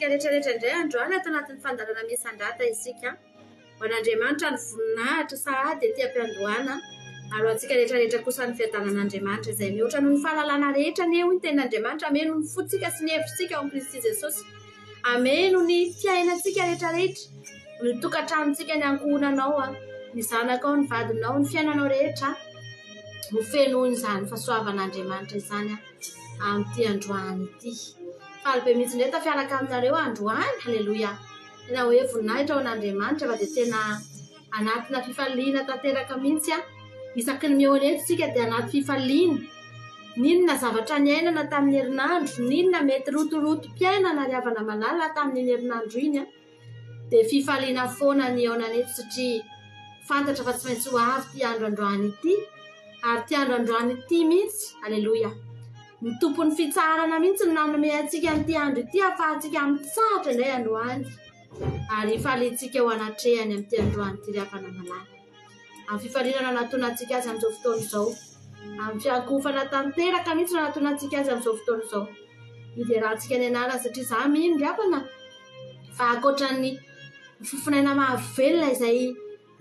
Rehetrarehetra androany ato anatin'ny fandarana misandrata isika ho an'Andriamanitra ny voninahitra sahady etỳ am-piandohana ary antsika rehetrarehetra kosa ny fiadanan'Andriamanitra izay mihoatra noho ny fahalalana rehetra ny eo ny tenin'Andriamanitra ameno ny fotsika sy ny hevitritsika ao amin'i Kristy Jesosy ameno ny fiainantsika rehetrarehetra ny tokantranontsika ny ankohonanao ny zanakao ny vadinao ny fiainanao rehetra ho fenoin'izany fahasoavan'Andriamanitra izany amin'ity androany ity. Faly mihitsy indray tafiaraka aminareo androany, haleloia. Tena hoe voninahitra ao an'Andriamanitra fa dia tena anatina fifaliana tanteraka mihitsy isaky ny mihoneto sika dia anaty fifaliana. Ninona zavatra niainana tamin'ny herinandro, ninona mety rotorotom-piainana ry havana malala tamin'ny herinandro iny dia fifaliana foana ny ao ananeto satria fantatra fa tsy maintsy ho avy ty andro androany ity ary ty andro androany ity mihitsy, haleloia. Ny tompon'ny fitsarana mihitsy ny nanome antsika amin'ity andro ity ahafahantsika mitsahatra indray androany ary ifaliantsika ho anatrehany amin'ity androany ity ry havana malala. Amin'ny fifalinana natona antsika azy amin'izao fotoana izao, amin'ny fiankofana tanteraka mihitsy no natona antsika azy amin'izao fotoana izao. Hiderantsika ny anarany satria izaho mino ry havana fa ankoatran'ny fofinaina mahavelona izay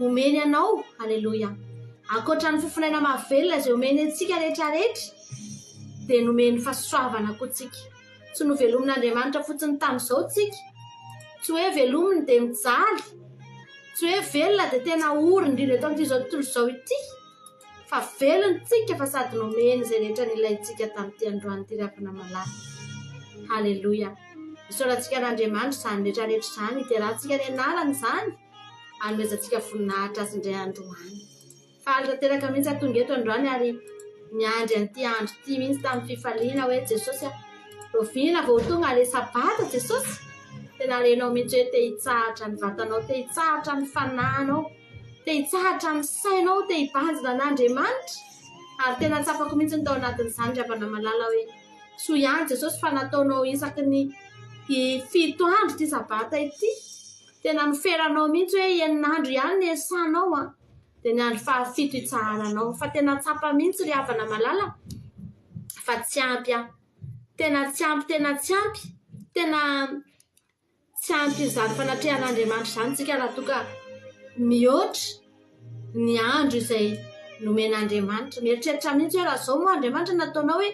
omeny anao, haleloia. Ankoatran'ny fofinaina mahavelona izay omeny antsika rehetrarehetra dia nomeny fahasoavana koa tsika. Tsy novelomin'Andriamanitra fotsiny tamin'izao tsika, tsy hoe velominy dia mijaly, tsy hoe velona dia tena ory indrindra eto amin'ity izao tontolo izao ity, fa velony tsika fa sady nomeny izay rehetra nilaintsika tamin'ity androany ity ry havana malala. Haleloia. Isaorantsika n'Andriamanitra izany rehetrarehetra izany, hiderantsika ny anarany izany, hanomezantsika voninahitra azy indray androany. Faly tanteraka mihitsy atonga eto androany ary miandry an'ity andro ity mihitsy tamin'ny fifaliana hoe Jesosy roviana vao tonga ilay sabata Jesosy, tena renao mihitsy hoe te hitsahatra ny vatanao, te hitsahatra ny fanahinao, te hitsahatra ny sainao, te hibanjina an'Andriamanitra ary tena tsapako mihitsy ny tao anatin'izany ry havana malala hoe soa ihany Jesosy fa nataonao isaky ny 7 andro ity sabata ity, tena noferanao mihitsy hoe 9 andro ihany ny esanao dia ny andro faha-7 hitsaharanao, fa tena tsapa mihitsy ry havana malala fa tsy ampy tena tsy ampy, tena tsy ampy, tena tsy ampy izany fanatrehan'Andriamanitra izany tsika raha toka mihoatra ny andro izay nomen'Andriamanitra. Mieritreritra mihitsy hoe raha izao moa Andriamanitra nataonao hoe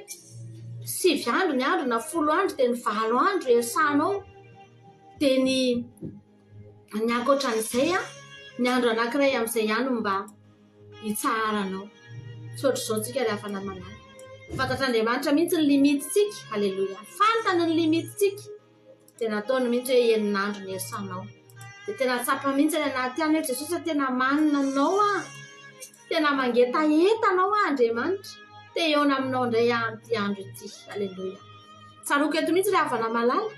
7 andro ny andro na 10 andro dia ny 9 andro esanao dia ny ankoatran'izay ny andro anankiray amin'izay ihany mba hitsaharanao. Tsy ohatr'izao tsika ry havana malala. Fantatr'Andriamanitra mihitsy ny limititsika, haleloia. Fantany ny limititsika dia nataony mihitsy hoe 9 andro ny esanao. Dia tena tsapa mihitsy ny anaty any hoe Jesosy tena manina anao tena mangetahetanao Andriamanitra, te eona aminao indray amin'ity andro ity, haleloia. Tsaroko eto mihitsy ry havana malala.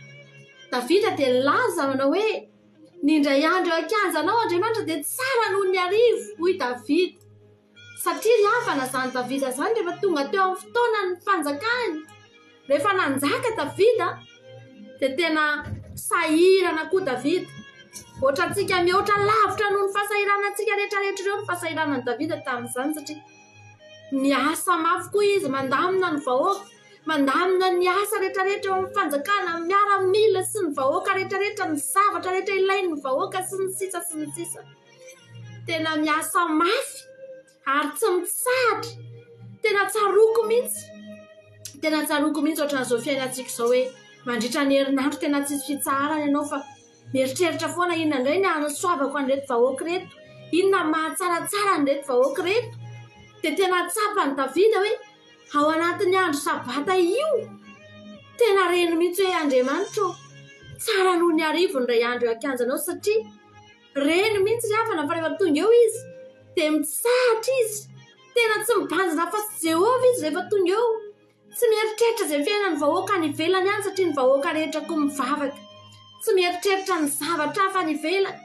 Davida dia laza manao hoe ny indray andro eo akanjanao Andriamanitra dia tsara noho ny arivo, hoy Davida. Satria ry havana izany Davida izany rehefa tonga teo amin'ny fotoana ny fanjakany, rehefa nanjaka Davida dia tena sahirana koa Davida. Ohatra antsika mihoatra lavitra noho ny fahasahiranantsika rehetrarehetra ireo ny fahasahiranan'i Davida tamin'izany satria niasa mafy koa izy mandamina ny vahoaka, mandamina ny asa rehetrarehetra eo amin'ny fanjakana, miaramila sy ny vahoaka rehetrarehetra, ny zavatra rehetra ilain'ny vahoaka sy ny sisa sy ny sisa. Tena miasa mafy ary tsy mitsahatra. Tena tsaroko mihitsy. Tena tsaroko mihitsy ohatran'izao fiainantsika izao hoe mandritra ny herinandro tena tsisy fitsaharana ianao fa mieritreritra foana inona indray ny hanasoavako an'ireto vahoaka reto, inona mahatsaratsara an'ireto vahoaka reto. Dia tena tsapany Davida hoe ao anatin'ny andro sabata io tena reny mihitsy hoe Andriamanitra tsara noho ny arivo ny ray andro eo akanjanao satria reny mihitsy ry havana fa rehefa tonga eo izy dia mitsahatra izy. Tena tsy mibanjina fa tsy Jehovah izy rehefa tonga eo. Tsy mieritreritra izay fiainan'ny vahoaka any ivelany any satria ny vahoaka rehetra koa mivavaka. Tsy mieritreritra ny zavatra hafa any ivelany.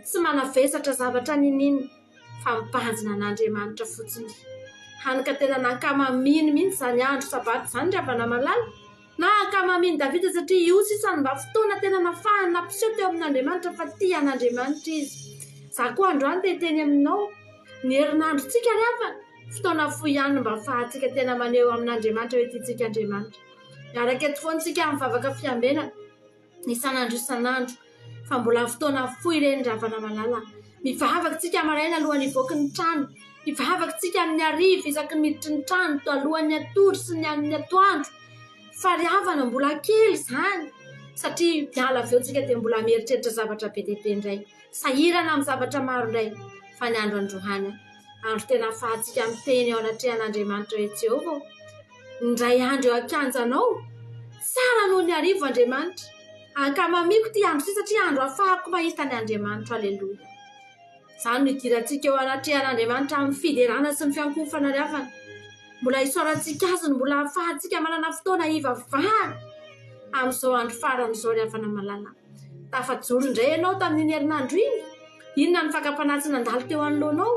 Tsy manavesatra zavatra ninina fa mibanjina an'Andriamanitra fotsiny. Hany ka tena nankamaminy mihitsy izany andro sabata izany ry havana malala. Nankamaminy Davida satria io sisa mba fotoana tena nafahany nampiseho teo amin'Andriamanitra fa tia an'Andriamanitra izy. Za koa androany dia teny aminao ny herinandrontsika ry havana. Fotoana fohy ihany mba ahafahantsika tena maneho amin'Andriamanitra hoe tiantsika Andriamanitra. Miaraka eto foana tsika mivavaka fiambenana isan'andro isan'andro fa mbola fotoana fohy ireny ry havana malala. Mivavaka tsika maraina alohan'ny hivoaka ny trano. Mivavaka tsika amin'ny hariva isaky ny miditry ny trano to alohan'ny atory sy ny amin'ny atoandro. Fa ry havana mbola kely izany satria miala avy eo tsika dia mbola mieritreritra zavatra be dia be indray. Sahirana amin'ny zavatra maro indray fa ny andro androany andro tena ahafahantsika miteny ao anatrehan'Andriamanitra hoe Jehovah indray andro eo akanjanao tsara noho ny arivo Andriamanitra. Ankamamiko ty andro ty satria andro ahafahako mahita ny Andriamanitra. Aleluia. Izany no idirantsika eo anatrehan'Andriamanitra amin'ny fiderana sy ny fiankofana ry havana. Mbola hisorantsika azy no mbola ahafahantsika manana fotoana hivavahana amin'izao andro faran'izao ry havana malala. Tafajoro indray ianao tamin'iny herinandro iny. Inona ny fakapanatsy nandalo teo anoloanao?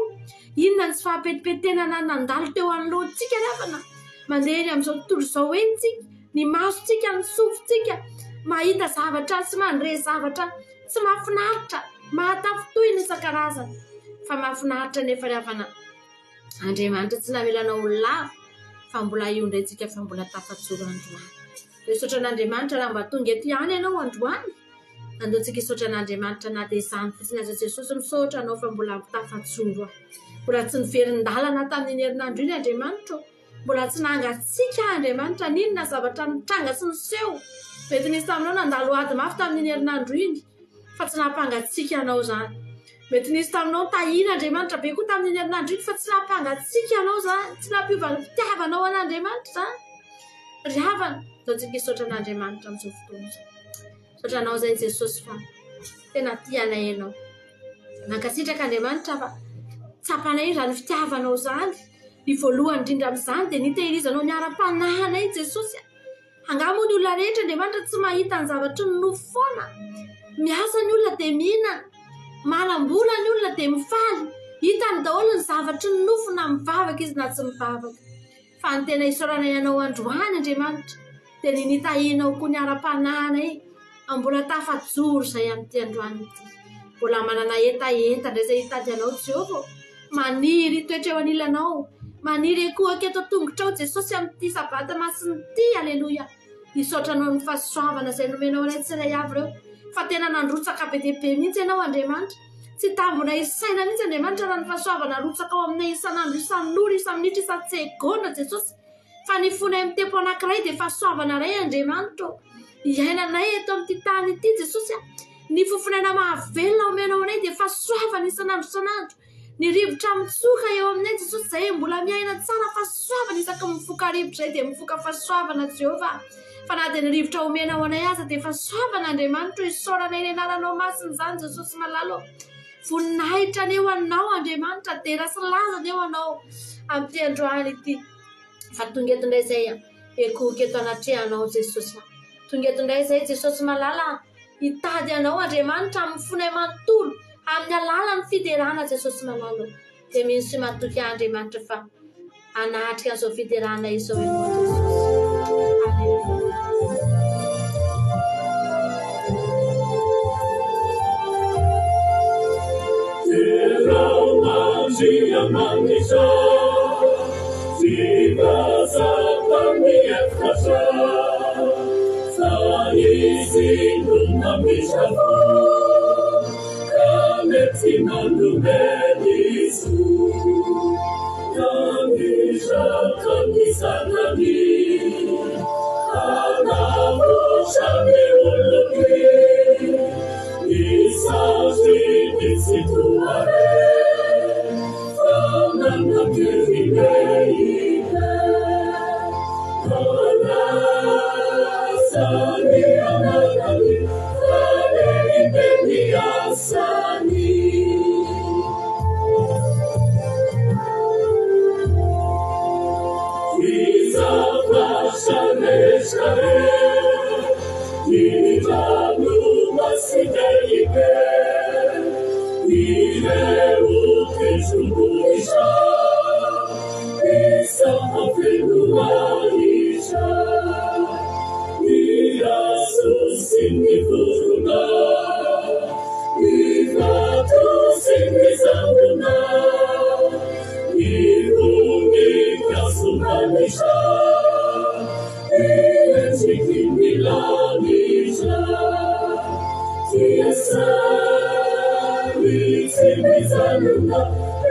Inona ny tsy fahapetimpetenana nandalo teo anoloantsika ry havana? Mandeha eny amin'izao tontolo izao entsika, ny masontsika, ny sofintsika, mahita zavatra sy mandre zavatra tsy mahafinaritra, mahatafotoy isan-karazany. Fa mahafinaritra nefa ry havana. Andriamanitra tsy namelanao lava fa mbola io indray tsika fa mbola tafajoro androany. Misaotra an'Andriamanitra raha mba tonga eto ihany ianao androany. Andeontsika hisaotra an'Andriamanitra na dia izany fotsiny aza Jesosy misaotra anao fa mbola tafajoro. Mbola tsy niverindalana tamin'iny herinandro iny Andriamanitra. Mbola tsy nangatsika Andriamanitra ninona zavatra nitranga sy niseho. Mety nisy taminao nandalo ady mafy tamin'iny herinandro iny fa tsy nampangatsika ianao izany. Mety nisy taminao tahina Andriamanitra be koa tamin'iny herinandro iny fa tsy nampangatsika ianao izany. Tsy nampiova ny fitiavanao an'Andriamanitra izany. Ry havana, andeontsika hisaotra an'Andriamanitra amin'izao fotoana izao. Misaotra anao izay Jesosy fa tena tianay ianao. Nankasitraka Andriamanitra fa tsapanay raha ny fitiavanao izany. Ny voalohany indrindra amin'izany dia nitehirizanao ny ara-panahinay Jesosy. Angamba ny olona rehetra Andriamanitra tsy mahita ny zavatra ny nofo foana. Miasa ny olona dia mihinana. Manam-bola ny olona dia mifaly. Hitany daholo ny zavatra ny nofo na mivavaka izy na tsy mivavaka. Fa ny tena isaorana ianao androany Andriamanitra dia ny nitahinao koa ny ara-panahinay. Mbola tafajoro izay amin'ity androany ity. Mbola manana enta indray izay hitady anao Jehovah. Maniry toetra eo anilanao. Maniry koa aketo tongotra ao Jesosy amin'ity sabata masiny ity. Aleluia. Hisaotra anao ny fahasoavana izay nomenao anay tsirairay avy ireo. Fa tena nandrotsaka be dia be mihitsy ianao Andriamanitra. Tsy tambona isaina mihitsy Andriamanitra raha ny fahasoavana rotsaka ao aminay isan'andro, isan'ora, isan'minitra, isan-tsegondra Jesosy. Fa ny fonay amin'ny tempo anankiray dia fahasoavana iray Andriamanitra. Iainanay eto amin'ity tany ity Jesosy. Ny fofinaina mahavelona omenao anay dia fahasoavana isan'andro isan'andro. Ny rivotra mitsoka eo aminay Jesosy izay mbola miaina tsara fahasoavana isaky mifoka rivotra izay dia mifoka fahasoavana Jehovah. Fa na dia ny rivotra omenao anay aza dia fahasoavana Andriamanitra. Isaoranay ny anaranao masina izany Jesosy malalo. Voninahitra ny eo anao Andriamanitra, dera sy laza ny eo anao amin'ity androany ity. Fa tonga eto indray izay ekoky eto anatrehanao Jesosy. Tonga eto indray izay Jesosy malala hitady anao Andriamanitra amin'ny fonay manontolo, amin'ny alalan'ny fiderana Jesosy malalo. Dia misy sy matoky Andriamanitra fa anatrika an'izao fiderana izao ianao Jesosy. Aleluia. Manisha, Jiva Sapami Akasha, Saisi Lumamisha, Kameti Mandu Medisu, Kamisha Kamisanami, Anamu Shami Uluki, Isashi Nisituare. Nana Kiribeihe, Nana Sani Anagani, Nane Ibeni Asani. Iza Vashane Share, Ida Numa Sideihe, Ire Ukesubuisha, Isa Afinuaisha, Ira Susini Furuna, Ira Tusini Zambuna, Iruni Kasumanisha, Ire Chikimilanisha, Tiesa. Simizaluna,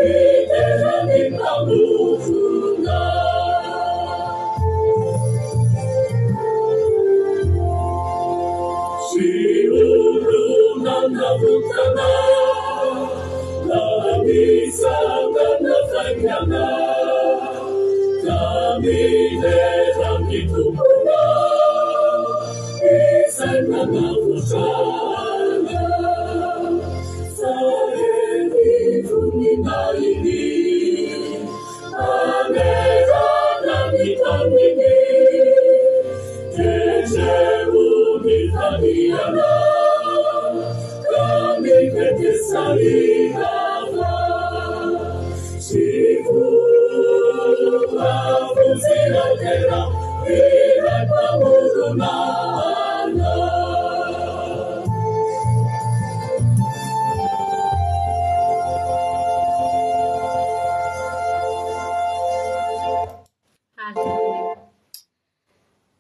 Iterani Kamutuna. Shiruna Navutana, Lamisa Ganafanyana, Kamine Ramikupuna, Isana Navushana.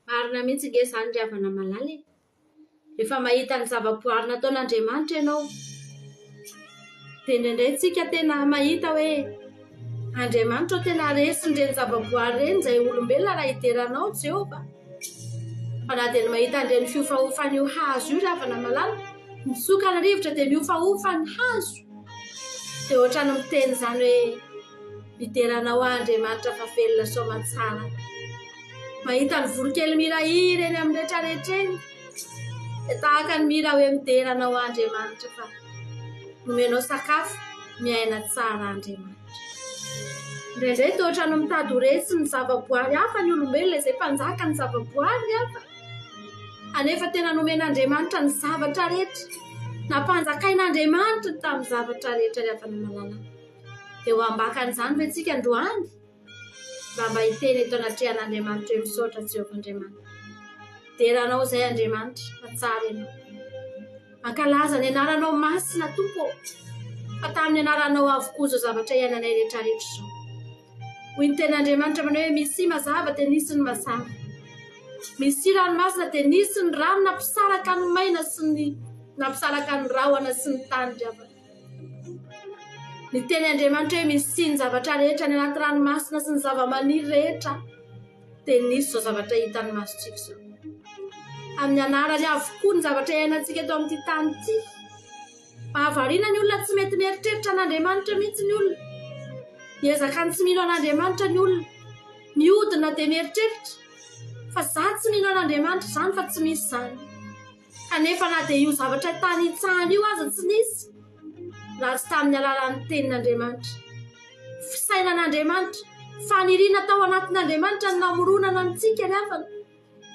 Marina mihitsy nge zany ry havana malala. Rehefa mahita ny zava-boary nataon'Andriamanitra ianao, dia indraindray tsika tena mahita hoe Andriamanitra tena resin'ireny zava-boary ireny izay olombelona raha hideranao Jehova. Fa na dia mahita an'ireny fiofaofan'io hazo io ry havana malala, mitsoka ny rivotra dia miofaofa ny hazo, dia ohatrany miteny izany hoe hideranao Andriamanitra fa velona soamantsara. Mahita ny vorokely mirahiry eny amin'ny rehetrarehetra eny, dia tahaka ny mira hoe mideranao Andriamanitra fa nomenao sakafo miaina tsara Andriamanitra. Indraindray dia ohatrany mitady ho resy ny zava-boary hafa ny olombelona izay mpanjaka ny zava-boary hafa. Anefa tena nomen'Andriamanitra ny zavatra rehetra, nampanjakain'Andriamanitra tamin'ny zavatra rehetra ry havana malala. Dia ho ambakan'izany ve tsika androany mba hiteny eto anatrehan'Andriamanitra eo misaotra Jehova Andriamanitra. Deranao izay Andriamanitra fa tsara ianao. Mankalaza ny anaranao masina Tompo, fa tamin'ny anaranao avokoa izao zavatra iainanay rehetrarehetra izao. Hoy ny ten'Andriamanitra manao hoe misy mazava dia nisy ny mazava, misy ranomasina dia nisy ny rano nampisaraka ny maina sy ny nampisaraka ny rahona sy ny tany ry havana. Ny teny Andriamanitra hoe misy ny zavatra rehetra ny anaty ranomasina sy ny zava-maniry rehetra, dia nisy izao zavatra hitan'ny masontsika izao. Amin'ny anarany avokoa ny zavatra iainantsika eto amin'ity tany ity. Mahavariana ny olona tsy mety mieritreritra an'Andriamanitra mihitsy ny olona. Miezaka ny tsy mino an'Andriamanitra ny olona, mihodina dia mieritreritra. Fa za tsy mino an'Andriamanitra izany fa tsy misy izany. Kanefa na dia io zavatra tany itsahana io aza tsy nisy, raha tsy tamin'ny alalan'ny tenin'Andriamanitra. Fisainan'Andriamanitra, faniriana tao anatin'Andriamanitra ny namoronana antsika ry havana,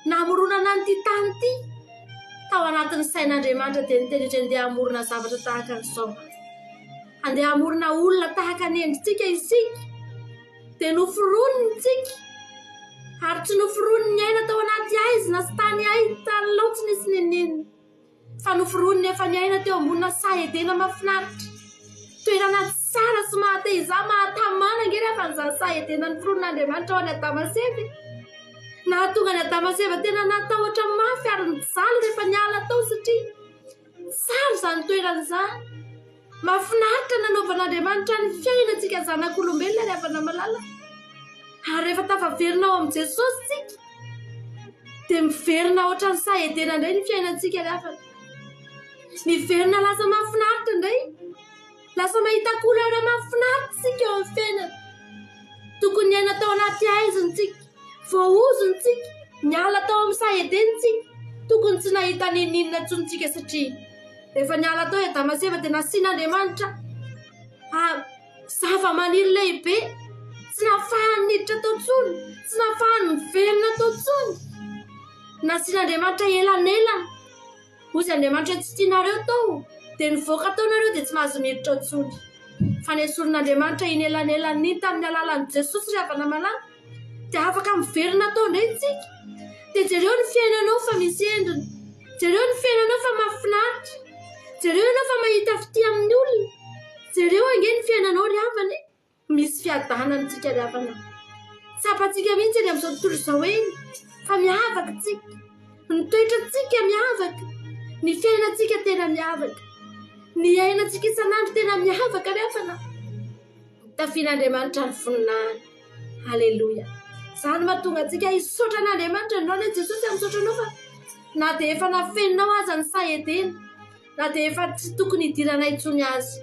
namoronana an'ity tany ity. Tao anatin'ny sain'Andriamanitra dia niteny andeha hamorona zavatra tahaka an'izao, andeha hamorona olona tahaka ny endritsika isika, dia noforoniny tsika, ary tsy noforoniny ny aina tao anaty aizina sy tany tany loatra nisy nenenina, fa noforoniny efa ny aina teo ambonina sahedena mahafinaritra, toerana tsara sy mahate-iza mahatamana nge rehefa nyzany sahetena ny foron'Andriamanitra ao any Adamasevy. Nahatonga ny Adamasevy tena natahotra mafy ary nijaly rehefa niala tao satria tsara izany toeran'izany. Mahafinaritra nanaovan'Andriamanitra ny fiainantsika zanak'olombelona rehefa namalala. Ary rehefa tafaverina ao amin'i Jesosy tsika dia miverina ohatran'ny sahetena indray ny fiainantsika rehefa. Miverina lasa mahafinaritra indray. Lasa mahita kolera mahafinaritra tsika eo amin'ny fiainana. Tokony haina tao anaty aizantsika, voahozontsika, niala tao amin'ny sahetentsika. Tokony tsy nahita ninona tsontsika satria rehefa niala tao Adamasevy dia nasian'Andriamanitra zava-maniry lehibe. Tsy nahafahany niditra tao tsony, tsy nahafahany miverina tao tsony. Nasian'Andriamanitra elanelana. Hozy Andriamanitra tsy tianareo tao dia nivoaka taonareo dia tsy mahazo miditra tsony. Fa ny esorin'Andriamanitra iny elanelana iny tamin'ny alalan'i Jesosy rehefa namalala dia afaka miverina tao indray tsika. Dia jereo ny fiainanao fa misy endriny, jereo ny fiainanao fa mahafinaritra, jereo ianao fa mahita fity amin'ny olona, jereo ange ny fiainanao ry havana misy fiadanantsika ry havana. Sapatsika mihitsy eny amin'izao tontolo izao eny fa miavaka tsika, ny toetrantsika miavaka, ny fiainantsika tena miavaka, ny ainantsika isan'andro tena miavaka ry havana. Tafian'Andriamanitra ny voninahiny. Haleloia. Izany mahatonga antsika hisaotra an'Andriamanitra androany hoe Jesosy amisaotranao fa na dia efa nafeninao aza ny sahetena, na dia efa tsy tokony hidiranay intsony azy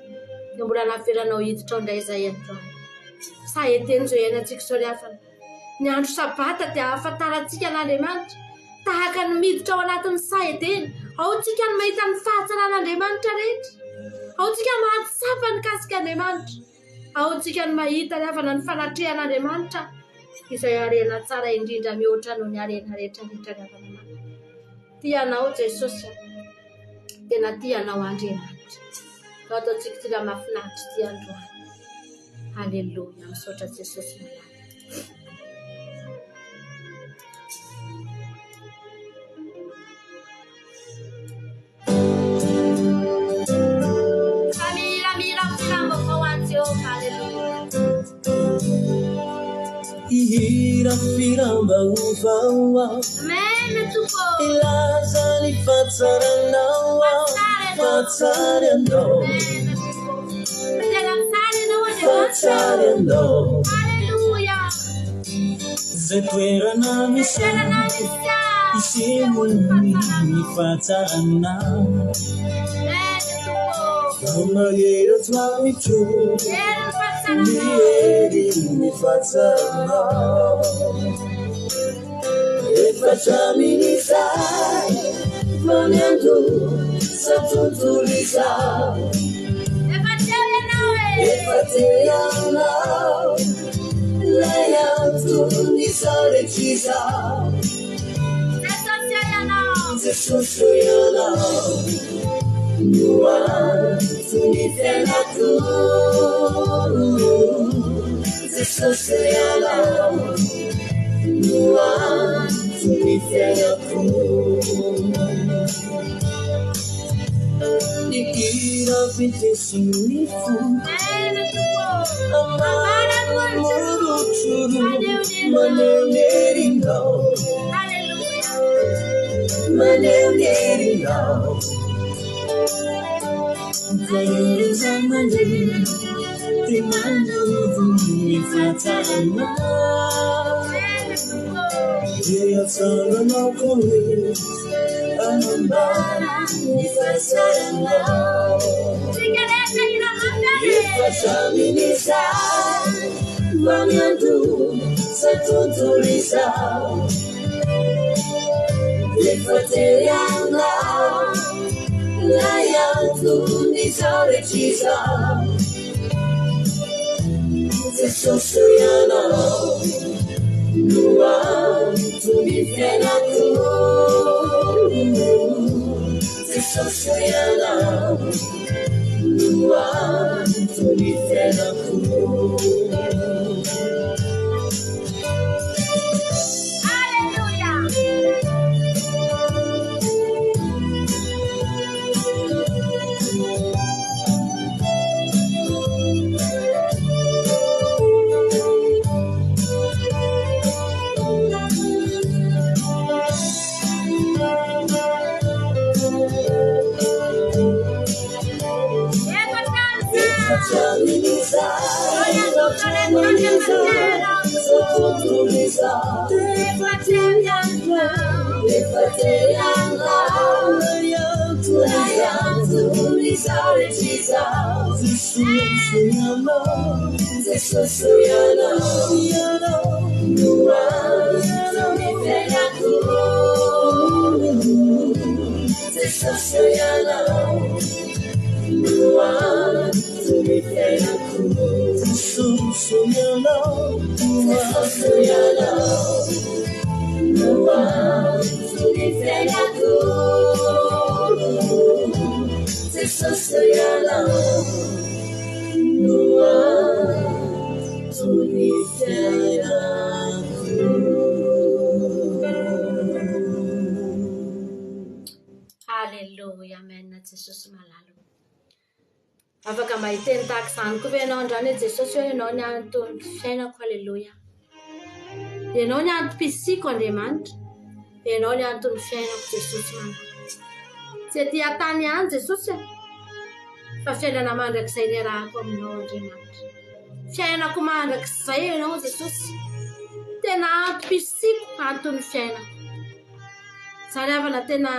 dia mbola naveranao hiditra ao indray izay androany. Sahetena izao iainantsika izao ry havana. Ny andro sabata dia ahafantarantsika an'Andriamanitra tahaka ny miditra ao anatin'ny sahetena. Ao tsika ny mahita ny fahatsaràn'Andriamanitra rehetra, ao tsika mahatsapa ny kasikan'Andriamanitra, ao tsika ny mahita ry havana ny fanatrehan'Andriamanitra izay harena tsara indrindra mihoatra noho ny harena rehetrarehetra ry havana. Tianao Jesosy, tena tianao Andriamanitra. Ka ataontsika tena mahafinaritra ity androany. Haleloia. Misaotra Jesosy malala. Ihirafiramba uvawa ilazani fatsaranawa fatsarano fatsarano zetoerana misana isimuni fatsarana Maria Twamichu Nieri Nifatsana Efachaminiza Vanendu Satuntuliza Efateliana Leyantu Nisarechiza Zesusuyana You are to me, Fenatu. This is the love. You are to me, Fenatu. Nikira vitesinifu. Amara muru churu. Maneneringa. Maneneringa. Zamani timanu mifatana Dia sana makoi anambara mifatana Ifashaminiza Vanyandu Satutulisa Ifateriana Layantu nisarechiza Zesosuyana Nua tumifenatu Zesosuyana Nua tumifenatu Hallelujah, amen. Jesus malalo. Afaka mahiteny tahaka izany koa ve ianao andrany hoe Jesosy hoe ianao ny antony fiainako. Haleloia. Ianao ny antom-pisiko Andriamanitra. Ianao ny antony fiainako Jesosy malalo. Tsy aty an-tany ihany Jesosy fa fiainana mandrakizay ny arahako aminao Andriamanitra. Fiainako mandrakizay ianao Jesosy. Tena antom-pisiko antony fiainako. Zany avana tena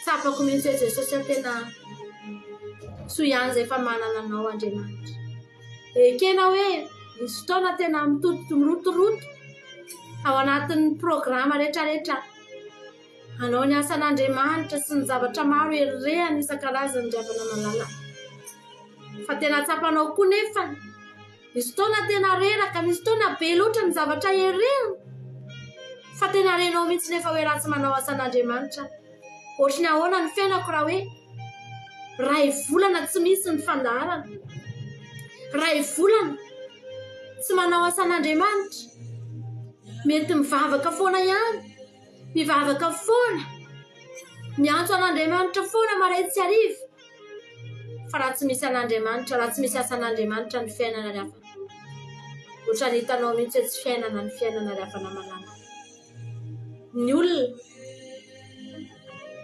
sapako mihitsy hoe Jesosy tena soa ihany izay fa manana anao Andriamanitra. Ekena hoe misy fotoana tena mirotoroto ao anatin'ny programa rehetrarehetra. Anao ny asan'Andriamanitra sy ny zavatra maro herihany isan-karazany Ravana malala. Fa tena tsapanao koa nefa misy fotoana tena reraka, misy fotoana be loatra ny zavatra herihany. Fa tena renao mihitsy nefa hoe raha tsy manao asan'Andriamanitra. Ohatry ny ahoana ny fiainako raha hoe ray volana tsy misy ny fandaharana. Ray volana tsy manao asan'Andriamanitra. Mety mivavaka foana ihany. Mivavaka foana. Miantso an'Andriamanitra foana maray tsy ariva. Fa raha tsy misy an'Andriamanitra, raha tsy misy asan'Andriamanitra ny fiainana rehefa. Ohatry ny hitanao mihitsy hoe tsy fiainana ny fiainana rehefa namalala. Ny olona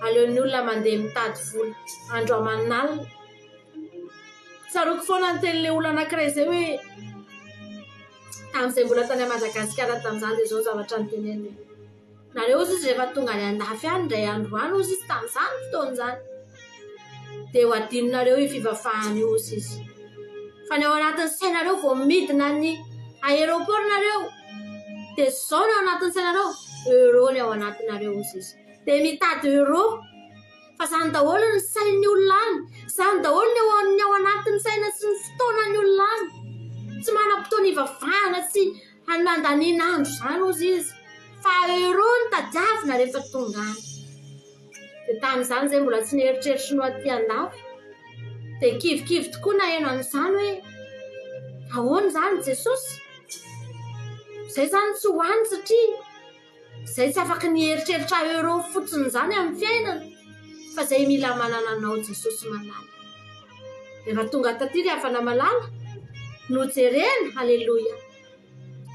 aleon'ny olona mandeha mitady vola andro aman'alina. Tsaroko foana ny tenin'ilay olona anankiray izay hoe tamin'izay mbola tany Madagasikara tamin'izany dia izao zavatra ny teneny. Nareo ozy izy rehefa tonga any andafy any indray andro any ozy izy tamin'izany fotoan'izany. Dia ho adinonareo hivavahany ozy izy. Fa ny ao anatin'ny sainareo vao midina ny aéroportnareo dia izao ny ao anatin'ny sainareo euro ny ao anatinareo ozy izy. Dia mitady euro. Fa izany daholo ny sain'ny olona any. Izany daholo ny ao anatin'ny saina sy ny fotoanan'ny olona any. Tsy manam-potoana hivavahana sy handaniana andro izany ozy izy. Fa euro ny tadiavina rehefa tonga any. Dia tamin'izany izay mbola tsy nieritreritra no aty andafy. Dia kivikivy tokoa na haino an'izany hoe ahoana izany Jesosy. Izay izany tsy hoany satria izay tsy afaka nieritreritra euro fotsiny izany amin'ny fiainana. Fa izay mila manana anao Jesosy malala. Rehefa tonga taty rehefa namalala no jerena. Haleloia.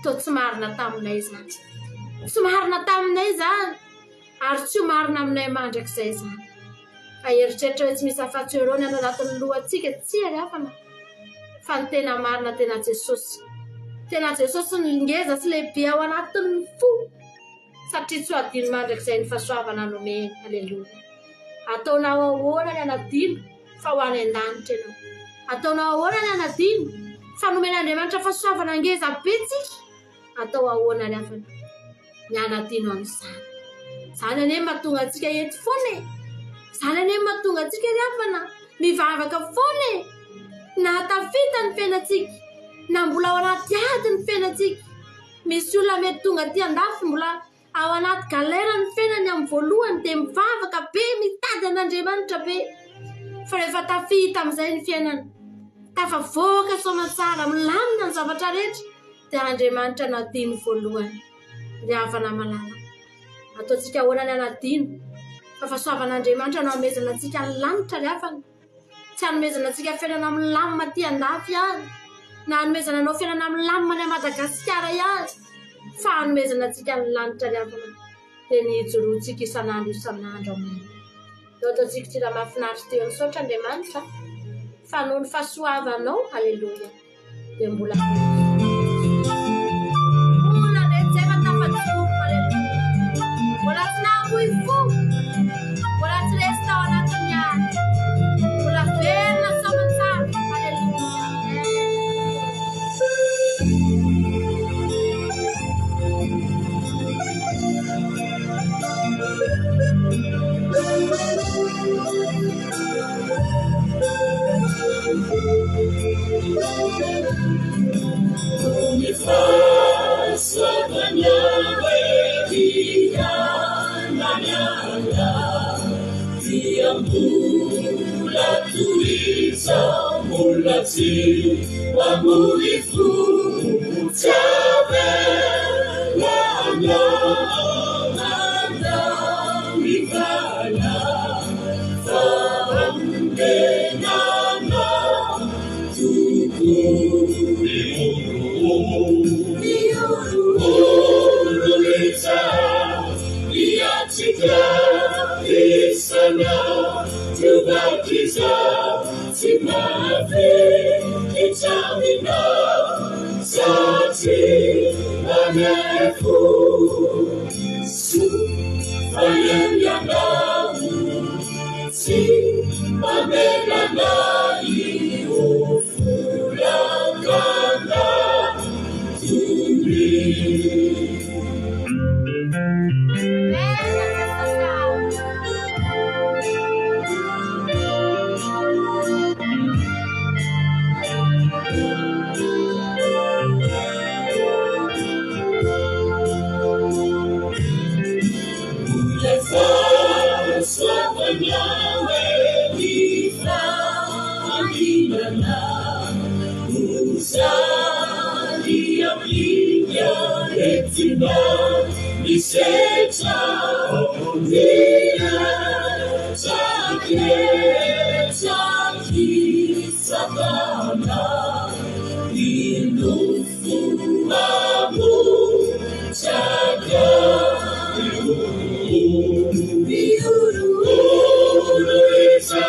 Toa tsy marina taminay izany. Tsy marina taminay izany. Ary tsy marina aminay mandrakizay izany. Fa eritreritra hoe tsy misy afa-tsy euro ny anatin'ny lohantsika tsy ariafana. Fa ny tena marina tena Jesosy. Tena Jesosy ny ngeza sy lehibe ao anatin'ny fo. Satria tsy ho adino mandrakizay ny fahasoavana nomeny. Haleloia. Ataonao ahoana ny anadino fa ho any an-danitra ianao. Ataonao ahoana ny anadino fa nomen'Andriamanitra fahasoavana ngeza be tsika. Atao ahoana riafana ny anadino amin'izany. Izany anie mahatonga antsika eto foana. Izany anie mahatonga antsika riafana mivavaka foana. Na tafita ny fiainantsika, na mbola ao anaty ady ny fiainantsika. Misy olona mety tonga aty andafy mbola ao anaty galera ny fiainany amin'ny voalohany dia mivavaka be mitady an'Andriamanitra be. Fa rehefa tafita amin'izay ny fiainana, tafavoaka soa tsara milamina ny zavatra rehetra dia Andriamanitra no adino voalohany. Ry havana malala. Ataontsika ahoana ny anadino. Fa fahasoavan'Andriamanitra no hamezana antsika ny lanitra ry havana. Tsy hanomezana antsika fiainana milamina aty andafy ihany. Na hanomezana anao fiainana milamina any Madagasikara ihany. Fa hanomezana antsika ny lanitra ry havana. Dia nijoroantsika isan'andro isan'andro aminy. Eo ataontsika tira mahafinaritra teo ny saotra Andriamanitra. fanao ny fahasoavanao. Halleluja. Dia mbola rehetra matafadiforo. Halleluja. Mbola tsy namoy fo. Mbola tsy resy tao anatiny any. Mbola verina soamantsara. Halleluja. Come faça manhã dia manhã dia mula tuliza mulati amurifu tabe lanya anda mivana fambenana Urureza Iatika Isana Tubatiza Timafe Itamina Sati Manefu Su Fayana Si Mamelana Iufulakana Dia minha retina me senta dia aqui sabana e no fumo saga urureza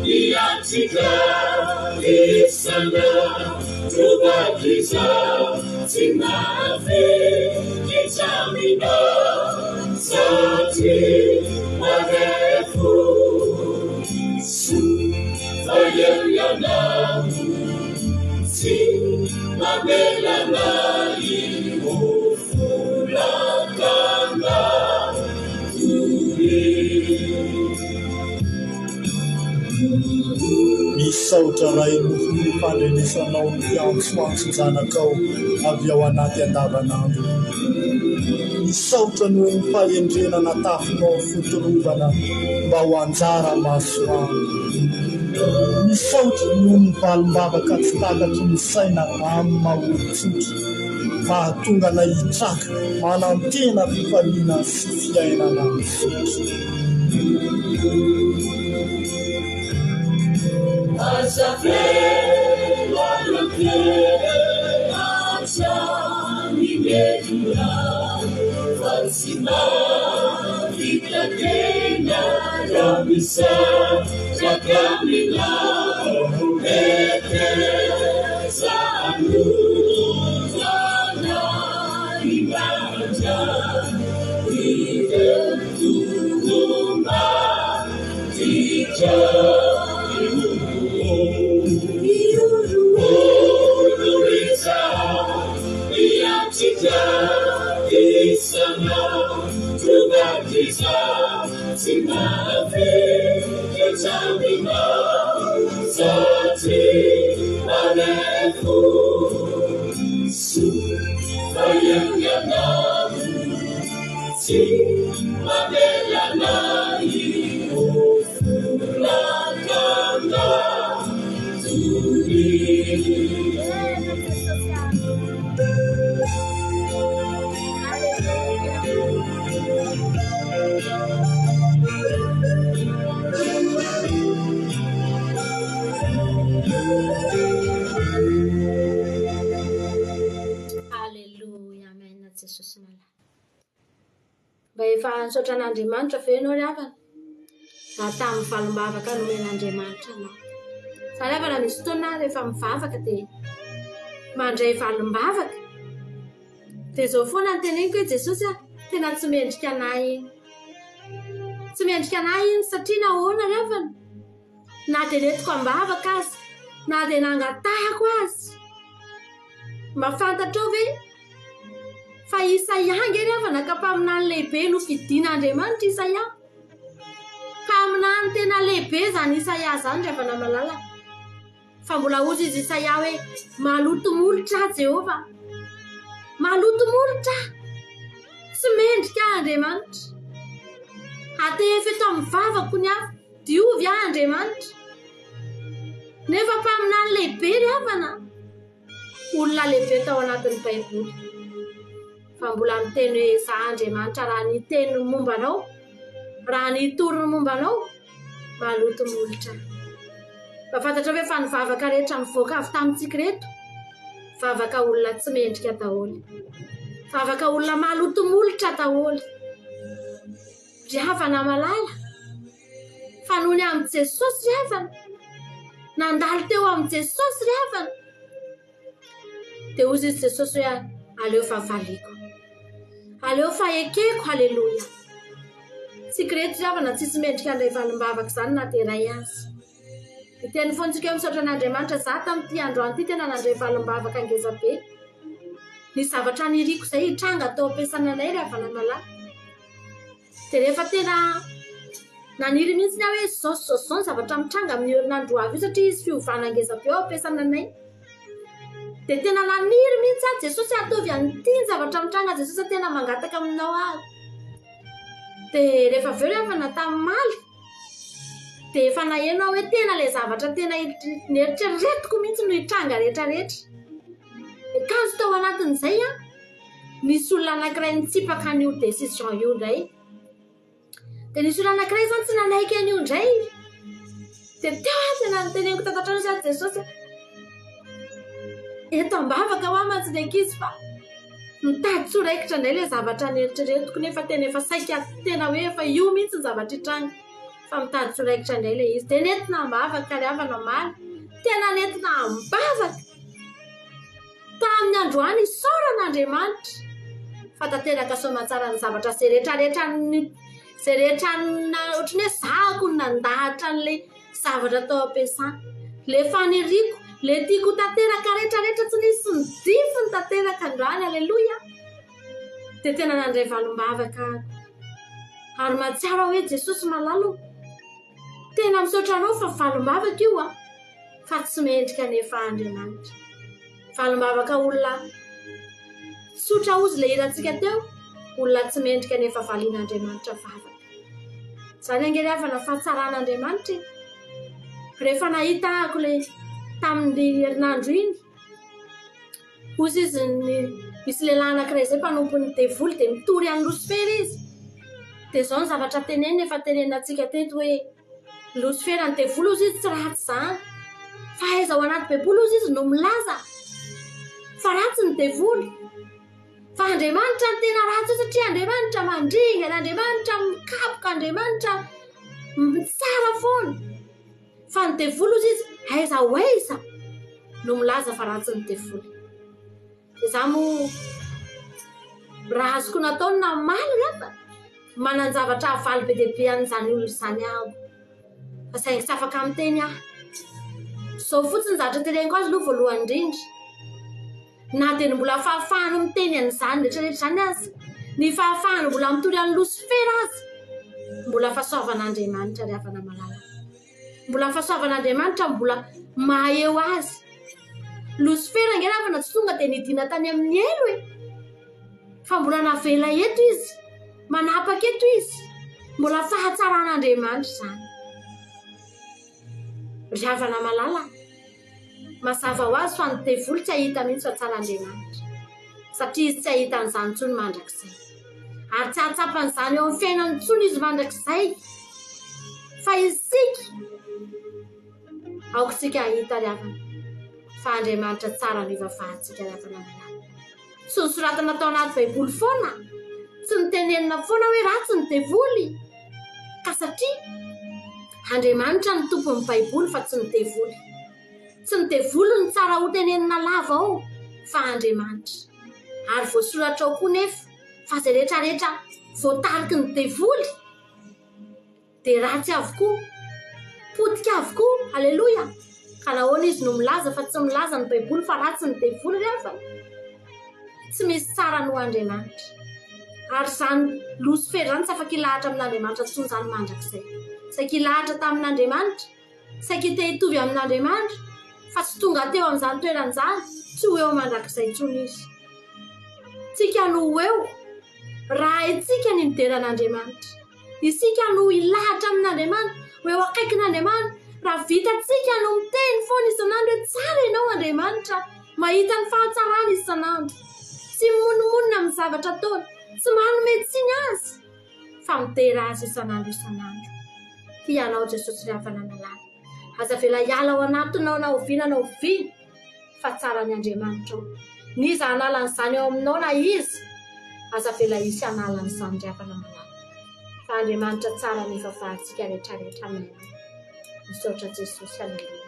iatika isana Tubatiza Timafe Itamina Sati Manefu Su Fayana Si Mamelana Iufulakana Misaotra ray nofony fandrenesanao ny fiantsoantso zanakao avy ao anaty andavanandro. Misaotra noho ny fahendrena natafinao fotorovana mba ho anjara masoandro. Misaotra noho ny valim-bavaka tsy takatry ny saina amin'ny maholon-tsotra mba hahatonga na hitraka manantena fifaliana sy fiainana misotra. Azafela loke acha nimedura Fansima vikatena Ramisa Jakamina Ete Zangu Zana Imanja Ide Tuhuma Tija Urureza Iatika Isana Tubatiza Timafe Itamina Sati Manefu Su Fayana Si Mamelana Iufulakana Halleluja, amen. Jesosy malaza. Mba efa ansotra an'Andriamanitra ve ianao ry havana? Mba tamin'ny valim-bavaka nomen'Andriamanitra anao. Zany avana misy fotoana rehefa mivavaka dia mandray valim-bavaka dia zao foana ny teneniko hoe Jesosy tena tsy mendrika anahy iny. Tsy mendrika anahy iny satria nahoana ry havana? Na dia netiko ambavaka azy, na dia nangatahako azy. Mahafantatra hoe fa Isaia nge ry havana ka mpaminany lehibe no fidian'Andriamanitra Isaia. Mpaminany tena lehibe zany Isaia zany ry havana malala. Fa mbola ozy izy Isaia hoe maloto molotra Jehova. Maloto molotra. Tsy mendrika Andriamanitra. Atefa eto amin'ny vavako ny hafa, diovy Andriamanitra. Nefa mpaminany lehibe ry havana. Olona lehibe tao anatin'ny Baiboly. Fa mbola miteny hoe za Andriamanitra raha ny teny mombanao, raha ny toriny mombanao, maloto molotra. Fantatra hoe fa ny vavaka rehetra mivoaka avy tamintsika reto, vavaka olona tsy mendrika daholo. Vavaka olona maloto molotra daholo. Ry havana malala, fa noho ny amin'ny Jesosy ry havana, nandalo teo amin'ny Jesosy ry havana. Dia hozy izy Jesosy hoe aleo fa valiko, aleo fa ekeko, haleloia. Tsika reto ry havana tsisy mendrika andray valim-bavaka zany na dia iray azy. Teny foantsika hoe misaotra an'Andriamanitra za tamin'ity androany ity tena nandray valim-bavaka ngeza be. Ny zavatra niriko izay hitranga tao ampiasana anay ry havana malala. Dia rehefa tena naniry mihitsy ny hoe zao ny zavatra mitranga amin'ny herinandro avy io satria izy fiovana ngeza be ao ampiasana anay. Dia tena naniry mihitsy ahy Jesosy ataovy an'ity ny zavatra mitranga Jesosy tena mangataka aminao ahy. Dia rehefa avy eo ry havana tamimaly dia efa nahenao hoe tena ilay zavatra tena nieritreretiko mihitsy no hitranga rehetrarehetra. Kanjo tao anatin'izay nisy olona anankiray nitsipaka an'io décision io indray. Dia nisy olona anankiray zany tsy nanaiky an'io indray. Dia teo tena niteneniko tatantrano izy Jesosy eto ambavaka ho amantsy izy fa mitady tsoraikitra indray ilay zavatra nieritreretiko nefa tena efa saika tena hoe efa io mihitsy ny zavatra hitranga. Fa mitady tsoraikitra indray ilay izy. Dia nentina ambavaka ry havana maly. Tena nentina ambavaka. Tamin'ny androany isaoran'Andriamanitra. Fa tanteraka soamantsara ny zavatra izay rehetrarehetra ohatry ny hoe zahako ny nandahatra an'ilay zavatra tao ampiasana. Ilay faniriko, ilay tiako tanteraka rehetrarehetra tsy nisy ny difo ny tanteraka androany, aleloia. Dia tena nandray valim-bavaka. Ary mahatsiaro hoe Jesosy malalo. Tena misaotra anao fa valim-bavaka io fa tsy mendrika nefa Andriamanitra. Valim-bavaka olona sotra ozy ilay hirantsika teo, olona tsy mendrika nefa valian'Andriamanitra vavaka. Zany ange ry havana fahatsaràn'Andriamanitra. Rehefa nahita ahako ilay tamin'ny herinandro iny, ozy izy misy lehilahy anankiray izay mpanompon'ny devoly dia mitory an'ny Losifera izy. Dia izao ny zavatra teneny efa tenenantsika teto hoe Losifera ny devoly ozy izy tsy ratsy zany. Fa aiza ao anaty Baiboly ozy izy no milaza fa ratsy ny devoly. Fa Andriamanitra ny tena ratsy satria Andriamanitra mandringa, Andriamanitra mikapoka, Andriamanitra tsara foana. Fa ny devoly ozy izy aiza ho aiza no milaza fa ratsy ny devoly. Dia za moa raha azoko nataony namaly rehefa manan-javatra avaly be dia be an'izany olona izany aho. Fa saingy tsy afaka miteny aho. Zao fotsiny zavatra teneniko azy aloha voalohany indrindra. Na dia ny mbola fahafahany miteny an'izany rehetrarehetra zany azy, ny fahafahany mbola mitory an'ny Losifera azy, mbola fahasoavan'Andriamanitra ry havana malala. Mbola fahasoavan'Andriamanitra mbola maheo azy. Losifera nge ry havana tsy tonga dia nidiana tany amin'ny elo fa mbola navela eto izy, manapaka eto izy. Mbola fahatsaràn'Andriamanitra zany. Ry havana malala, mazava ho azy fa ny devoly tsy ahita mihitsy fa tsara'Andriamanitra. Satria izy tsy ahita an'izany intsony mandrakizay. Ary tsy ahatsapan'izany eo amin'ny fiainany intsony izy mandrakizay. Fa isika aokontsika ahita ry havana fa Andriamanitra tsara ny vavantsika ry havana malala. Tsy nosoratana tao anaty Baiboly foana, tsy nitenenina foana hoe ratsy ny devoly. Ka satria Andriamanitra ny tompon'ny Baiboly fa tsy ny devoly. tsy ny devolony tsara ho tenenina lava ao fa Andriamanitra. Ary voasoratra ao koa nefa fa zay rehetrarehetra voatariky ny devoly dia ratsy avokoa, potika avokoa. Aleloia. Ka nahoana izy no milaza fa tsy milaza ny baiboly fa ratsy ny devoly rehefa tsy misy tsara no Andriamanitra. Ary zany Lucifer zany tsy afaka ilahatra amin'Andriamanitra tsony zany mandrakizay. Saika ilahatra tamin'Andriamanitra, saika te hitovy amin'Andriamanitra fa tsy tonga teo amin'izany toeran'izany, tsy ho eo mandrakizay tsony izy. Tsika no ho eo raha itsika ny nideran'Andriamanitra, isika no ilahatra amin'Andriamanitra, ho eo akaikin'Andriamanitra. Raha vitatsika no miteny foana isan'andro hoe tsara ianao Andriamanitra, mahita ny fahatsarana isan'andro, tsy monomonina amin'ny zavatra ataony, tsy manome tsiny azy fa mitera azy isan'andro isan'andro. Tianao Jesosy ry havana malala, aza vela hiala ao anatinao na oviana na oviana fa tsara ny Andriamanitra ao. Niza analan'izany ao aminao na izy, aza vela isy analan'izany ry havana malala. Fa Andriamanitra tsara ny fahafahantsika rehetrarehetra amin'ny misaotra Jesosy. Aleluia.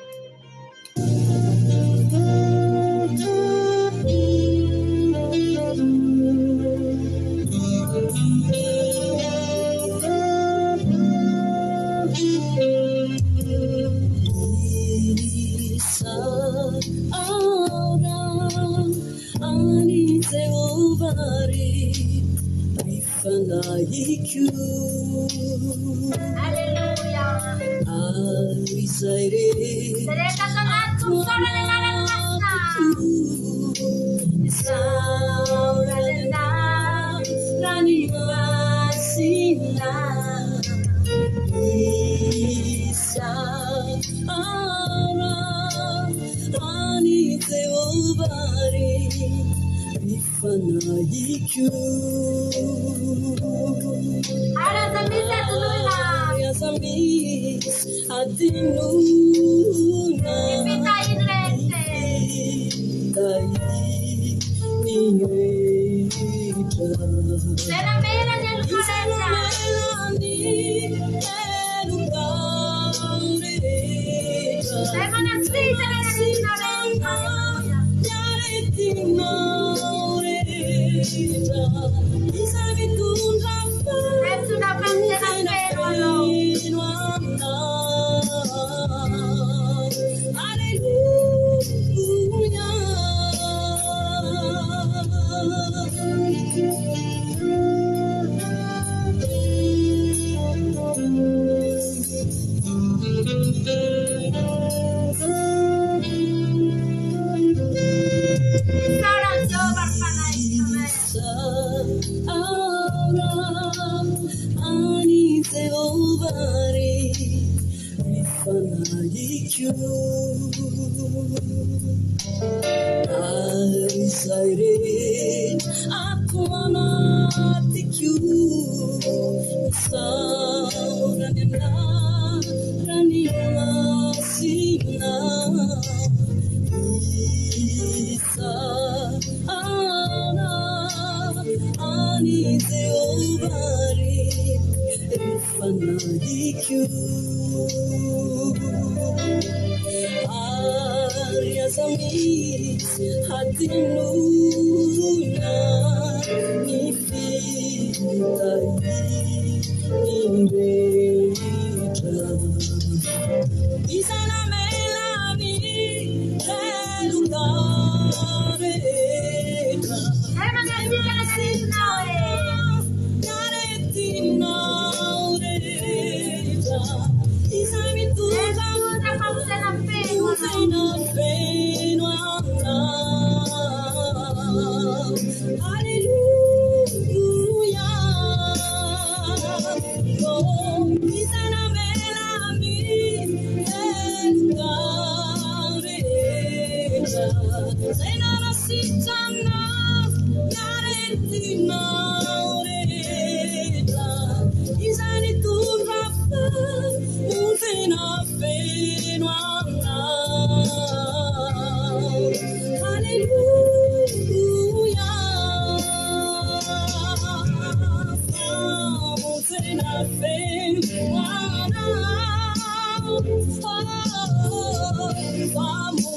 Vamos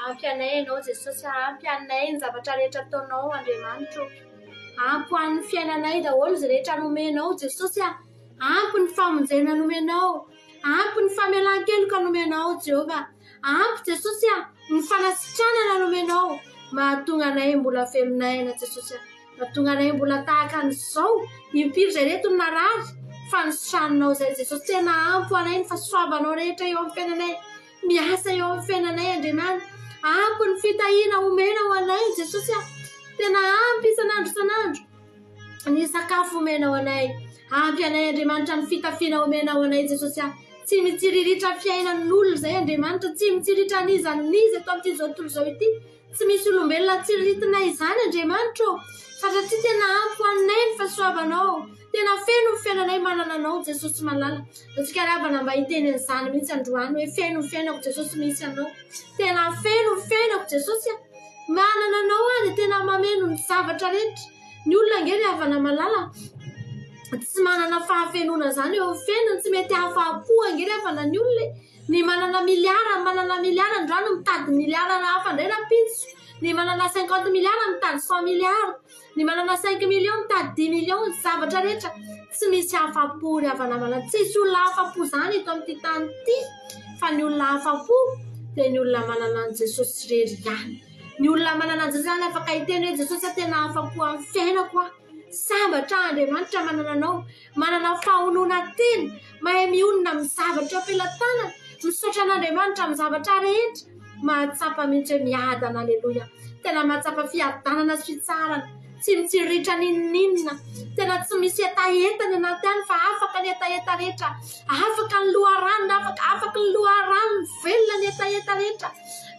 Ampianay Jesosy, ampianay ny zavatra rehetra ataonao Andriamanitro. Ampy hoan'ny fiainanay daholo izay rehetra nomenao Jesosy, ampy ny famonjena nomenao, ampy ny famelan-keloka nomenao Jehova, ampy Jesosy ny fanasitranana nomenao. Mahatonga anay mbola velonay Jesosy, mahatonga anay mbola tahaka an'izao impiry izay reto ny narary fa nisitrananao izay Jesosy. Tena ampy anay ny fahasoavanao rehetra eo amin'ny fiainanay, miasa eo amin'ny fiainanay Andriamanitra. Ampy ny fitahiana omena ho anay Jesosy, tena ampy isan'andro ny sakafo omena ho anay. Ampy anay Andriamanitra ny fitafiana omena ho anay Jesosy. Tsy mitsiriritra fiainan'olona izay Andriamanitra, tsy mitsiriritra n'iza eto amin'ity zao tontolo izao ity. Tsy misy olombelona tsiriritana izany Andriamanitra, satria tena ampy ho anay ny fahasoavanao. Tena feno ny fiainanay manana anao Jesosy malala. Antsika ravana mba hiteny an'izany mihitsy androany hoe feno ny fiainako Jesosy misy anao. Tena feno ny fiainako Jesosy, manana anao any tena mameno ny zavatra rehetra. Ny olona nge ravana malala tsy manana fahafenona zany eo fenony, tsy mety hafapo nge ravana ny olona. Ny manana miliara androany mitady miliara hafa indray rapitso. Ny manana 50 miliara mitady 100 miliara. Ny manana 5 millions mitady 10 millions. Zavatra rehetra tsy misy hafapo ravana malala. Tsisy olona hafapo zany eto amin'ity tany ity, fa ny olona hafapo dia ny olona manana an Jesosy rery ihany. Ny olona manana an Jesosy ihany afaka hiteny hoe Jesosy tena hafapo amin'ny fiainako. Sambatra Andriamanitra manana anao, manana fahonona teny, mahay mionona amin'ny zavatra ampelantanana, misaotra an'Andriamanitra amin'ny zavatra rehetra. Mahatsapa mihitsy hoe miadana, aleluia. Tena mahatsapa fiadanana sy fitsarana, tsy mitsiriritra ninninina. Tena tsy misy etaeta ny anaty any fa afaka ny etaeta rehetra, afaka ny loharano, afaka ny loharano velona ny etaeta rehetra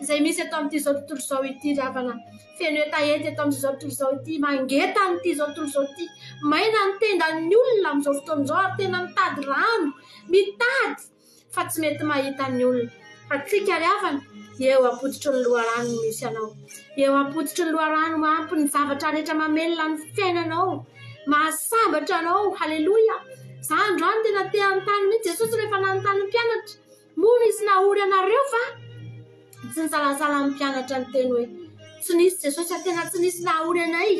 izay misy eto amin'ity zao tontolo izao ity ravana. Feno etaeta eto amin'ity zao tontolo izao ity, mangeta n'ity zao tontolo izao ity. Maina ny tendan'ny olona amin'izao fotoan'izao, tena mitady rano, mitady fa tsy mety mahita ny olona. Fa tsika ravana eo apotitry ny loharano misy anao, eo apotitry ny loharano, ampy ny zavatra rehetra mamelona ny fiainanao, mahasabatra anao. Haleloia. Za androany tena te anontany mihitsy Jesosy rehefa nanontany mpianatra, moa nisy nahory anareo fa tsy nisalasala amin'ny mpianatra ny teny hoe tsy nisy Jesosy tena tsy nisy nahory anay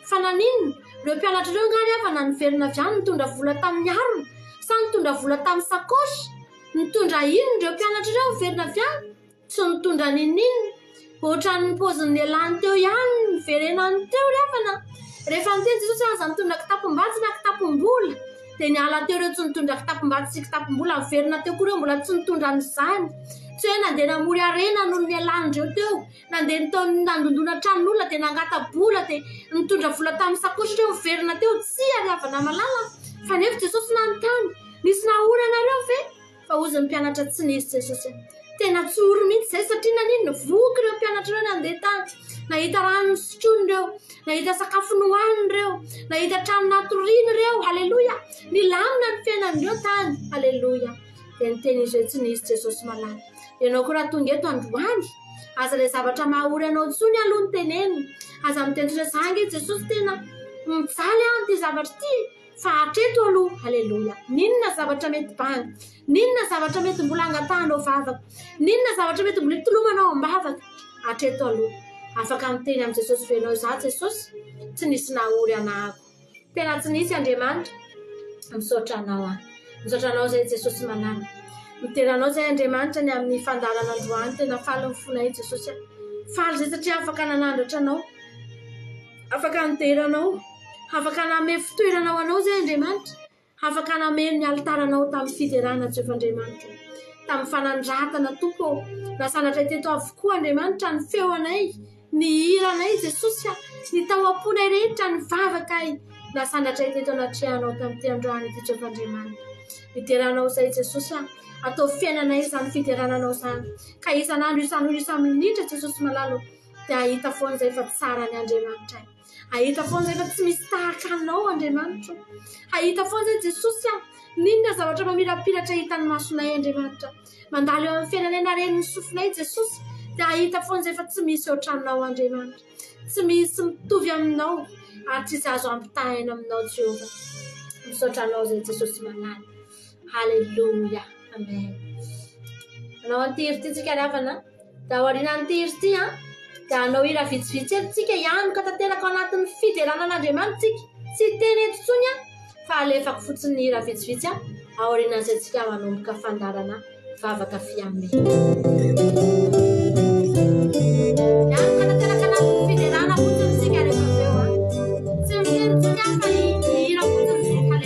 fa naninona ireo mpianatra ireo ngany afa naniverina avy any nitondra vola tamin'ny arona sa nitondra vola tamin'ny sakosy, nitondra ino ireo mpianatra ireo miverina avy any? Tsy nitondra ninninona, ohatran'ny paozin'ny elany teo ihany niverenany teo rehafana. Rehefa niteny Jesosy aza mitondra kitapom-batsy na kitapom-bola dia niala teo ireo tsy nitondra kitapom-batsy sy kitapom-bola miverina teo koa ireo mbola tsy nitondra n'izany. Tsy hoe nandeha namory arena noho ny elan'ireo teo, nandeha nandondona tranon'olona dia nangata-bola dia nitondra vola tamin'ny sakosy ireo miverina teo. Tsy ary havana malala fa nefa Jesosy nanontany, nisy nahory anareo ve? Fa ozy ny mpianatra tsy nisy Jesosy. Tena tsory mihitsy izay satria naninona voky ireo mpianatra ireo nandeha tany, nahita rano sotrony ireo, nahita sakafo nohaniny ireo, nahita trano natoriany ireo. Haleloia. Nilamina ny fiainan'ireo tany. Haleloia. Dia niteny izy hoe tsy nisy Jesosy malala. Ianao koa raha tonga eto androany, aza ilay zavatra mahahory anao tsony aloha ny tenenina, aza miteny hoe zangy Jesosy tena mijaly ty zavatra ty fa hatreto aloha. Haleloia. Ninona zavatra mety banga, ninona zavatra mety mbola angatahanao vavaka, ninona zavatra mety mbola tolomanao ambavaka, hatreto aloha. Afaka miteny amin'ny Jesosy venao za Jesosy tsy nisy nahory anahako, tena tsy nisy Andriamanitra. Misaotra anao aho, misaotra anao zay Jesosy manana, miteranao zay Andriamanitra ny amin'ny fandarana androany. Tena faly mifonay Jesosy, faly zay satria afaka nanandratra anao, afaka niteranao, afaka name fitoeranao anao zay Andriamanitra, afaka name ny altaranao tamin'ny fiderana Jehovah Andriamanitra, tamin'ny fanandratana tompo. Nasandratra teto avokoa Andriamanitra ny feonay, ny hiranay Jesosy, ny taoam-ponay rehetra, ny vavakay. Nasandratra teto anatrehanao tamin'ity androany ity Jehovah Andriamanitra. Iteranao zay Jesosy, atao fiainanay izany fiderananao izany, ka isan'andro isan'andro minitra Jesosy malalo dia ahita foana izay fa tsara ny Andriamanitra, ahita foana izay fa tsy misy tahaka anao Andriamanitra, ahita foana izay Jesosy. Ninona zavatra mamirapiratra hitany masonay Andriamanitra, mandalo eo amin'ny fiainanay naren'ny sofinay Jesosy, dia ahita foana izay fa tsy misy ohatranao Andriamanitra, tsy misy mitovy aminao ary tsisy azo ampitahina aminao Jehovah. Misaotra anao zay Jesosy malalo. Haleluia. Amen. Anao antiry ty tsika ravana, da aoriana antiry ty dia anao ira vitsivitsy eto tsika ihany ka tanteraka ao anatin'ny fideranan'Andriamanitra tsika, tsy teny eto tsony fa alefako fotsiny ira vitsivitsy aorianan'izay tsika manomboka fandarana vavaka fiamby. Ihany ka tanteraka anatin'ny fiderana fotsiny tsika rehefa aveo tsy miteny tsika fa ira fotsiny tsika.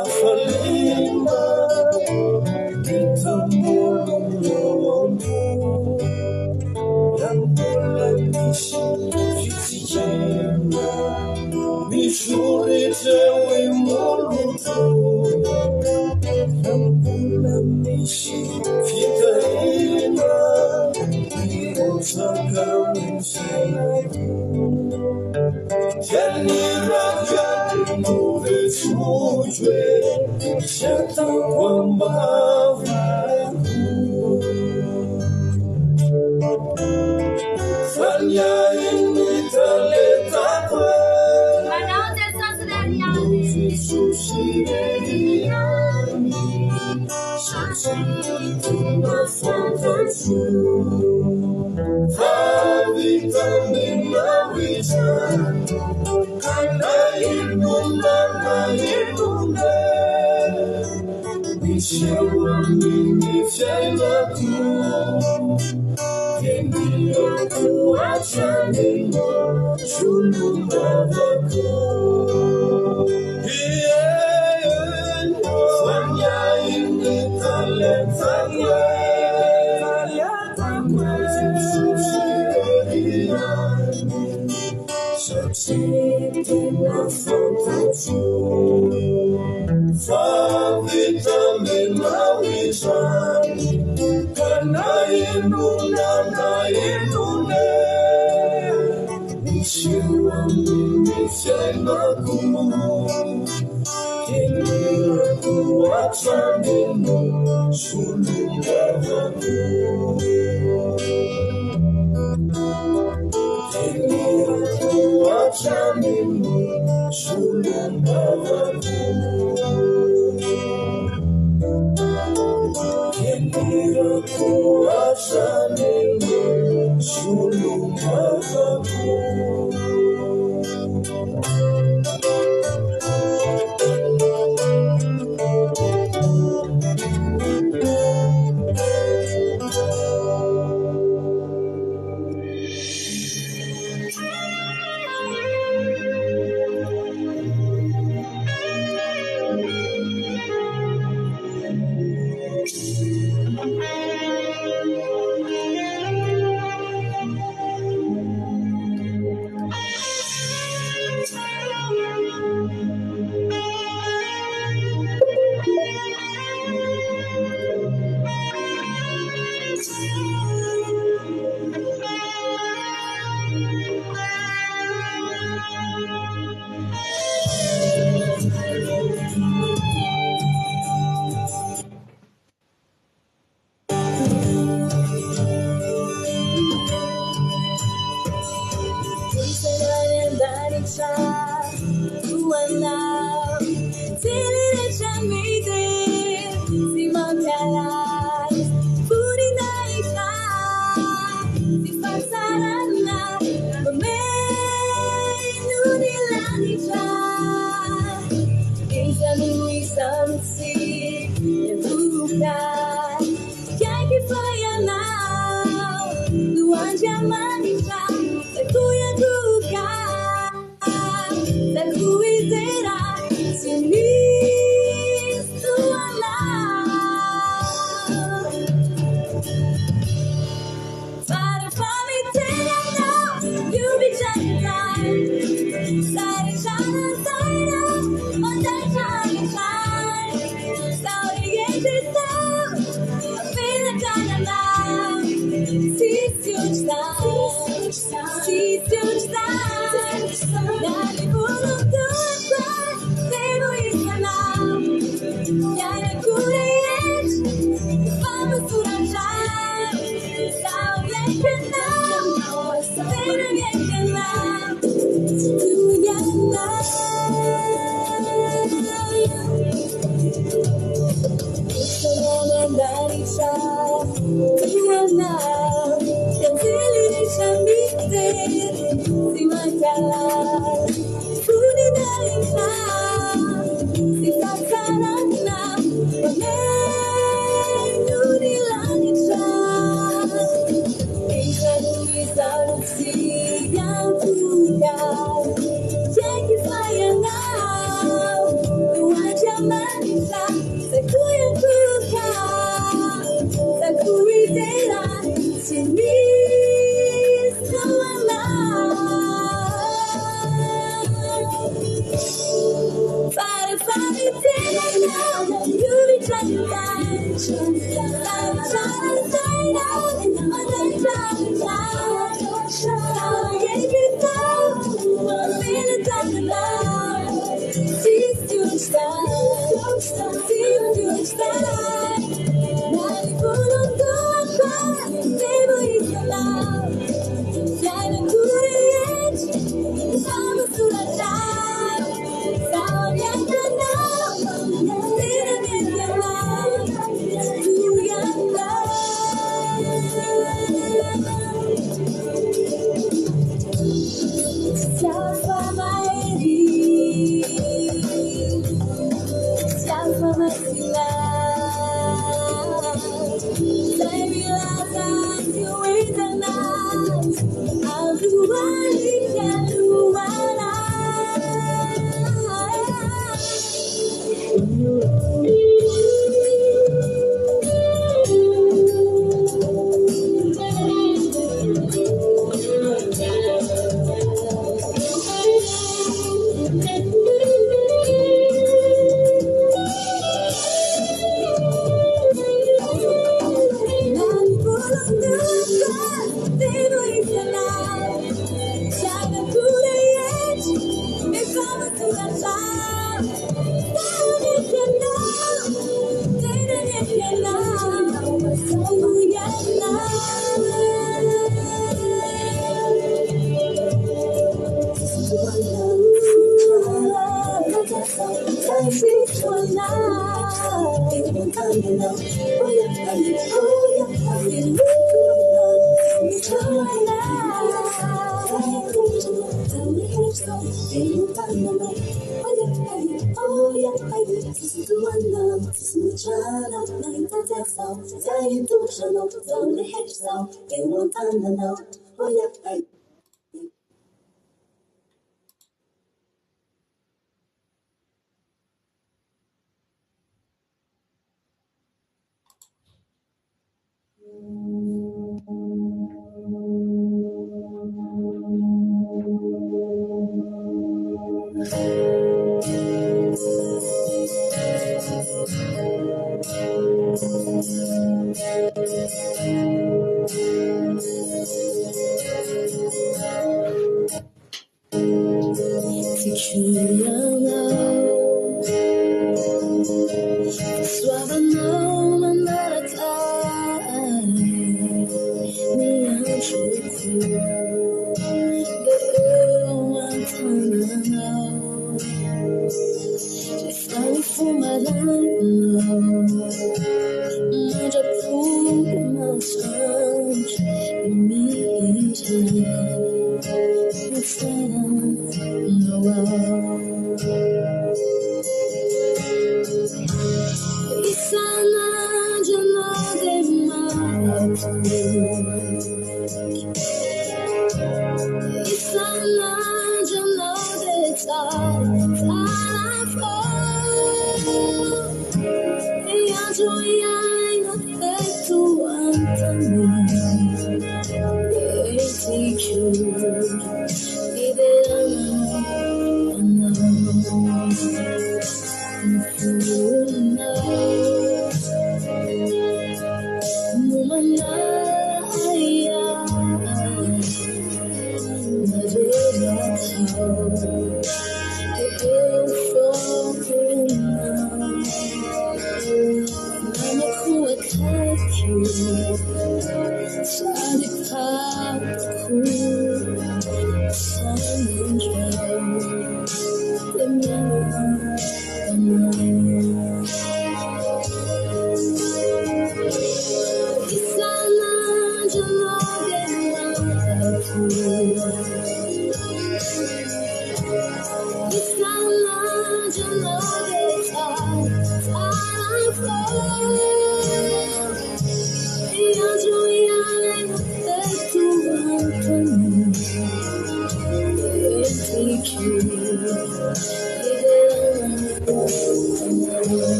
Afalimba Itambolongo Yambola Mishi Fitijema Mishurite Wimoluto Yambola Mishi Fitaima Irosaka Mishanaku Jenny Raja Move Fujwe Shata Wamba Fanya Imitaleta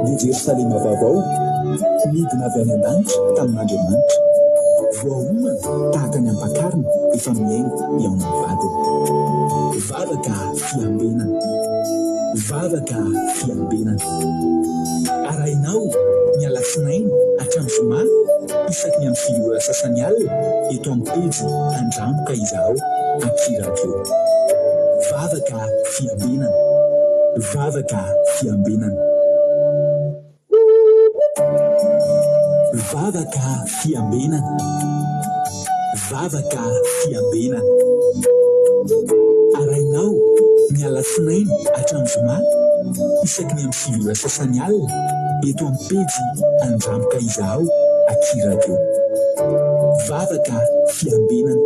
Ny Jerosalema vaovao midina avy any an-danitra tamin'Andriamanitra. Voahomana tahaka ny ampakarina efa miaina eo amin'ny vadiny. Vavaka fiambenana, vavaka fiambenana. Arahinao ny alasinainy hatramin'ny zoma isaky ny amin'ny filoha sasany alina eto amin'ny pejy Andramoka izaho Akiradio. Vavaka fiambenana, vavaka fiambenana. Vavaka fiambenana, vavaka fiambenana. Arahinao ny alasinainy hatramin'ny zoma isaky ny amin'ny filoha sasany alina eto amin'ny pejy Andramoka izaho Akiradio. Vavaka fiambenana,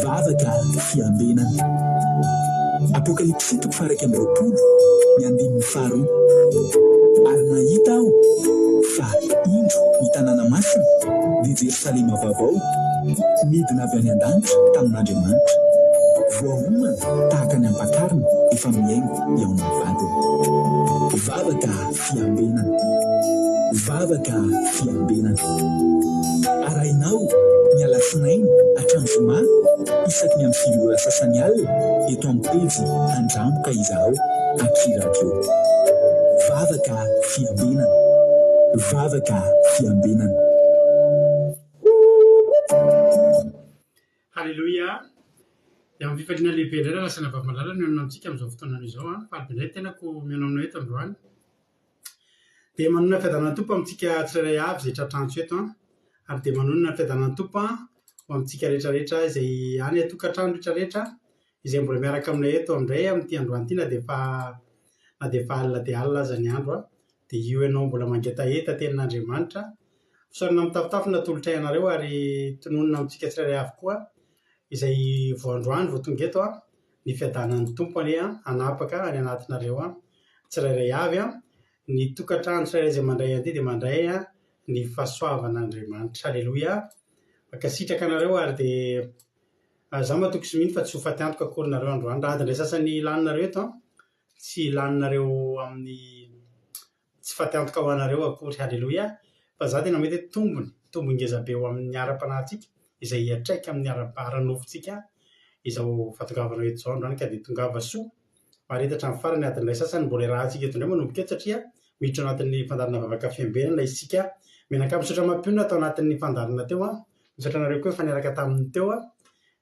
vavaka fiambenana. Apokalipsy 3:20 ny 15 ary nahita aho ka indro ny tanàna masina dia Jerosalema vaovao midina avy any an-danitra tamin'Andriamanitra voahomana tahaka ny ampakarina efa miaingo eo amin'ny vadiny vavaka fiambenana vavaka fiambenana arahinao ny alasinainy hatramin'ny zoma isaky ny amin'ny filo ora sasany alina eto amin'ny pejy Andramboka izaho akiradio vavaka fiambenana vavaka fiambenana. Halleluja. Dia amin'ny fifaliana lehibe indray raha lasana vavamalala no miainona amintsika amin'izao fotoana izao a. Fa alby indray tenako miaino aminao eto androany. Dia manona ny fiadanana tompo amintsika tsirairay avy izay tratrantso eto a. Ary dia manona ny fiadanana tompo a ho amintsika rehetrarehetra izay any atokantrano rehetrarehetra izay mbola miaraka aminay eto amin'indray amin'ity androany ity na dia efa alina dia alina aza ny andro a. Dia io ianao mbola mangetaheta tenin'Andriamanitra. Fisaorana mitafitafy natolotra ianareo ary tononona amintsika tsirairay avy koa izay voandroany vao tonga eto a ny fiadanan'ny tompo anie a hanapaka any anatinareo a tsirairay avy a ny tokantrano tsirairay izay mandray an'ity dia mandray a ny fahasoavan'Andriamanitra. Halleloja. Mankasitraka anareo ary dia za matoky sy mino fa tsy ho fatiantoka akory nareo androany raha adin'ilay sasany laninareo eto a tsy laninareo amin'ny tsy fatiantoka ho anareo akory. Halleloja. Fa za tena mety tombony ngeza be ho amin'ny ara-panahintsika izay hiatraika amin'ny ara-nofontsika izao fahatongavanao eto izao androany ka dia tongava soa maharetatra amin'ny farany adin'ilay sasany mbola rahantsika eto indray manomboka eto satria miditra ao anatin'ny fandarina vavaka fiambenana isika menaka misaotra mampionona atao anatin'ny fandarina teo a misaotra anareo koa efa niaraka tamin'ny teo a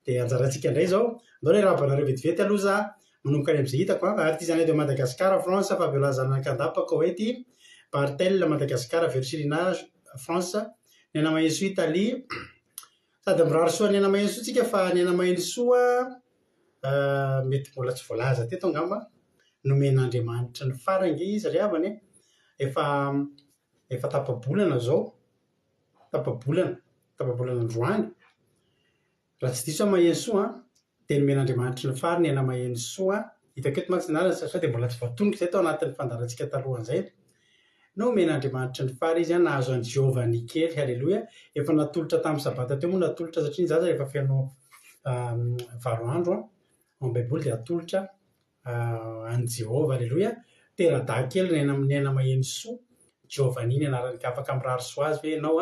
dia anjarantsika indray izao andao ilay rabanareo vetivety aloha za manomboka any amin'izay hitako a artizana de Madagascar France Fabiola Zanakandapa Koety Bartel Madagascar Versilina France Nena Maheso Italie sady miraro soa Nena Maheso tsika fa Nena Maheso mety mbola tsy voalaza teto angamba nomen'Andriamanitra ny farangy satria avany efa tapabolana zao tapabolana androany raha tsy diso Maheso dia nomen'Andriamanitra ny farany Nena Maheso hitako eto mantsy anarany satria dia mbola tsy voatongotra zay tao anatin'ny fandarantsika talohan'izay no men'Andriamanitra ny fary izy nahazo an'i Jehova nikely. Halleluja. Efa natolotra tamin'ny sabata teo moa natolotra satria ny zaza rehefa fianao varo andro amin'ny baiboly dia atolotra an'i Jehova. Halleluja. Tera-daha kely Nena Maheso Jehova niny anarany ka afaka mirary soa azy ve ianao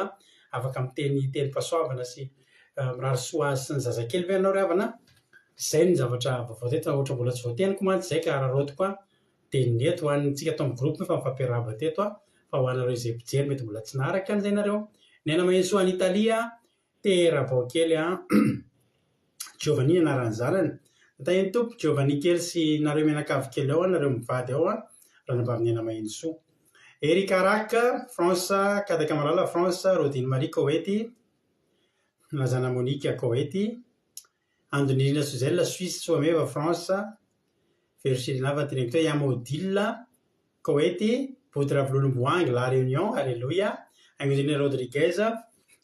afaka miteny pasoavana sy mirary soa azy sy ny zazakely ve ianao ry havana. Izay ny zavatra vaovao teto ohatra mbola tsy voateniko mantsy izay ka raharotiko dia neto ho antsika tao amin'ny groupe fa mifampiarahaba teto fa ho anareo izay mpijery mety mbola tsy naharaka an'izay nareo. Nena Maheso any Italia tera-bao kely Jehova niny anaran'ny zanany tahiny tompo Jehova nikely sy nareo menakavy kely ao nareo mivady ao raha nambavy Nena Maheso. Erika Raka France Kadakamalala France Rodine Marie Koety Lazana Monique Koety Andonirina Suzelle Suisse Soameva France Versilina Vatinekto Yamodilla Koety Poudra Vlolomboang La Réunion. Alléluia. Angelina Rodriguez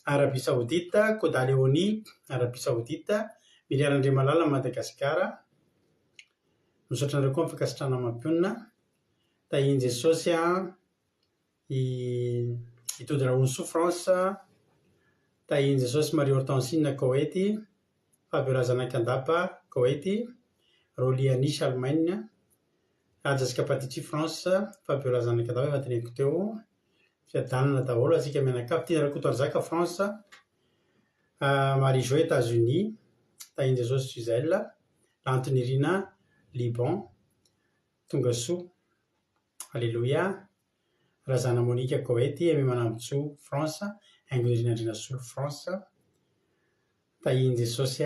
Arabie Saoudite Koda Léonie Arabie Saoudite Miliarandre Malala Madagascar. Misaotra anareo koa mifankasitrana mampionina tahiny Jesosy itody Raonso France tahiny Jesosy Marie Hortensine Koety Fabiola Zanakandapa Koety Rolianis Allemagne Jessica Patici France Fabiola Zanakandapa efa teneniko teo fiadanana daholo asika menakavy tia Rakotoarzaka France Marie Jo États-Unis tahiny Jesosy Suzelle Lantonirina Liban tonga soa. Alléluia. Razana Monique Koety Amy Manambotso France Angonirina Andrinasolo France tahiny Jesosy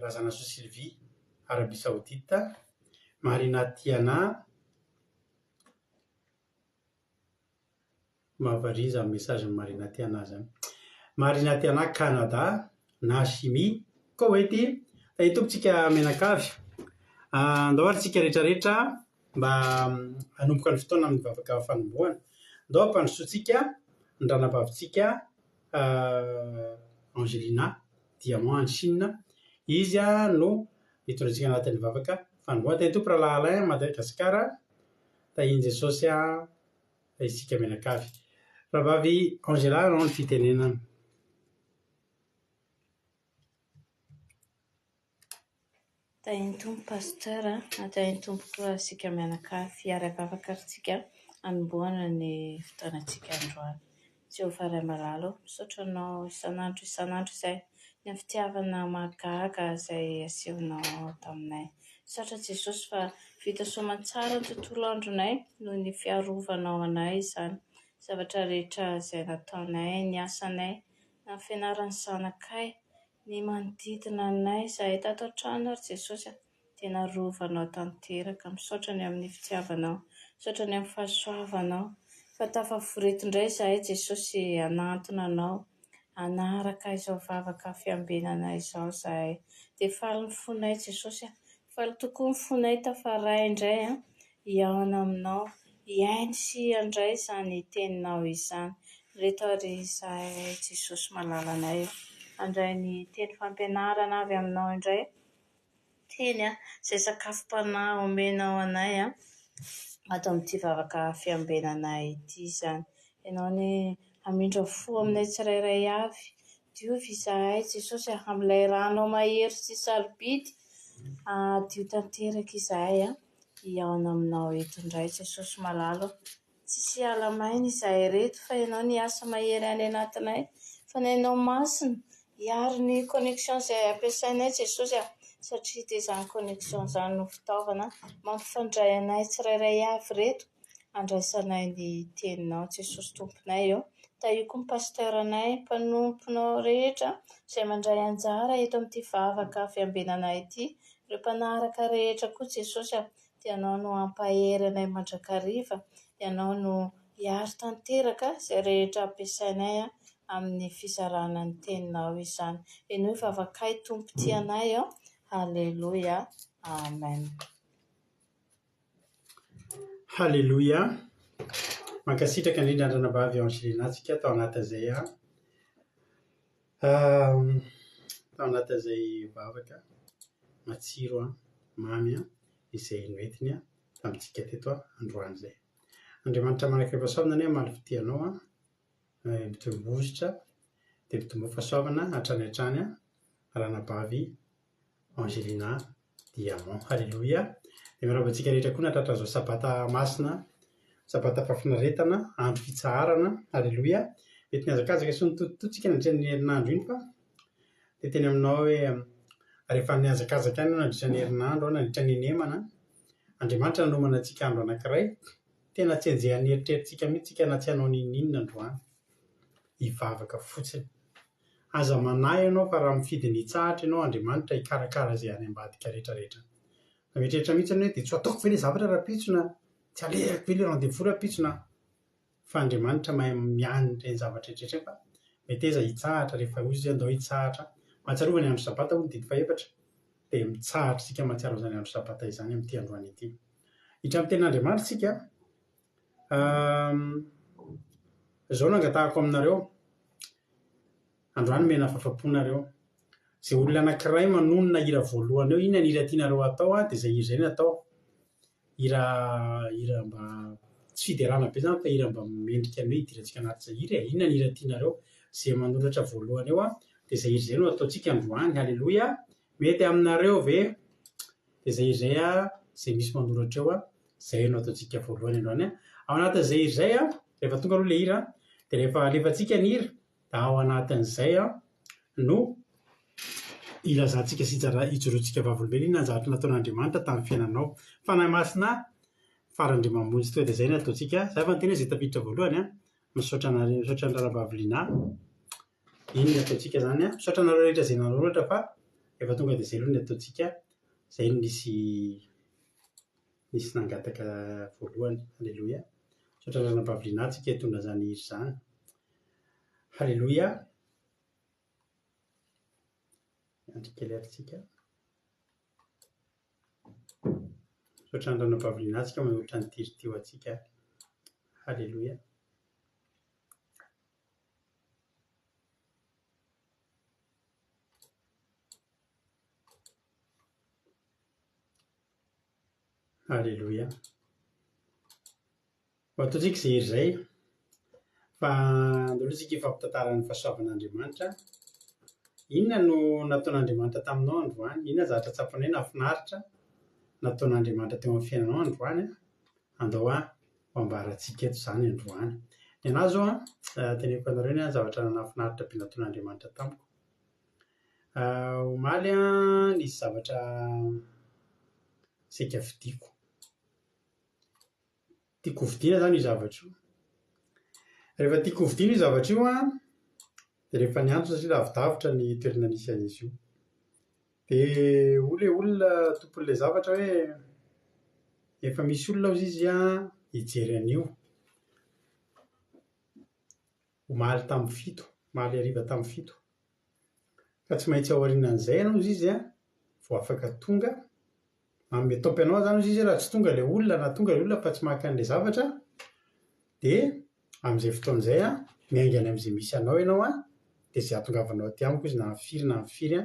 Razana So Sylvie Arabie Saoudite Marina Tiana mahavariza amin'ny message Marina Tiana zany Marina Tiana Canada Nashimi Koety tahiny tompotsika menakavy andao ary tsika rehetrarehetra mba hanomboka ny fotoana amin'ny vavaka fanombohana andao ampandrosoantsika ny ranabavitsika Angelina Diamant Chine izy no hitondratsika anatin'ny vavaka fanombohana tahiny tompo Rahalahy Alain Madagascar tahiny Jesosy isika mianakavy. Rahavavy Angela anao ny fitenenana. Tahin'ny tompo pasteur tahin'ny tompo koa sika mianakavy ary avavaka aritsika anombohana ny fotoanantsika androany. Jehovah Ray Malalo, misaotra anao isan'andro izay ny fitiavana mahagaga izay asehonao taminay. Misaotra Jesosy fa vita soamantsara ny tontolo andronay noho ny fiarovanao anay izany. Zavatra rehetra izay nataonay, ny asanay, na ny fianaran'ny zanakay, ny manodidina anay izay tato an-trano ary Jesosy dia narovanao tanteraka. Misaotra ny amin'ny fitiavanao, misaotra ny amin'ny fahasoavanao. Fa tafavoreto indray izahay Jesosy hanantona anao, hanaraka izao vavaka fiambenana izao izahay. Dia faly ny fonay Jesosy, faly tokoa ny fonay tafaray indray hiahona aminao, hiainy sy handray izany teninao izany. Reto ary izahay Jesosy malala anay, handray ny teny fampianarana avy aminao indray. Teny izay sakafom-panahy omenao anay ato amin'ity vavaka fiambenana ity izany. Ianao ny hamindra fo aminay tsirairay avy. Diovy izahay Jesosy amin'ilay ranao mahery sy sarobidy. Dio tanteraka izahay hiahona aminao eto indray Jesosy malalo. Tsisy alamaina izahay reto fa ianao ny asa mahery any anatinay. Fanainao masina hiaro ny connexion izay ampiasainay Jesosy satria dia izany connexion izany no fitaovana mampifandray anay tsirairay avy reto. Andraisanay ny teninao Jesosy tomponay eo. Tahiko ny pasteuranay, mpanomponao rehetra izay mandray anjara eto amin'ity vavaka fiambenana ity. Ireo mpanaraka rehetra koa Jesosy dia ianao no ampahery anay mandrakariva. Ianao no hiaro tanteraka izay rehetra ampiasainay amin'ny fizarana ny teninao izany. Ianao vavakay tompo tianay ao. Halleluja. Amen. Halleluja. Mankasitraka indrindra Andranavavy Angelina antsika tao anatin'izay tao anatin'izay vavaka matsiro mamy izay noentiny tamintsika teto androany izay. Andriamanitra manaka fahasoavana ny amaly fitianao mitombositra dia mitombo fahasoavana hatrany hatrany Ranavavy Angelina Diamond. Halleluja. Dia miarabantsika rehetra koa natratra izao sabata masina, sabata fafinaretana, andro fitsaharana. Halleluja. Mety niazakazaka sy nitototsika nandritra ny herinandro iny fa dia teny aminao hoe rehefa niazakazaka any nandritra ny herinandro nandritra ny nemana, Andriamanitra nanomana antsika andro anankiray tena tsy enjehan'ny eritreretintsika mihitsy na tsy hanao ninona androany, hivavaka fotsiny. Aza manahy ianao fa raha mifidy ny hitsahatra ianao Andriamanitra hikarakara izay any ambadika rehetrarehetra. Fa mieritreritra mihitsy hoe dia tsy ataoko ve ilay zavatra rapitsona, tsy aleriko ve ilay rendez-vous rapitsona. Fa Andriamanitra mahay mianatra ny zavatra rehetrarehetra fa mety aiza hitsahatra rehefa ozy andao hitsahatra. Mahatsiarova ny andro sabata hoy ny dimy faefatra dia mitsahatra isika mahatsiaro izany andro sabata izany amin'ity androany ity. Hitra amin'ny tenin'Andriamanitra isika izao nangatahako aminareo androany mena fahafaponareo. Izay olona anankiray manonona hira voalohany eo, inona ny hira tianareo atao dia izay hira izay no atao. Hira mba tsy fiderana be izany fa hira mba mendrika ny hoe hidirantsika anaty izay hira. Inona ny hira tianareo izay manoratra voalohany eo dia izay hira izay no ataontsika androany. Halleluja. Mety aminareo ve dia izay hira izay izay misy manoratra eo izay no ataontsika voalohany androany. Ao anatin'izay hira izay rehefa tonga aloha ilay hira dia rehefa alefantsika ny hira dia ao anatin'izay no ilazantsika sy hijoroantsika vavolombelona. Inona ny zavatra nataon'Andriamanitra tamin'ny fiainanao. Fanahy masina farany indray mamonjy toa dia izay no ataontsika. Izay fa nyteny izay tafiditra voalohany misaotra ny Ranavavy Lina. Iny no ataontsika izany misaotra anareo rehetra izay nanoratra fa rehefa tonga dia izay aloha no ataontsika. Izay no nisy nangataka voalohany. Halleluja. Misaotra ny Ranavavy Lina tsika hitondra izany hira izany. Halleluja. Andrika leritsika. Misaotra ny Ranavavy Lina tsika manolotra ny tiritio atsika. Halleluja. Halleluja. ataontsika izay hery zay fa andolotsika ifampitantarany fahasoavan'Andriamanitra. Inona no nataon'Andriamanitra taminao androany? Inona zavatra tsapanao hoe nahafinaritra nataon'Andriamanitra teo amin'ny fiainanao androany? Andao ho ambarantsika eto izany androany. Ny anahy zao teneniko anareo ny zavatra nahafinaritra be nataon'Andriamanitra tamiko. Omaly nisy zavatra saika vidiako. Tiako vidiana zany io zavatra io. Rehefa tiako vidiana io zavatra io dia rehefa ny antony satria lavidavitra ny toerana nisy an'izy io. Dia le olona tompon'ilay zavatra hoe efa misy olona hozy izy hijery an'io. Omaly tamin'ny fito, omaly hariva tamin'ny fito. Ka tsy maintsy aorianan'izay ianao hozy izy vao afaka tonga. Manome taopy anao zany hozy izy raha tsy tonga ilay olona na tonga ilay olona fa tsy maka an'ilay zavatra dia amin'izay fotoan'izay miaingana amin'izay misy anao ianao dia izay ahatongavanao aty amiko izy na mifiry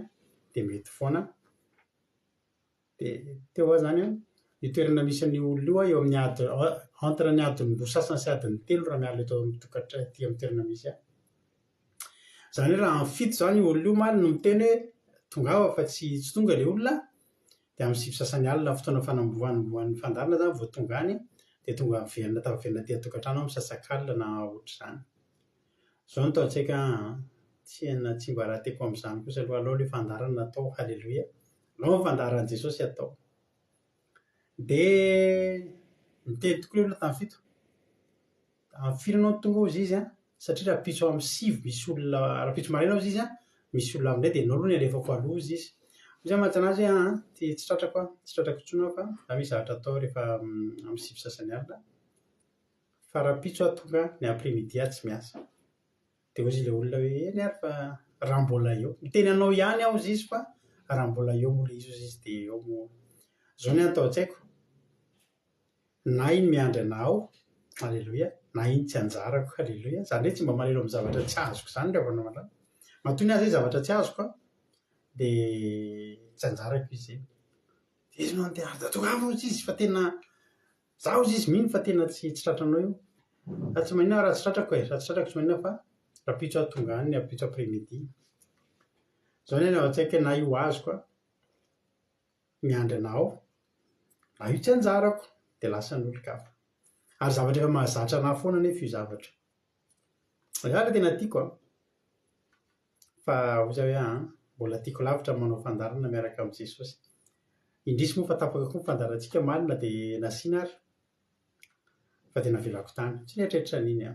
dia mety foana. Dia teo zany ny toerana misy an'io olona io eo amin'ny entre ny adiny roa sasany sy adiny telo raha miala eto mitokatra aty amin'ny toerana misy Zany hoe raha amin'ny fito zany io olona io maly no miteny hoe tongava fa tsy tonga ilay olona dia amin'ny sivy sasany alina fotoana fanamboahan'ny fandarina zany vao tonga any dia tonga miverina tafaverina aty an-tokantrano misasak'alina na ohatr'izany. Zao no taon-tsaika tsy mba raha tiako amin'izany kosa aloha alao ilay fandarana natao. Halleloia. Alao ny fandaran'i Jesosy atao. Dia niteny tokoa ilay olona tamin'ny fito. Amin'ny firy anao tonga hozy izy satria raha pitso amin'ny sivy misy olona, raha pitso maraina hozy izy misy olona amin'ilay dia ianao aloha ny alefako aloha izy. Izay mahatsanazy tsy tratrako intsony aho fa raha misy zavatra atao rehefa amin'ny sivy sasany alina. Fa raha pitso tonga ny après-midi tsy miasa. Dia hozy ilay olona hoe eny ary fa raha mbola eo. Miteny anao ihany aho hozy izy fa raha mbola eo moa ilay izy hozy izy dia eo moa. Zao ny atao an-tsaiko. Na iny miandry anao, halleloia, na iny tsy anjarako, halleloia. Zany hoe tsy mba malelo amin'ny zavatra tsy azoko zany rehefa manao. Matoa ny azy zavatra tsy azoko dia tsy anjarako izy. Dia izy no andeha da tongava hozy izy fa tena zaho hozy izy mino fa tena tsy tratranao io. Raha tsy maninona raha tsy tratrako raha tsy tratrako tsy maninona fa raha pitso aho tonga any, raha pitso après-midi. Zao ny ao an-tsaiko na io azoko miandry anao na io tsy anjarako dia lasa ny olon-kafa. Ary zavatra efa mahazatra anahy foana nefa io zavatra. Zavatra tena tiako fa oza hoe mbola tiako lavitra manao fandarana miaraka amin'i Jesosy. Indrisy moa fa tapaka koa ny fandarantsika malina dia nasiana ary fa dia navelako tany. Tsy nieritreritra n'iny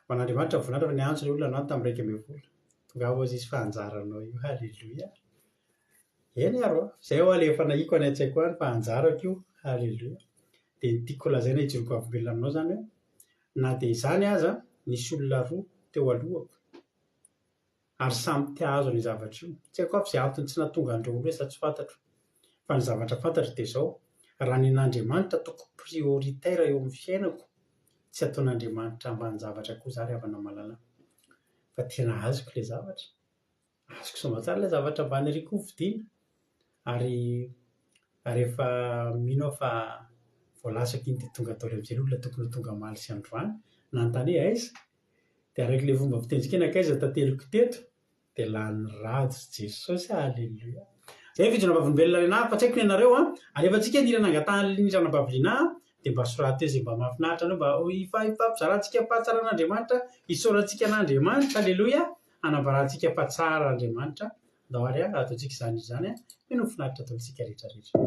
Ho an'Andriamanitra volanatra fa niantso ilay olona anao tamin'ny 1:10. Tongava hozy izy fa anjaranao io. Halleloia. Eny aro izay le efa nahiko any an-tsaiko any fa anjarako io. Halleloia. Dia ny tiako lazaina hijoroako avombelona aminao zany hoe na dia izany aza nisy olona roa teo alohako ary samy tia azo ny zavatra io. Tsy haiko avy izay antony tsy nahatonga andreo olona sa tsy fantatro. Fa ny zavatra fantatro dia izao, raha ny an'Andriamanitra ataoko prioritaire eo amin'ny fiainako, tsy ataon'Andriamanitra ambany zavatra koa za rehefa mahalala. Fa tena azoko ilay zavatra. Azoko soa tsara ilay zavatra ambany ery koa vidiana. Ary rehefa mino aho fa voalasako iny dia tonga tao amin'izay olona tokony tonga maly sy androany nanontany hoe aiza dia araka ilay fomba fitenjikena akaiza tateliko teto dia lany rado Jesosy. Halleloia. Zay fijoroam-bavolombelona renahy fa tsy haiko ny anareo alefantsika nirana angatahany nirana-bavoliana dia mba soraty izay mba mahafinaritra anao mba ifampizarantsika fahatsara an'Andriamanitra, hisorantsika an'Andriamanitra. Halleloia. Hanambarantsika fahatsara Andriamanitra. Ndao ary ataontsika izany mino finaritra ataontsika rehetrarehetra.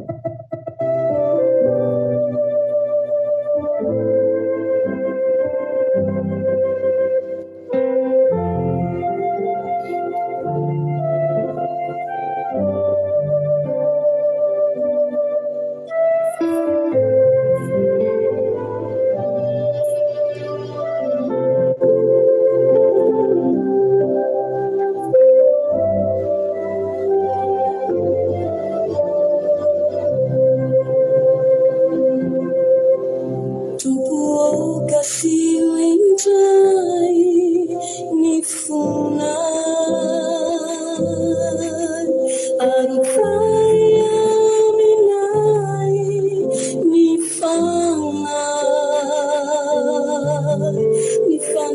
Ni fauna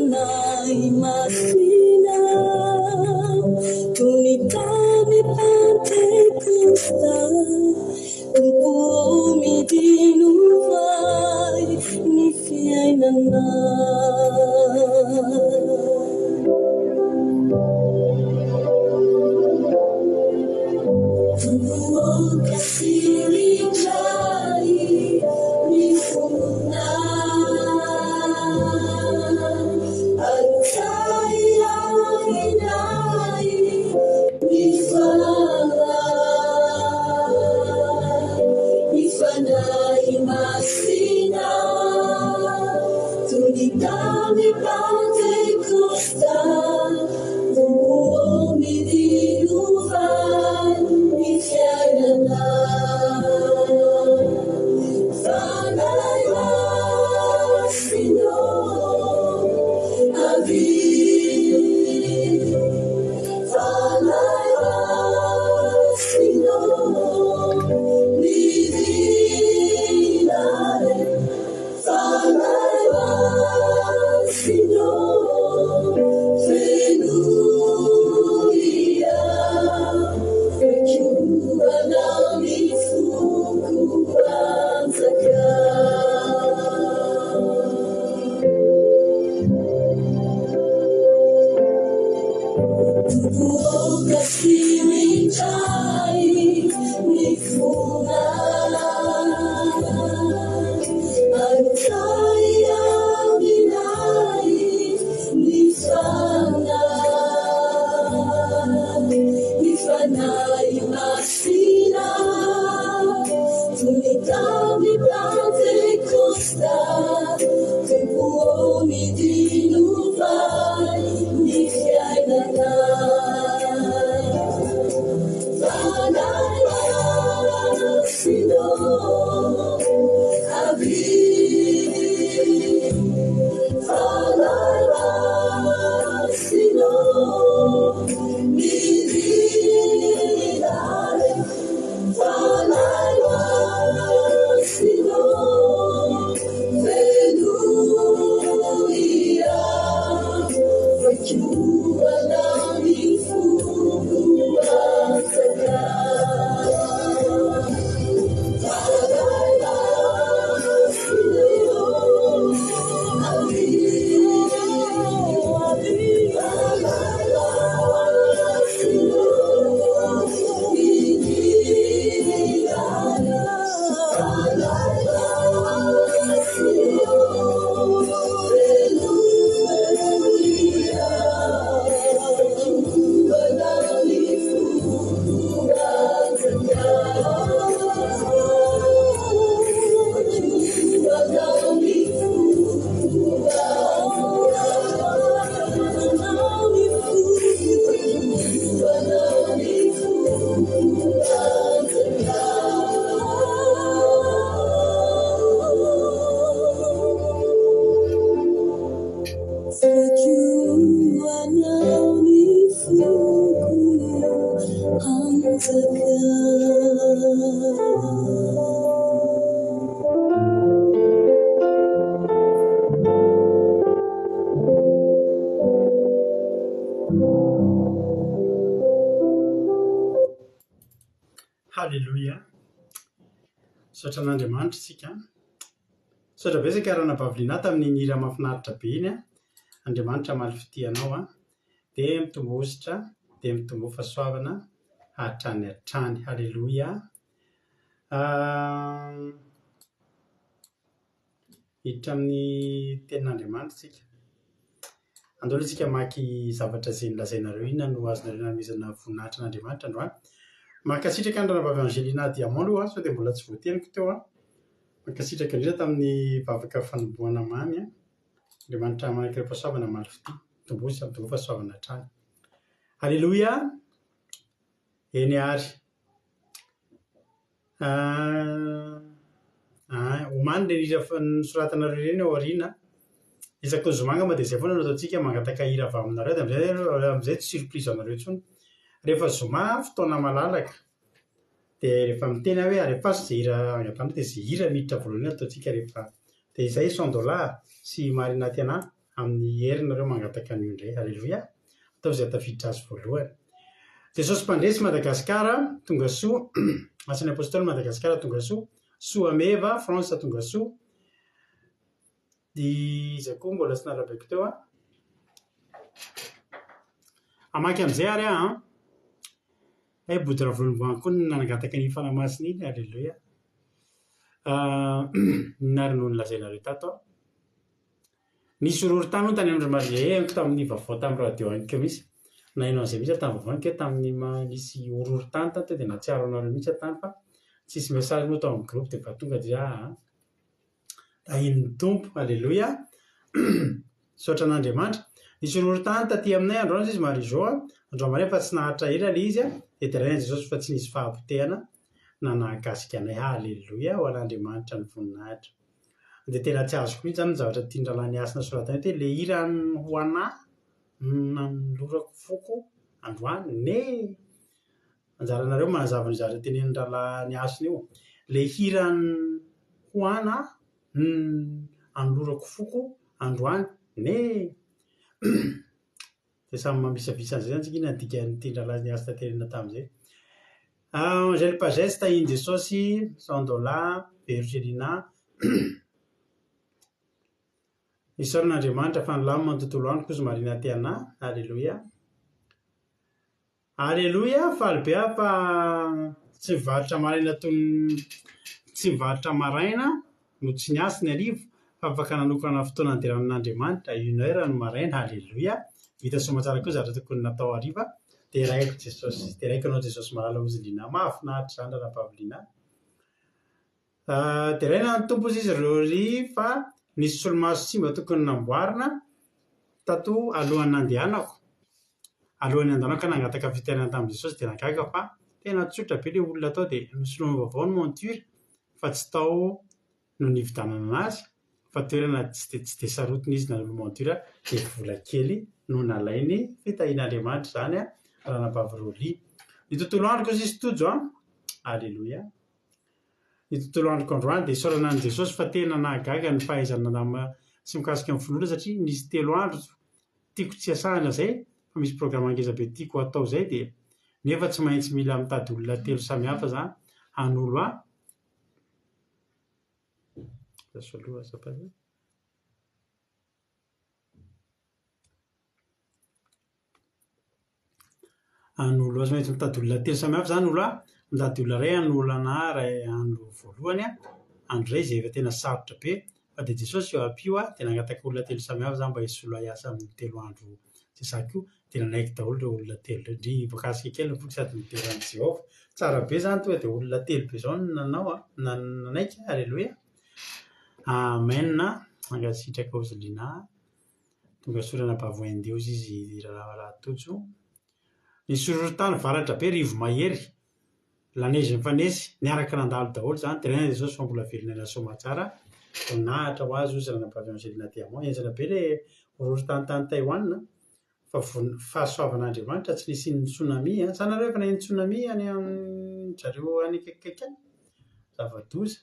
fanai masina tunitani Pentecosta Umi dinuvai ni fiainana kasiri jai ni funa antai ainai ni fala ni fanai masina tunitami Pentecosta Umi dinuvai ni fiainana fanai masino avi fanai masino nidinare fanai masino fenuia fekiua nami fukuanzaka kasiri jai ni funa antai aminai ni fana ni fanai masina tunitami Pentecosta tukuomi dinuvai ni fiainana fanai masino avi fanai masino nidinare fanai masino fenuia fekiua nami fukuanzaka Halleluia. Saotra an'Andriamanitra isika. Saotra betsaka arana baviliana tamin'ny hira mahafinaritra be iny Andriamanitra maly fitianao dia mitombositra dia mitombo fahasoavana hatrany hatrany. Halleluia. Hiditra amin'ny tenin'Andriamanitra isika. Andao aloha isika maky zavatra izay nolazainareo iny no azonareo namezana voninahitra n'Andriamanitra androany. Mankasitraka ny ranavavy Angelina Diamant aloha sao dia mbola tsy voateniko teo mankasitraka indrindra tamin'ny vavaka fanombohana mamy Andriamanitra manakaiky fahasoavana maly fity mitombozy sy mitombo fahasoavana hatrany. Halleluia. Eny ary omany le hira nosoratanareo ireny ao aoriana isaka zomanga ma dia izay foana no ataontsika mangataka hira avy aminareo dia amin'izay tsy surprise anareo intsony. Rehefa zoma fotoana malalaka dia rehefa miteny hoe arefaso izay hira angatampy dia izay hira miditra voalohany ataontsika rehefa dia izay $100 sy Marina Tiana amin'ny herinareo mangataka an'io indray. Alleloia. Atao izay tafiditra azy voalohany. Jesosy mpandresy Madagasikara tonga soa. Asan'ny apôstôly Madagasikara tonga soa. Soa meva France tonga soa. Iza koa mbola tsy nalabeako teo amaky amin'izay ary body ravolomboangy koa nanangataka ny fanamasina iny. Alleloia. Nary no nolazainareo tato nisy horohorontany tany amin'ny Maria tamin'ny vaovao tamin'ny radio aniko misy naino an'izay misy tamin'ny vaovao aniko tamin'ny nisy horohorontany tato dia natsiaro anareo mihitsy tany fa tsisy message moa tao amin'ny groupe dia fa tonga dia tahin'ny tompo. Alleloia. Saotra an'Andriamanitra. Nisy horohorontany taty aminay androany izy Marizao andro mare fa tsy naharitra ela ilay izy dia teraina Jesosy fa tsy nisy fahampotehana na nahakasika anay. Alleloia. Ho an'Andriamanitra ny voninahitra. Dia tena tsy azoko mihitsy zany ny zavatra tiany rahalahy niasina soratany hoe le hirany ho anahy nanolorako foko androany ne anjaranareo mahazava ny zavatra tenenin'ny rahalahy niasina io. Le hirany ho anahy nanolorako foko androany ne dia samy mamisavisa an'izay zany tsika iny andikan'ny tiany rahalahy niasina tenenina tamin'izay. Angèle Pagès tahiny Jesosy Sandola Vergelina. Isaoran'Andriamanitra fa nilamina ny tontolo andro kozy marina ty-ana. Alleloia. Alleloia. Faly be fa tsy mivarotra maraina tsy mivarotra maraina no tsy niasa ny hariva fa afaka nanokana fotoana anderan'Andriamanitra 1 heure ny maraina. Alleloia. Vita somatsara koa zavatra tokony natao hariva dia raiko Jesosy dia raiko anao Jesosy malala oziliana. Mahafinaritra izany raha-paviliana. Dia raina ny tompo izy ry fa nisy solomaso simba tokony namboarina tato alohan'ny nandehanako. Alohan'ny andehanako ka nangataka fitoerana tamin'i Jesosy dia nagaga fa tena tsotra be ilay olona tao dia nosoloana vaovao ny monture fa tsy tao no nividanana anazy fa toerana tsy dia sarotiny izy nanolo monture dia vola kely no nalainy fitahian'Andriamanitra izany raha nampaviroly. Ny tontolo andro koa izy tojo. Alleloia. Ny tontolo androko androany dia isaorana an'i Jesosy fa tena nahagaga ny fahaizana sy mikasika amin'ny finoana satria nisy 3 andro tiako tsy hasahana izay fa misy programa ngeza be tiako atao izay dia nefa tsy maintsy mila mitady olona 3 samihafa izany hanolo hanolo azy maintsy mitady olona 3 samihafa izany olo mitady olona ray hanolo anahy ray andro voalohany andro ray izay efa tena sarotra be fa dia Jesosy eo ampio dia nangataka olona 3 samihafa izany mba hisolo hiasa amin'ny 3 andro tsy zako io dia nanaiky daholo ireo olona 3 ny voakasika kely ny foky sady niteran'i Jehovah. Tsara be izany tonga dia olona 3 be izao nanao nanaiky. Alleloia. Amen. Angasitraka oziliana tonga sorana bavoindeo izy raha tojo. Nisy horohorontany varatra be rivo mahery lanezy mifanesy niaraka nandalo daholo izany dia raina Jesosy fa mbola velona somatsara vonahitra ho azy ozy raha nampavy Angelina Diamant. Enjana be ilay horohorontany tany Taïwan fa fahasoavan'Andriamanitra tsy nisy ny tsunami. Sanareo efa nahiny tsunami any amin'ny zareo any akaikikaiky any zava-doza.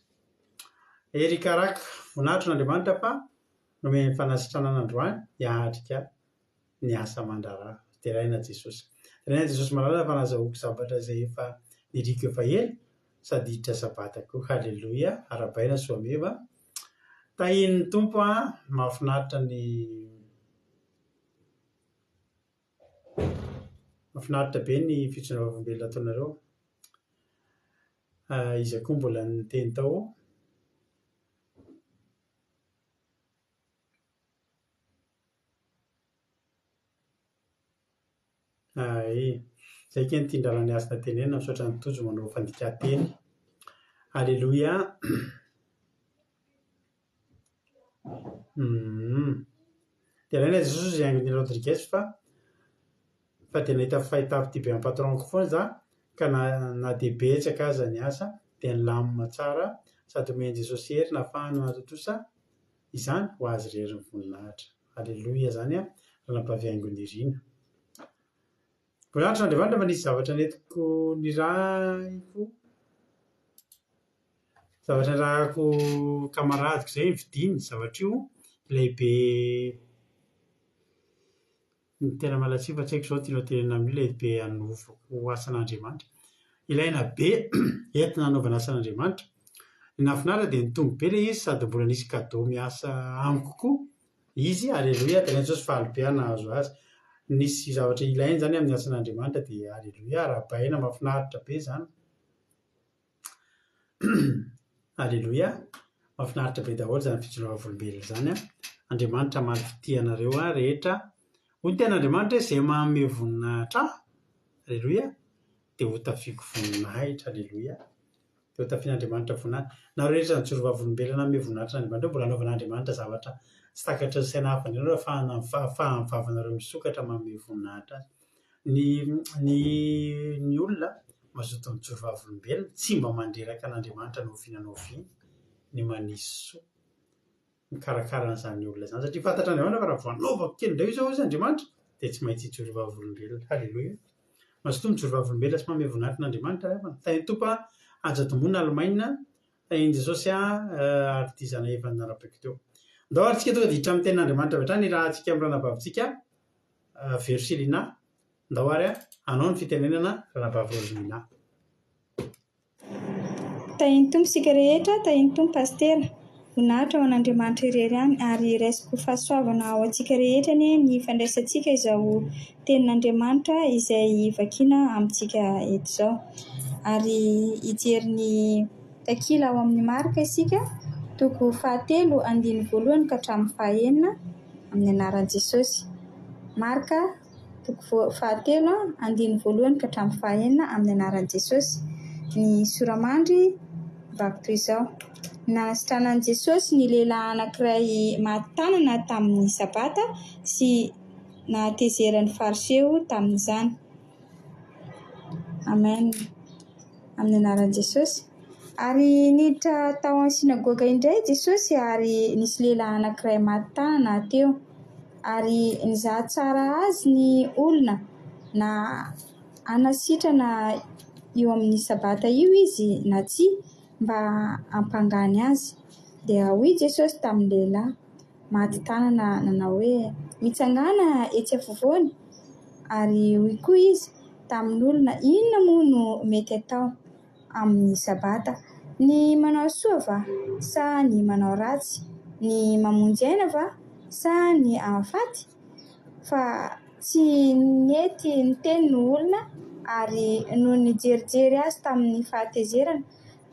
Erikaraka vonahitra n'Andriamanitra fa nomeny fanasitrana n'androany hiatrika ny asa aman-draharaha. Dia raina Jesosy. Raina Jesosy malala fa nazahoako zavatra izay efa niriko efa ela sady hiditra sabata koa. Halleloia. Arabaina soameva. Tahin'ny tompo mahafinaritra be ny fitsona vavolombelona ataonareo. Izy koa mbola niteny tao izay keny tian-drala ny asina tenenina misaotra ny tojo manao fandika-teny. Alleloia. Dia raina Jesosy izay haingon'ny Rodriguez fa dia nahita fahitavy be amin'ny patronko foana za ka na dia betsaka aza ny asa dia nilamina tsara sady omeny Jesosy hery nahafahana natotosa izany ho azy rery ny voninahitra. Alleloia zany raha nampaviaingony irina. Voninahitra n'Andriamanitra fa nisy zavatra netiko nirahiko zavatra nirahako kamaradiko izay vidiny zavatra io lehibe ny tena malatsifa tsy haiko zao tianao tenena amin'ny lehibe hanovako asan'Andriamanitra. Ilaina be entina hanaovana asan'Andriamanitra. Ny nahafinaritra dia nitombo be ilay izy sady mbola nisy cadeau miasa amiko koa izy. Aleloia, tena Jesosy faly be nahazo azy. Nisy zavatra ilainy zany amin'ny asan'Andriamanitra dia aleloia, arahabaina, mahafinaritra be zany. Aleloia, mahafinaritra be daholo zany fitsinjovana-volombelona zany a. Andriamanitra malifity anareo rehetra. Hoy ny tean'Andriamanitra hoe izay manome voninahitra ahy, aleloia, dia ho tafiako voninahitra, aleloia. Dia ho tafian'Andriamanitra voninahitra. Nareo rehetra nijorovam-volombelona nanome voninahitra n'Andriamanitra, mbola anaovan'Andriamanitra zavatra tsy takatry ny saina hafa indrindra ahafahan'ny vavanareo misokatra manome voninahitra azy. Ny olona mazoto mijorovam-volombelona tsy mba mandreraka an'Andriamanitra no oviana ny manisy soa mikarakara an'izany olona izany, satria fantatra Andriamanitra fa raha vao hanaovako kely indray izao izy Andriamanitra dia tsy maintsy hijorovam-volombelona. Halleloia. Mazoto mijorovam-volombelona sy manome voninahitra n'Andriamanitra rehefa tainy Tompo aja-tombonina Alemaina tainy Jesosy ary ty zana efa narapeako teo. Ndao ary tsika tonga dia hiditra amin'ny tenin'Andriamanitra avy hatrany rahantsika amin'ny ranabavintsika Versilina. Ndao ary hanao ny fitenenana ranabavy Rosemina. Tainy Tompo sika rehetra, tainy Tompo pastera. Voninahitra ho an'Andriamanitra irery ihany ary raisiko fahasoavana ho antsika rehetra ny fandraisantsika izao tenin'Andriamanitra izay vakiana amintsika eto izao. Ary hijery ny takila ao amin'ny marika isika, 7:1 ka hatramin'ny 9 amin'ny anaran'i Jesosy. Marika 7:1 ka hatramin'ny 9 amin'ny anaran'i Jesosy. Ny soramandry vaky toy izao: nanasitranan'i Jesosy ny lehilahy anankiray maty tanana tamin'ny sabata sy nahatezerany fariseo tamin'izany. Amen. Amin'ny anaran'i Jesosy. Ary niditra tao amin'ny sinagoga indray Jesosy ary nisy lehilahy anankiray maty tanana teo. Ary nizaha tsara azy ny olona na hanasitrana eo amin'ny sabata io izy na tsy mba hampangany azy. Dia hoy Jesosy tamin'ny lehilahy maty tanana nanao hoe mitsangana etsy afovoany. Ary hoy koa izy tamin'ny olona inona moa no mety atao amin'ny sabata, ny manao soa va sa ny manao ratsy, ny mamonjy aina va sa ny hafaty? Fa tsy nety niteny ny olona ary noho nijerijery azy tamin'ny fahatezerana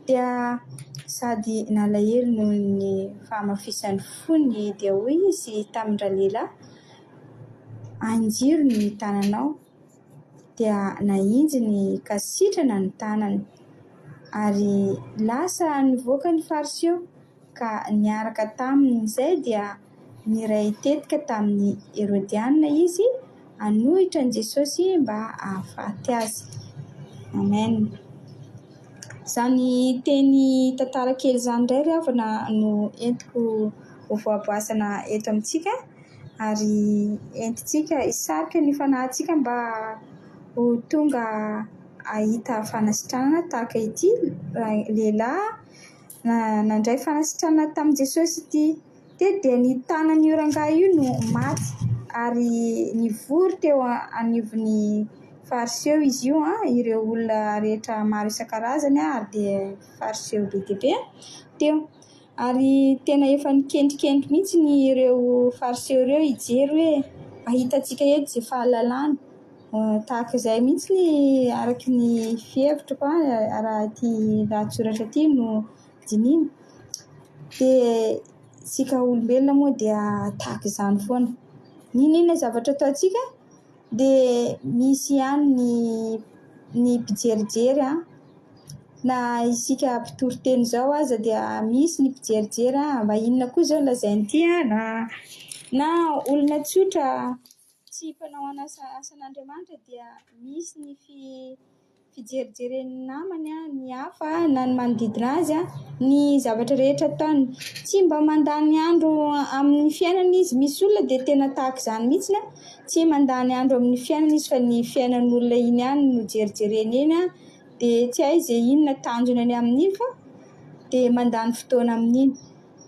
dia sady nalahelo noho ny famafisany fony. Dia hoy izy tamin-dra lehilahy, anjiro ny tananao. Dia nahinjy ny kasitrana ny tanany. Ary lasa nivoaka ny fariseo ka niaraka tamin'izay dia niray tetika tamin'ny Herodiana izy hanohitra ny Jesosy mba hahafaty azy. Amen. Izany teny tantara kely izany indray ry havana no entiko ho voaboasana eto amintsika ary entintsika hisarika ny fanahintsika mba ho tonga ahita fanasitranana tahaka ity lehilahy nandray fanasitranana tamin'i Jesosy ity. Dia ny tanan'io rangahy io no maty ary nivory teo anivon'ny fariseo izy io, ireo olona rehetra maro isan-karazany ary dia fariseo be dia be teo. Ary tena efa nikendrikendry mihitsy ny ireo fariseo ireo hijery hoe ahitantsika eto izay fahalalana. Tahaka izay mihitsy ny araky ny fihevitrako raha ity lahatsoratra ity no dinihina. Dia tsika olombelona moa dia tahaka izany foana. Ninona zavatra ataontsika dia misy ihany ny mpijerijery na isika mpitoroteny izao aza dia misy ny mpijerijery mba inona koa izao lazain'ity na olona tsotra tsy mpanao asan'Andriamanitra dia misy ny fijerijeren'ny namany ny hafa na ny manodidina azy ny zavatra rehetra ataony. Tsy mba mandany andro amin'ny fiainana izy. Misy olona dia tena tahaka izany mihitsy tsy mandany andro amin'ny fiainana izy fa ny fiainan'olona iny ihany no jerijereny eny dia tsy hay izay inona tanjony any amin'iny fa dia mandany fotoana amin'iny.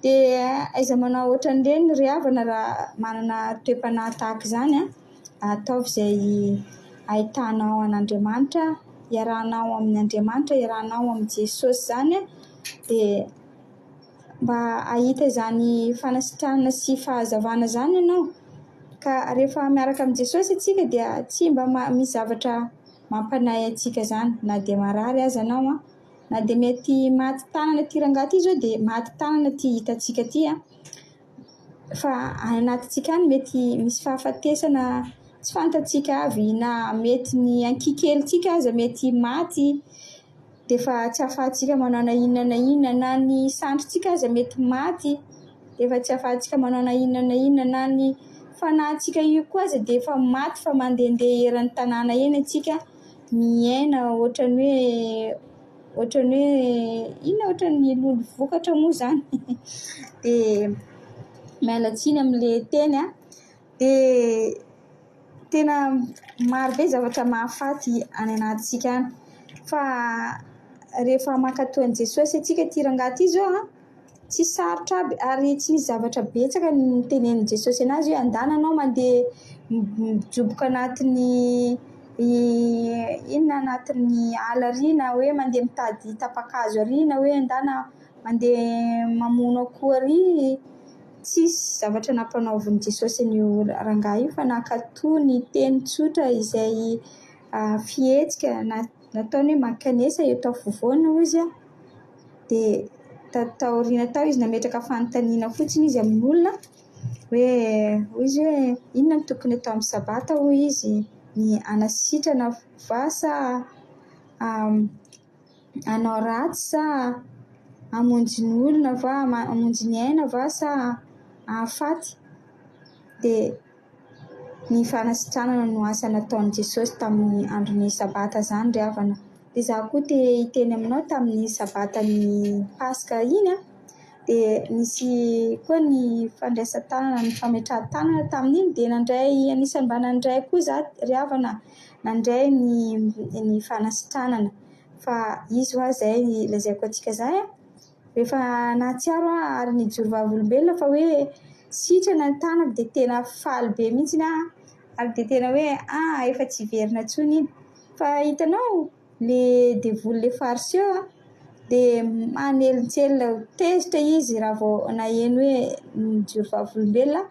Dia aiza manao ohatran'ireny ry havana raha manana toe-panahy tahaka izany ataovy izay ahitanao an'Andriamanitra, iarahanao amin'ny Andriamanitra, iarahanao amin'ny Jesosy zany dia mba ahita izany fanasitranana sy fahazavana zany ianao. Ka rehefa miaraka amin'ny Jesosy atsika dia tsy mba misy zavatra mampanahy atsika zany, na dia marary aza anao na dia mety maty tanana ty rangahy ty zao dia maty tanana ty hitantsika ty fa anatintsika any mety misy fahafatesana tsy fantatsika avy, na mety ny ankikelitsika aza mety maty dia fa tsy ahafahantsika manao na inona na inona, na ny sandrotsika aza mety maty dia fa tsy ahafahantsika manao na inona na inona, na ny fanahintsika io koa aza dia fa maty fa mandehandeha eran'ny tanàna eny atsika miaina ohatran'ny lolo vokatra moa zany dia mialatsiny amin'ilay teny dia tena maro be zavatra mahafaty any anatintsika any. Fa rehefa mankatoy an'i Jesosy atsika ty rangahy ty zao tsy sarotra aby ary tsy misy zavatra betsaka ny tenenin' Jesosy anazy hoe andananao mandeha mijoboka anatin'ny anatin'ny ala ary, na hoe mandeha mitady tapa-kazo ary, na hoe andana mandeha mamono akoho ary. Tsisy zavatra nampanaovin'i Jesosy an'io rangahy io fa nankatoy ny teny tsotra izay fihetsika nataony hoe mankanesa eto afovoany izy dia taoriana tao izy nametraka fanontaniana fotsiny izy amin'olona hoe izy hoe inona no tokony atao amin'ny sabata hoy izy, ny anasitrana va sa anao ratsy sa hamonjy ny olona va hamonjy ny aina va sa hahafaty. Dia ny fanasitranana no asa nataon'i Jesosy tamin'ny andron'ny sabata zany ry havana. Dia za koa te hiteny aminao tamin'ny sabatany Paska iny dia nisy koa ny fandraisan-tanana, ny fametrahan-tanana tamin'iny dia nandray anisan'ny mba nandray koa za ry havana, nandray ny fanasitranana. Fa izy ho izay lazaiko antsika izay rehefa nahatsiaro ary nijoro vavolombelona fa hoe sitrana ny tanako dia tena faly be mihitsy ary dia tena hoe efa tsy verina intsony iny. Fa hitanao le devoly le fariseo dia manelintsely tezitra izy raha vao naheno hoe nijoro vavolombelona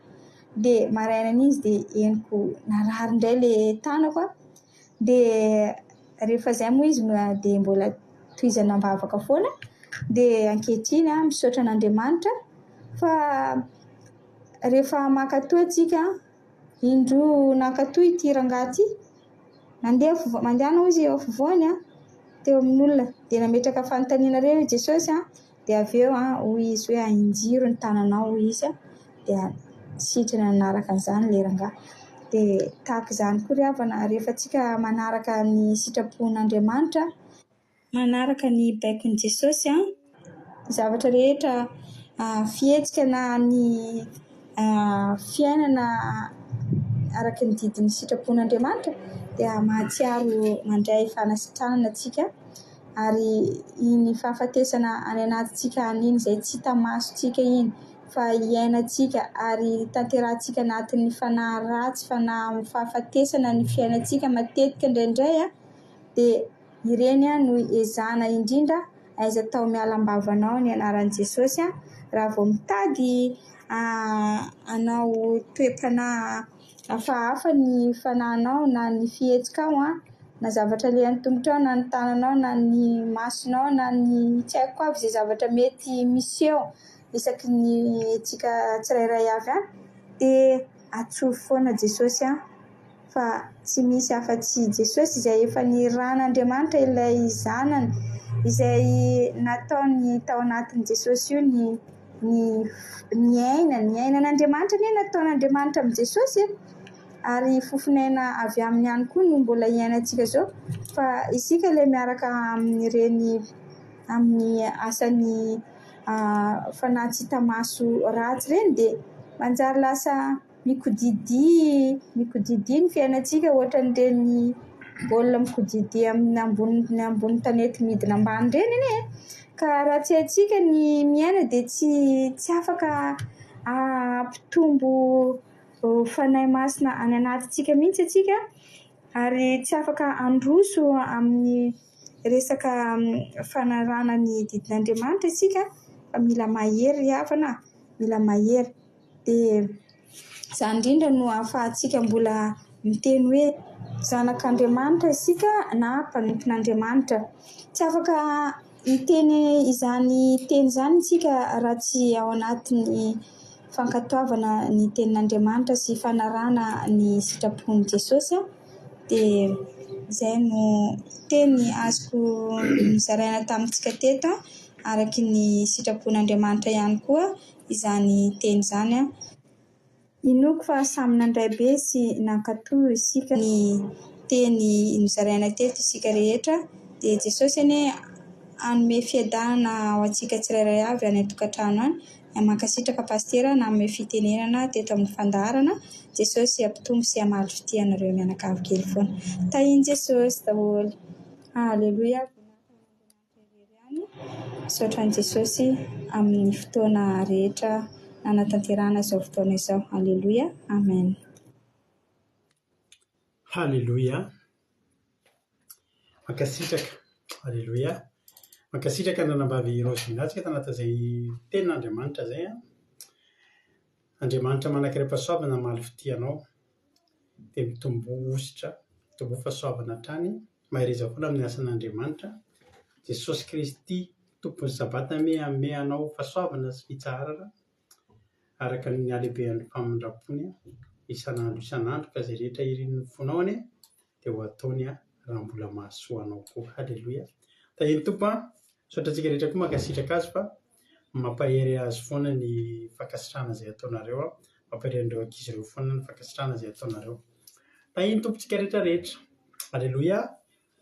dia marainana izy dia henoko narary indray le tanako dia rehefa izay moa izy dia mbola tohizana mbavaka foana dia ankehitriny misaotra an'Andriamanitra. Fa rehefa mankatoy atsika indro nankatoy ity rangahy ty mandehanao izy eo afovoany teo amin'olona dia nametraka fanontaniana reo Jesosy dia avy eo hoy izy hoe injiro ny tananao hoy izy dia sitrana nanaraka an'izany le rangahy. Dia tahaka izany koa ry havana rehefa tsika manaraka ny sitrapon'Andriamanitra, manaraka ny baikon'i Jesosy zavatra rehetra fihetsika na ny fiainana araka ny didin'ny sitrapon'Andriamanitra dia mahatsiaro mandray fanasitranana atsika ary iny fahafatesana any anatintsika an'iny izay tsy hita masontsika iny fa iainantsika ary tanterahantsika anatin'ny fanahy ratsy, fanahy fahafatesana ny fiainantsika matetika indraindray dia ireny no ezahana indrindra aiza tao mialam-bavanao ny anaran'i Jesosy raha vao mitady anao toe-panahy hafahafa ny fanahinao na ny fihetsikao na zavatra lehan'ny tongotrao na ny tananao na ny masonao na ny tsy haiko avy izay zavatra mety miseho isaky ny tsika tsirairay avy dia atsory foana Jesosy fa tsy misy afa-tsy Jesosy izay efa niran'Andriamanitra ilay zanany izay nataony tao anatin'i Jesosy io ny ainan'Andriamanitra ny nataon'Andriamanitra amin'ny Jesosy ary fofinaina avy aminy ihany koa no mbola iainantsika zao. Fa isika ilay miaraka amin'ireny amin'ny asany fanahy tsy hita maso ratsy ireny dia manjary lasa mikodidia ny fiainantsika ohatran'ireny baolina mikodidia amin'ny ambony tanety midina ambany ireny ka raha tsy haintsika ny miaina dia tsy afaka ampitombo fanahy masina any anatintsika mihitsy atsika ary tsy afaka androso amin'ny resaka fanarana ny didin'Andriamanitra isika fa mila mahery havana, mila mahery. Dia izany indrindra no ahafahantsika mbola miteny hoe zanak'Andriamanitra isika na mpanompon'Andriamanitra. Tsy afaka hiteny izany teny izany isika raha tsy ao anatin'ny fankatoavana ny tenin'Andriamanitra sy fanarana ny sitrapon'i Jesosy. Dia izay no teny azoko nizaraina tamintsika teto araky ny sitrapon'Andriamanitra ihany koa izany teny izany. Inoko fa samy nandray be sy nankatoy isika ny teny nizaraina teto isika rehetra. Dia Jesosy anie anome fiadanana ho antsika tsirairay avy any an-tokantrano any. Mankasitraka pastera nanome fitenenana teto amin'ny fandaharana. Jesosy ampitombo sy hamaly fitianareo mianakavy kely foana. Tahiny Jesosy daholo. Haleloia. Saotran'i Jesosy amin'ny fotoana rehetra nanatanterahana izao fotoana izao. Haleloia. Amen. Haleloia. Mankasitraka. Haleloia. Mankasitraka nanambavy Rosinasika tanatin'izay tenin'Andriamanitra izay. Andriamanitra manankiray pasoavana maly fitianao dia mitombo ositra, mitombo fahasoavana hatrany, mahireza foana amin'ny asan'Andriamanitra. Jesosy Kristy tompon'ny sabata ame anao fahasoavana sy fitsarana araka ny halehibehan'ny famindrampony isan'andro ka izay rehetra irin'ny fonao dia ho ataony raha mbola mahasoa anao koa. Haleloia. Tahiny Tompo saotrantsika rehetra koa mankasitraka azy fa mampahery azy foana ny fankasitrahana izay ataonareo, mampahery an'ireo ankizy ireo foana ny fankasitrahana izay ataonareo. Tahiny Tompontsika rehetra rehetra. Haleloia.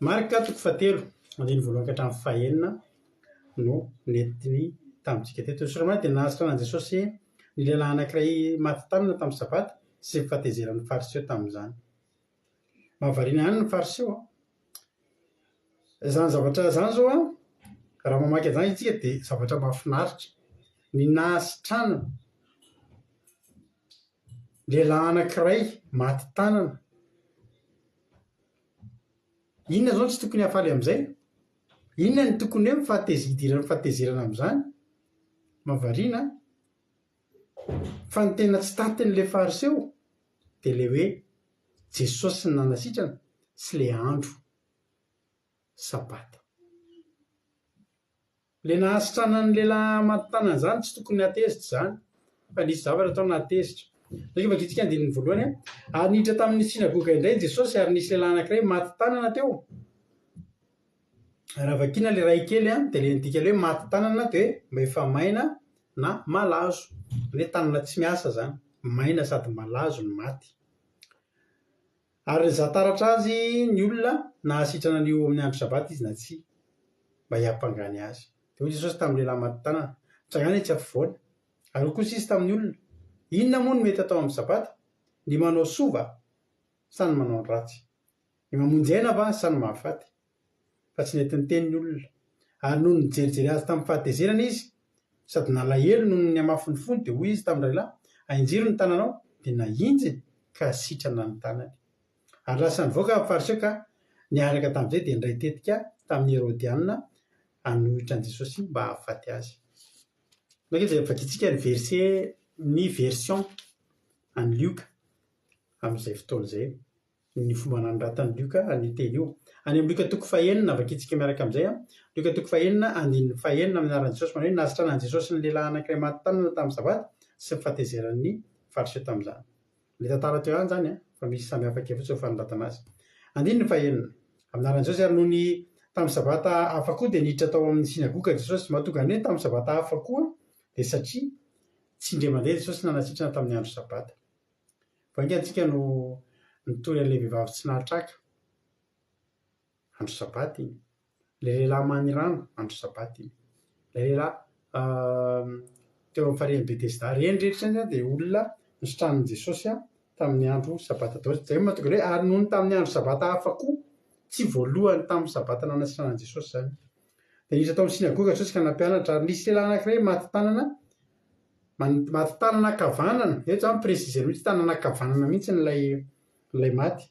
Marika 7 andiny voalohany ka hatramin'ny fahaenina no nentiny tamintsika teto. Soramana dia nahasitrana Jesosy ny lehilahy anankiray maty tanana tamin'ny sabata sy fifatezeran'ny fariseo tamin'izany. Mahavariana ihany ny fariseo. Izany zavatra izany zao raha mamaky izany isika dia zavatra mahafinaritra. Ny nahasitrana lehilahy anankiray maty tanana. Inona izao tsy tokony hafaly amin'izay? Inona ny tokony hoe mifahatezerana amin'izany? Mahavariana fa ny tena tsy tatin'ilay fariseo dia ilay hoe Jesosy ny nanasitrana sy ilay andro sabata. Ilay nahasitrana ny lehilahy maty tanana izany tsy tokony hatezitra izany fa nisy zavatra atao nahatezitra. Rehefa vakitsika andininy voalohany ary niditra tamin'ny sinagoga indray Jesosy ary nisy lehilahy anankiray maty tanana teo. Raha vakiana ilay ray kely dia ilay ndika hoe maty tanana dia mba efa maina na malazo. Hoe tanana tsy miasa izany, maina sady malazo ny maty. Ary nizataratra azy ny olona nahasitrana an'io amin'ny andro sabata izy na tsy mba hiampangany azy. Dia hoy Jesosy tamin'ny lehilahy maty tanana, "Trangany tsy afovoana." Ary kosa izy tamin'ny olona, "Inona moa no mety atao amin'ny sabata? Ny manao sova sa ny manao ny ratsy? Ny mamonjy aina va sa ny mahafaty?" Fa tsy nety niteny ny olona. Ary noho nijerijery azy tamin'ny fahatezerana izy sady nalahelo noho ny hamafy ny fony dia hoy izy tamin'ny lehilahy, "Ainjiro ny tananao." Dia nahinjiny ka sitrana ny tanany. Ary lasa nivoaka ny fariseo ka niaraka tamin'izay dia indray tetika tamin'ny Herodianina hanohitra an'i Jesosy mba hahafaty azy. Dia vakitsika ny version an'i Lioka amin'izay fotoana izay, ny fomba nanoratan'i Lioka ny teny io. Any amin'ny Lioka 9 vakitsika miaraka amin'izay. Lioka 9 andininy 1 amin'ny anaran'i Jesosy manao hoe nahasitrana Jesosy ny lehilahy anankiray maty tanana tamin'ny sabata sy nifatezeran'ny fariseo tamin'izany. Ilay tantara teo ihany izany fa misy samihafa kely fotsiny fanoratana azy. Andininy 1 amin'ny anaran'i Jesosy ary noho ny tamin'ny sabata hafa koa dia niditra tao amin'ny sinagoga Jesosy. Mahatonga ny hoe tamin'ny sabata hafa koa dia satria tsy indray mandeha Jesosy nanasitrana tamin'ny andro sabata. Vainga antsika no nitory an'ilay vehivavy tsy nahatraka andro sabata iny. Ilay lehilahy many rano andro sabata iny. Ilay lehilahy teo amin'ny farehany Betesda reny rehetra izany dia olona nisotranin'i Jesosy tamin'ny andro sabata daholo. Izay mahatonga hoe ary noho ny tamin'ny andro sabata hafa koa tsy voalohany tamin'ny sabata nanasitrana Jesosy izany. Dia niditra tao amin'ny sinagoga Jesosy ka nampianatra ary nisy lehilahy anankiray maty tanana maty tanana kavanana eto zany préciser mihitsy tanana kavanana mihitsy nlay maty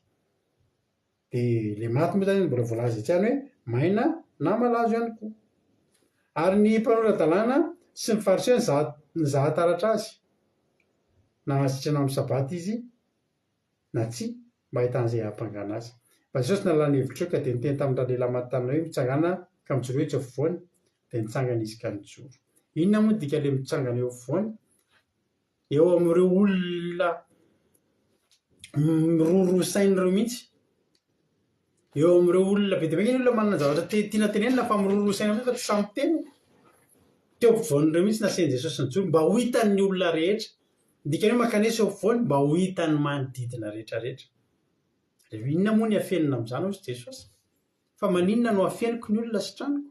dia le maty moa zany mbola voalaza tsiany hoe maina na malazo ihany koa ary ny mpanorandalàna sy mifariseo nizaha taratra azy na masitrana amin'ny sabaty izy na tsy mba hitan'izay hampangana azy fa jesosy nalany hevitra eo ka dia niteny tamin'ny rahalela maty tanina hoe mitsangana ka mijoro hoe tsy afovoany dia nitsangana izy ka nijoro. Inona moa dika le mitsangana eo afovoany? Eo amin'ireo olona mirorosain'ireo mihitsy, eo amin'ireo olona be dia be ny olona manana zavatra tiana tenenina fa mirorosaina fa tsy samy teny. Teo ampovoan'ireo mihitsy nasian'i Jesosy nijoro mba ho hitan'ny olona rehetra. Dikany hoe makanesa eo afovoany mba ho hitan'ny manodidina rehetrarehetra. Inona moa ny hafenina amin'izany hozy Jesosy? Fa maninona no hafeniko ny olona sy tranoko?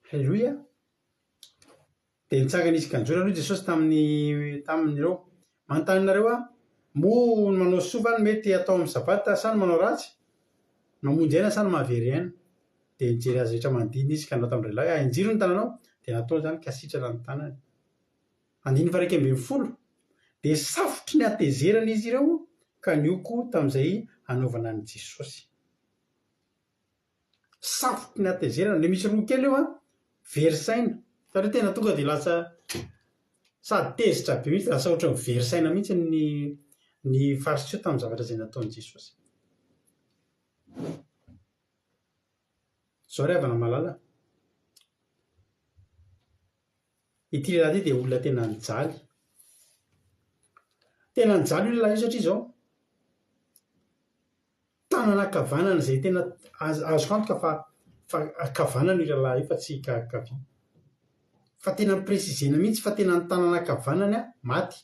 Halleloia. Dia nitsangana izy ka nijoro aloha Jesosy tamin'ireo manontany nareo moa manao soa mety atao amin'ny sabata sa ny manao ratsy, mamonjy aina sa ny mahavery aina? Dia nijery azy rehetra manodidina izy ka nanao tamin'ny lehilahy injiro ny tananao dia nataony zany ka sitrana ny tanany. 9:40 dia safotry ny hatezerana izy ireo ka nioko tamin'izay anaovana ny Jesosy. Safotry ny hatezerana le misy roa kely eo verisaina satria tena tonga dia lasa sady tezitra be mihitsy lasa ohatra ny verisaina mihitsy ny fariseo tamin'ny zavatra izay nataon'i Jesosy. Zao ry havana malala, ity lehilahy ity dia olona tena nijaly. Tena nijaly io lehilahy io satria izao tanana kavanana izay tena azoko antoka fa kavanana io lehilahy io fa tsy kavia. Fa tena mipresizena mihitsy fa tena ny tanana kavanana maty,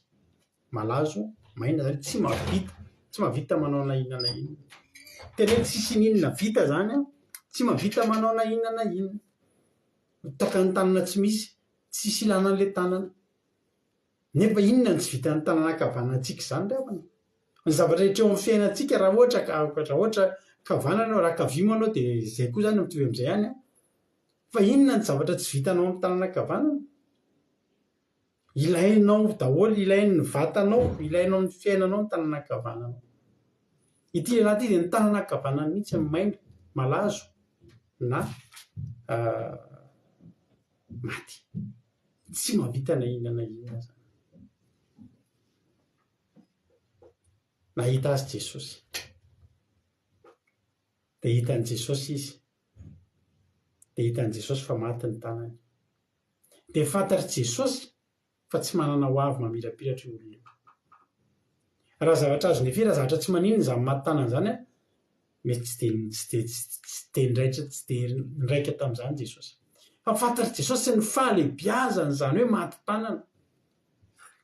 malazo, maina zany tsy mahavita manao na inona na inona. Tena hoe tsisy ninona vita zany tsy mahavita manao na inona na inona. Mitaka ny tanana tsy misy, tsisy ilana an'ilay tanana. Nefa inona ny tsy vitan'ny tanana kavanana antsika izany ry havana? Ny zavatra rehetra eo amin'ny fiainantsika raha ohatra kavanana raha kavia moa anao dia izay koa zany mitovy amin'izay ihany. Fa inona ny zavatra tsy vitanao amin'ny tanana kavanana? Ilainao daholo, ilain'ny vatanao, ilainao amin'ny fiainanao ny tanana kavanana. Ity lehilahy ity dia ny tanana kavanana mihitsy ny maina, malazo na maty. Tsy mahavita na inona na inona zany. Nahita azy Jesosy. Dia hitan'i Jesosy izy. Dia hitan'i Jesosy fa maty ny tanany. Dia fantatry Jesosy fa tsy manana ho avy mamirapiratra io olona. Raha zavatra azo nefera, zavatra tsy maninona izany maty tanana izany mety tsy dia niraika tamin'izany Jesosy. Fa fantatry Jesosy ny fahalehibiazany izany hoe maty tanana.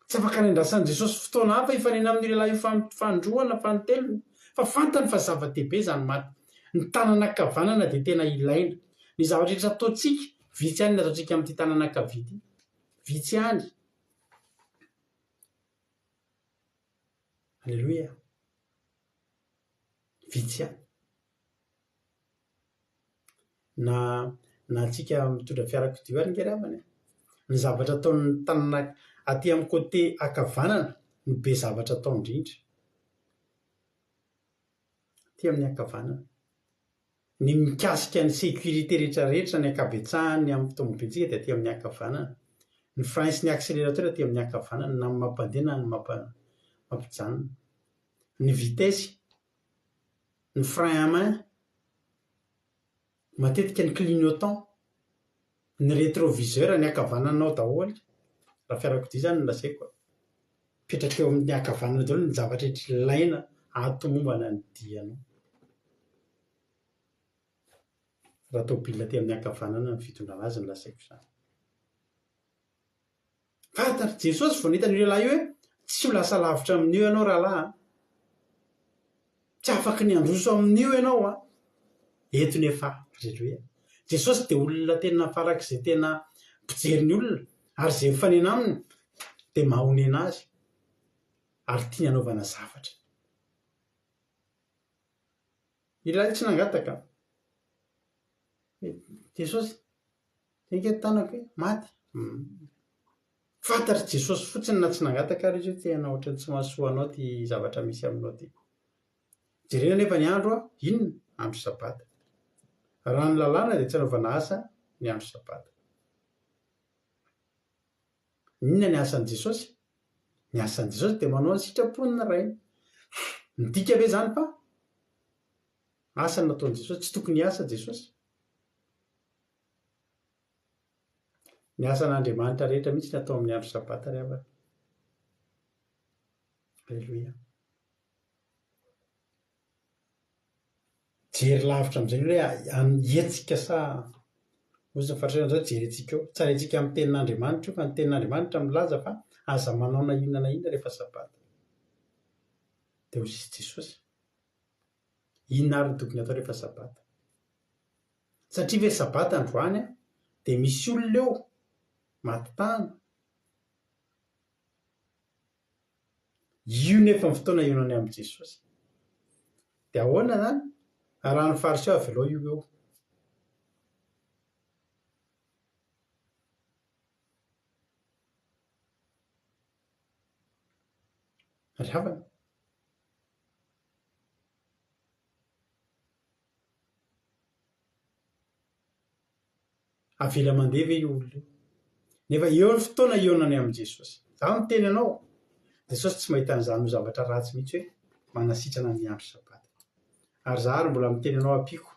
Tsy afaka nandrasan'i Jesosy fotoana hafa hifanena amin'ny lehilahy fandroana, fanteliny. Fa fantany fa zava-dehibe izany maty. Ny tanana kavanana dia tena ilaina. Ny zavatra rehetra ataontsika, vitsy ihany ny ataontsika amin'ity tanana kavia ity. Vitsy ihany. Halleloia. Vitsy ihany. Na antsika mitondra fiarakodia ary ny havana. Ny zavatra ataon'ny tanana aty amin'ny côté ankavanana no be zavatra atao indrindra. Aty amin'ny ankavanana. Ny mikasika ny sécurité rehetrarehetra, ny ankabetsahany amin'ny tomobintsika dia aty amin'ny ankavanana. Ny frein sy ny accélérateur aty amin'ny ankavanana, na ny mampandeha na ny mampijanona. Ny vitesse, ny frein à main, matetika ny clignotant, ny rétroviseur, ny ankavananao daholo. Raha fiarakodia zany no lazaiko. Petraka eo amin'ny ankavanana daholo ny zavatra rehetra ilaina ahatomombana ny dianao. Raha tômôbilina aty amin'ny ankavanana ny fitondrana azy no lazaiko izany. Fantatry Jesosy vao nahita an'io lehilahy io hoe tsy ho lasa lavitra amin'io ianao rahalahy. Tsy afaka ny handroso amin'io ianao. Eto nefa, halleloia. Jesosy dia olona tena farak'izay tena mpijery ny olona ary izay mifanena aminy dia mahonena azy ary tia hanaovana zavatra. Lehilahy tsy nangataka. Jesosy, ika tanako hoe maty. fantatry Jesosy fotsiny na tsy nangataka ary izy tena ohatrany tsy mahasoanao ty zavatra misy aminao ty. Jerena nefa ny andro inona? Andro sabata. Raha ny lalàna dia tsy anaovana asa ny andro sabata. Inona ny asan'i Jesosy? Ny asan'i Jesosy dia manao ny sitraponina rainy. Midika ve zany fa asa nataon'i Jesosy tsy tokony asa Jesosy? Ny asan'Andriamanitra rehetra mihitsy natao amin'ny andro sabata ry havana. Halleloia. Jery lavitra amin'izay hoe hietsika sa ozy ny fahatrana zao jerentsika eo. Tsara etsika amin'ny tenin'Andriamanitra io fa ny tenin'Andriamanitra milaza fa aza manao na inona rehefa sabata. Dia hozy Jesosy. Inona ary no tokony atao rehefa sabata? Satria ve sabata androany dia misy olona eo matitana. Io nefa ny fotoana ionany amin'i Jesosy. Dia ahoana zany? Raha ny fariseo avelao io eo. Ry havana. Avela mandeha ve io olona io? Nefa eo ny fotoana ionany amin'i Jesosy. Zaho miteny anao, Jesosy tsy mahita an'izany ho zavatra ratsy mihitsy hoe manasitrana ny andro sabata. Ary zaho ary mbola miteny anao ampiko.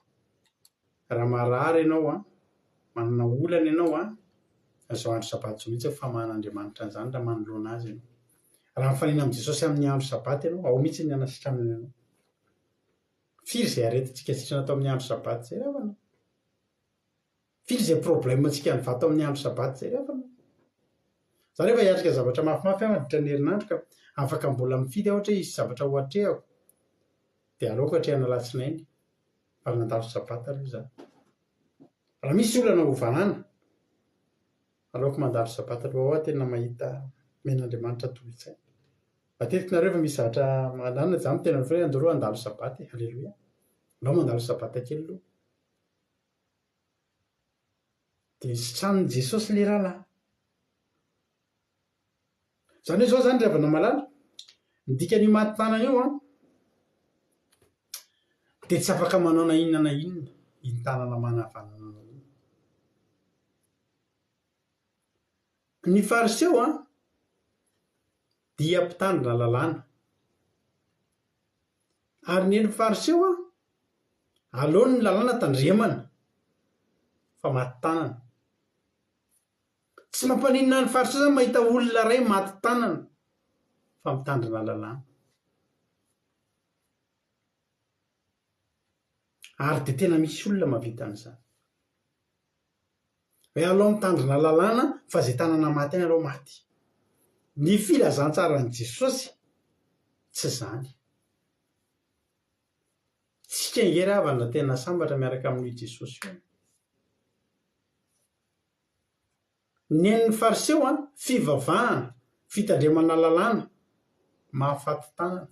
Raha marary ianao manana olana ianao izao andro sabata zao mihitsy fa mahan'Andriamanitra an'izany raha manoloana azy ianao. Raha mifanena amin'i Jesosy amin'ny andro sabata ianao, ao mihitsy ny anasitranana ianao. Firy izay aretintsika sitrana atao amin'ny andro sabata izay havana? Firy izay problème antsika nivato amin'ny andro sabata izay havana? Za rehefa hiatrika zavatra mafimafy mandritra ny herinandro ka afaka mbola mifidy ohatra hoe hisy zavatra ho atrehako, dia aleoko hatrehana alatsinainy fa nandalo sabata aloha za. Raha misy olana ho vanana, aleoko mandalo sabata aloha ao tena mahita men'Andriamanitra tolotsay. Matetika nareo efa misy zavatra manana za mitena hoe andao aloha andalo sabata. Halleloia. Anao mandalo sabata kely aloha. Dia sitranin'i Jesosy le rahalahy. Izany hoe izao zany ry havana malala, midika ny matin-tanana io dia tsy afaka manao na inona iny tanana manavanana iny. Ny fariseo dia mpitandrina lalàna. Ary ny fariseo aleony ny lalàna tandremana fa matin-tanana. Tsy mampaninona ny fariseo zany mahita olona iray matin-tanana fa mitandrina lalàna. Ary dia tena misy olona mahavita an'izany. Hoe alao mitandrina lalàna fa izay tanana maty any alao maty. Ny filazantsaran'i Jesosy tsy izany. Tsika nge ry havana tena sambatra miaraka amin'io Jesosy io. Ny an'ny fariseo fivavahana, fitandremana lalàna, mahafaty tanana.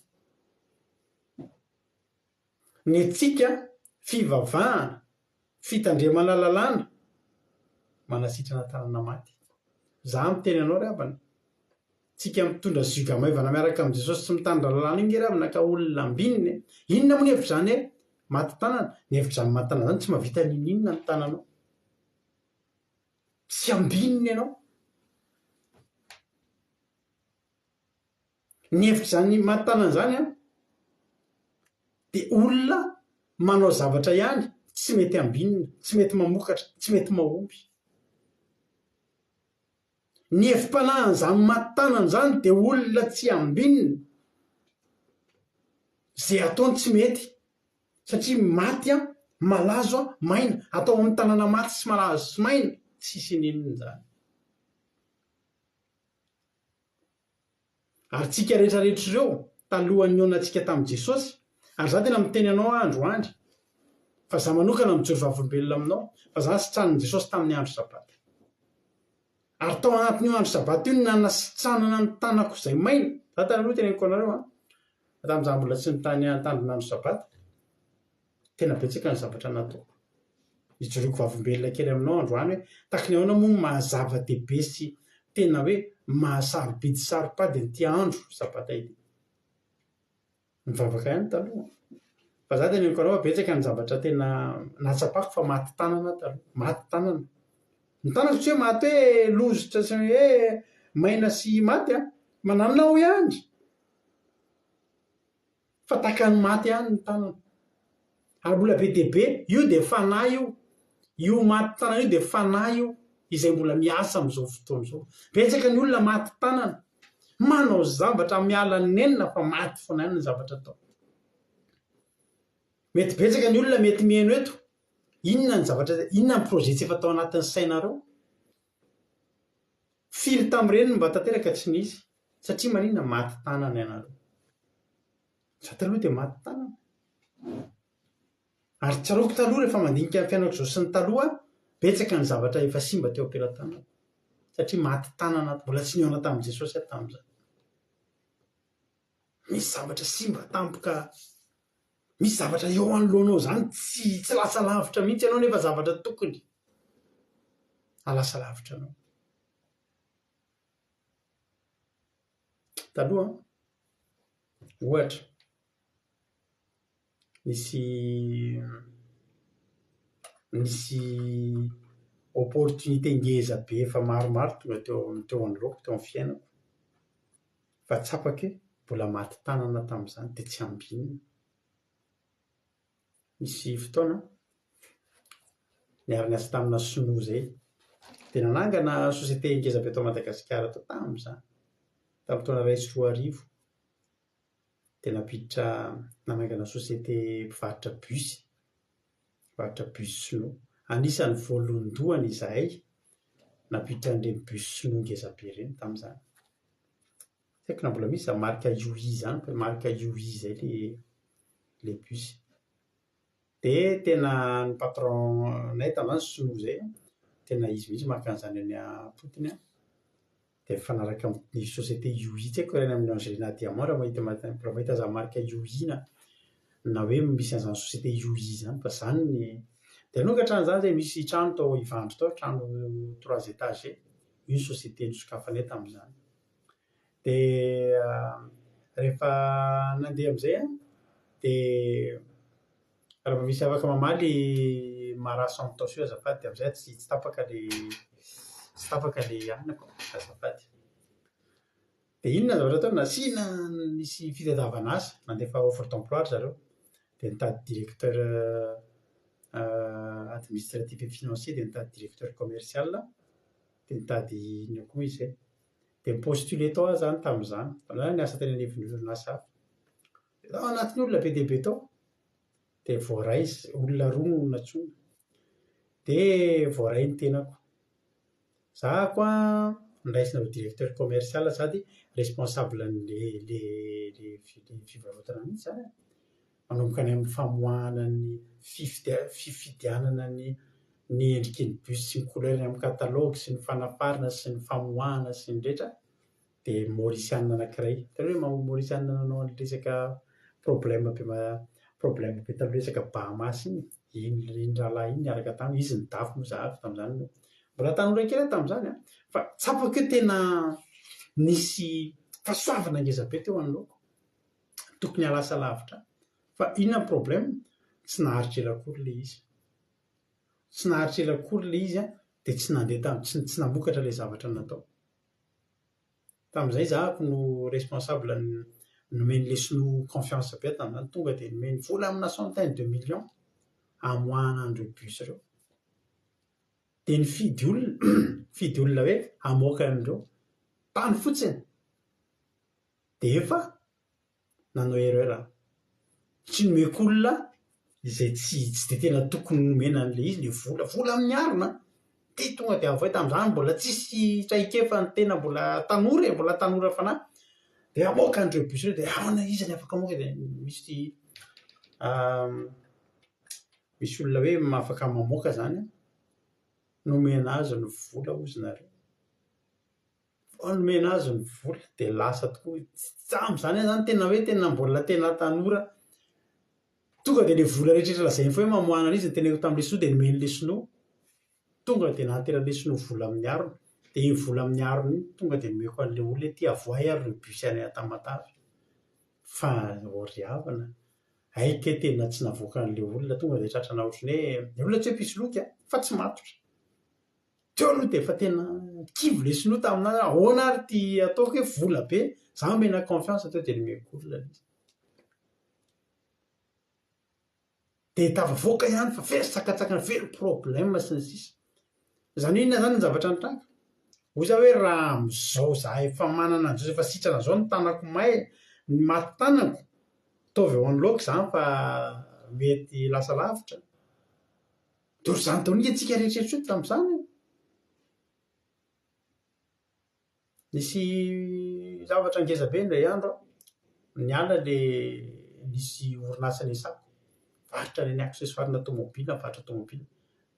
Ny antsika fivavahana, fitandremana lalàna, manasitrana tanana maty. Za miteny anao ry havana, tsika mitondra ziga maivana miaraka amin'i Jesosy tsy mitandrina lalàna iny ry havana ka olona ambininy. Inona moa ny hevitra zany maty tanana? Ny hevitra zany maty tanana zany tsy mahavita ninona ny tananao. Tsy ambininy ianao. Ny hevitra zany maty tanana zany dia olona manao zavatra ihany, tsy mety ambinina, tsy mety mamokatra, tsy mety mahomby. Ny hefim-panahin'izany maty tanana zany dia olona tsy ambinina. Izay ataony tsy mety satria maty malazo maina, atao amin'ny tanana maty sy malazo sy maina, tsisy ninona zany. Ary tsika rehetrarehetra ireo talohan'ny ionantsika tamin'i Jesosy, ary za tena miteny anao androany fa za manokana mijoro vavolombelona aminao fa za sitranin'i Jesosy tamin'ny andro sabata. Ary tao anatin'io andro sabata io nanasitranana ny tanako izay maina. Za tany aloha teneniko anareo tamin'izaho mbola tsy nitandrin'andro sabata, tena betsaka ny zavatra natao. Hijoroako vavolombelona kely aminao androany hoe tahaka ny ahoana moa mazava-dehibe sy tena hoe mahasarobidy saropady nyty andro sabata ity mivavaka ihany taloha fa za tena eniko anao betsaka ny zavatra tena natsapako fa maty tanana taloha maty tanana ny tanako tsy hoe maty hoe lozotra sy hoe maina sy maty mananao ihany fa taka ny maty ihany ny tanana ary mbola be deaibe io de fanahy io maty tanana io de fanahy io izay mbola miasa am'izao fotoana zao betsaka ny olona maty tanana manao zavatra miala nenina fa maty foana ihany ny zavatra atao mety betsaka ny olona mety mihaino eto inona ny zavatra inona ny projet tsy efa atao anatin'ny sainareo firy tamin'ireny mba tanteraka tsy nisy satria maninona maty tanana ianareo za taloha dia maty tanana ary tsaroako taloha rehefa mandinika ny fianako zao sy ny taloha betsaka ny zavatra efa simba teo ampelantanana satria maty tanana mbola tsy niona tamin'i Jesosy tamin'izany misy zavatra simba tampoka misy zavatra eo anoloanao zany tsy lasa lavitra mihitsy ianao nefa zavatra tokony alasa lavitra anao taloha ohatra nisy opportunité ngeza be efa maromaro tonga teo anoloako teo amin'ny fiainako fa tsapaka mbola maty tanana tamin'izany dia tsy ambinina misy fotoana niary niasa tamina Sinoa zay dia nanangana société ngeza be tao Madagasikara tao tamin'izany tamin'ny taona 2010 dia napiditra nanangana société mpivarotra bus Sinoa anisan'ny voalondohany izahay napiditra an'ireny bus Sinoa ngeza be ireny tamin'izany saiko na mbola misy marika UI zany marika UI zay le bus dia tena ny patron nay tamin'izany Sinoa zay tena izy mihitsy maka an'izany any apotony dia mifanaraka amin'ny société UI tsy haiko reny amin'ny Angelina Diamant raha mahita za marika UI na hoe misy an'izany société UI zany fa zany ny dia nokatra an'izany zay misy trano tao Ivandro tao trano 3 étages io société nisokafanay tamin'izany dia rehefa nandeha amin'izay dia raha misy afaka mamaly Mara Santos azafady dia amin'izay tsy tapaka le anako azafady dia inona zavatra atao nasiana nisy fitadiavana asa nandefa offre d'emploi zareo dia nitady directeur administratif et financier dia nitady directeur commercial dia nitady inona koa izy zay dia postulé tao aho zany tamin'izany ny asa tena nevin'olona asa ao anatin'ny olona be dia be tao dia voaray olona roa no natsona dia voaray ny tenako za koa niraisina ho directeur commercial sady responsable le fivarotana mihitsy zany manomboka any amin'ny famoahana ny fifidianana ny endriky ny bus sy ny couleur amin'ny catalogue sy ny fanafarana sy ny famoahana sy ny rehetra dia maorisianina anankiray taloha hoe maorisianina nanao ny resaka problème be taloha resaka Bahamasy iny rahalahy iny niaraka taminy izy ny dafo moa zahavy tamin'izany mbola tanora kely tamin'izany fa tsapako hoe tena nisy fahasoavana ngeza be teo anoloako tokony halasa lavitra fa inona ny problème tsy naharitra ela akory le izy tsy naharitra ela akory le izy dia tsy nandeha tsy namokatra le zavatra natao tamin'izay zahako no responsable nomeny le Sinoa confiance be tamin'izany tonga dia nomeny vola amina centaine de millions amoahana an'ireo bus ireo dia ny fidy olona hoe amoaka an'ireo tany fotsiny dia efa nanao erreur tsy nomeko olona izay tsy dia tena tokony nomena an'le izy le vola amin'ny arona dia tonga dia avoay tamin'izany mbola tsisy traikefa ny tena mbola tanora fanahy dia amoaka an'ireo bus ireo dia ahoana izy ny afaka amoaka dia misy olona hoe afaka mamoaka zany nomena azy ny vola ozy nareo nomena azy ny vola dia lasa tokoa tsam'izany zany tena hoe tena mbola tena tanora tonga dia le vola rehetrarehetra lazainy fa hoe mamoahana izy ny teneko tamin'le Sinoa dia nomeny le Sinoa tonga dia nahateran'le Sinoa vola amin'ny arona dia iny vola amin'ny arony tonga dia meko an'ilay olona ty avoay ary ny bus any Tamatavy fa oriavana aika tena tsy navoaka an'ilay olona tonga dia tratrana ohatrany hoe ny olona tsy hoe mpisoloky fa tsy matotra teo aloha dia efa tena kivy le sinoa taminazy ahoana ary ty ataoko hoe vola be za mena confiance teo dia nomeko olona izy dia tavavoaka ihany fa very tsakatsakana very problème sy ny sisa zany inona zany ny zavatra nitranga hoy za hoe raha am'izao za efa manana an'izao efa sitrana zao ny tanako may ny maty tanako taovy eo an'loaka zany fa mety lasa lavitra dia ohatry zany taonika antsika rehetrrehetra io tamin'izany nisy zavatra ngezabe indray andro ny ala le nisy orinasa nesako varotra ny accessoire farina tomobila varotra tomobila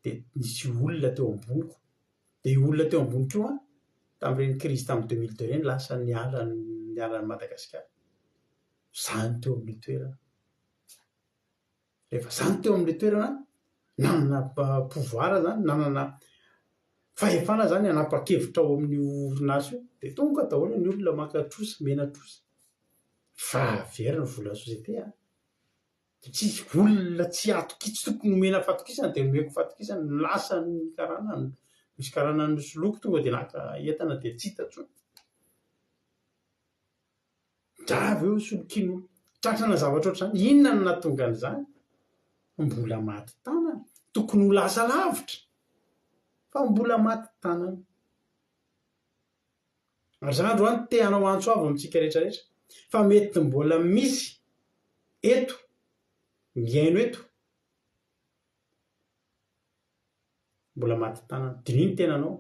dia nisy olona teo amboniko dia io olona teo amboniko io tamin'ireny crise tamin'ny 2002 reny lasa ny alan'ny Madagasikara zany teo amin'ny toerana rehefa zany teo amin'ny toerana nanana pouvoir zany nanana fahefana zany hanapa-kevitra ao amin'ny orinasa io dia tonga daholo ny olona maka trosa mena trosa fa very ny vola société tsy olona tsy atokitsy tokony nomena fatokisana dia nomeko fatokisana lasa ny karana misy karana ny soloko tonga dia naka entana dia tsy hita tsony dravy eo solokin'olo tratrana zavatra ohatr'izany inona no nahatonga an'izany mbola maty tanana tokony ho lasa lavitra fa mbola maty tanana ary zany androany te hanao antso avy amintsika rehetrarehetra fa mety mbola misy eto miaino eto mbola maty tanana dininy tenanao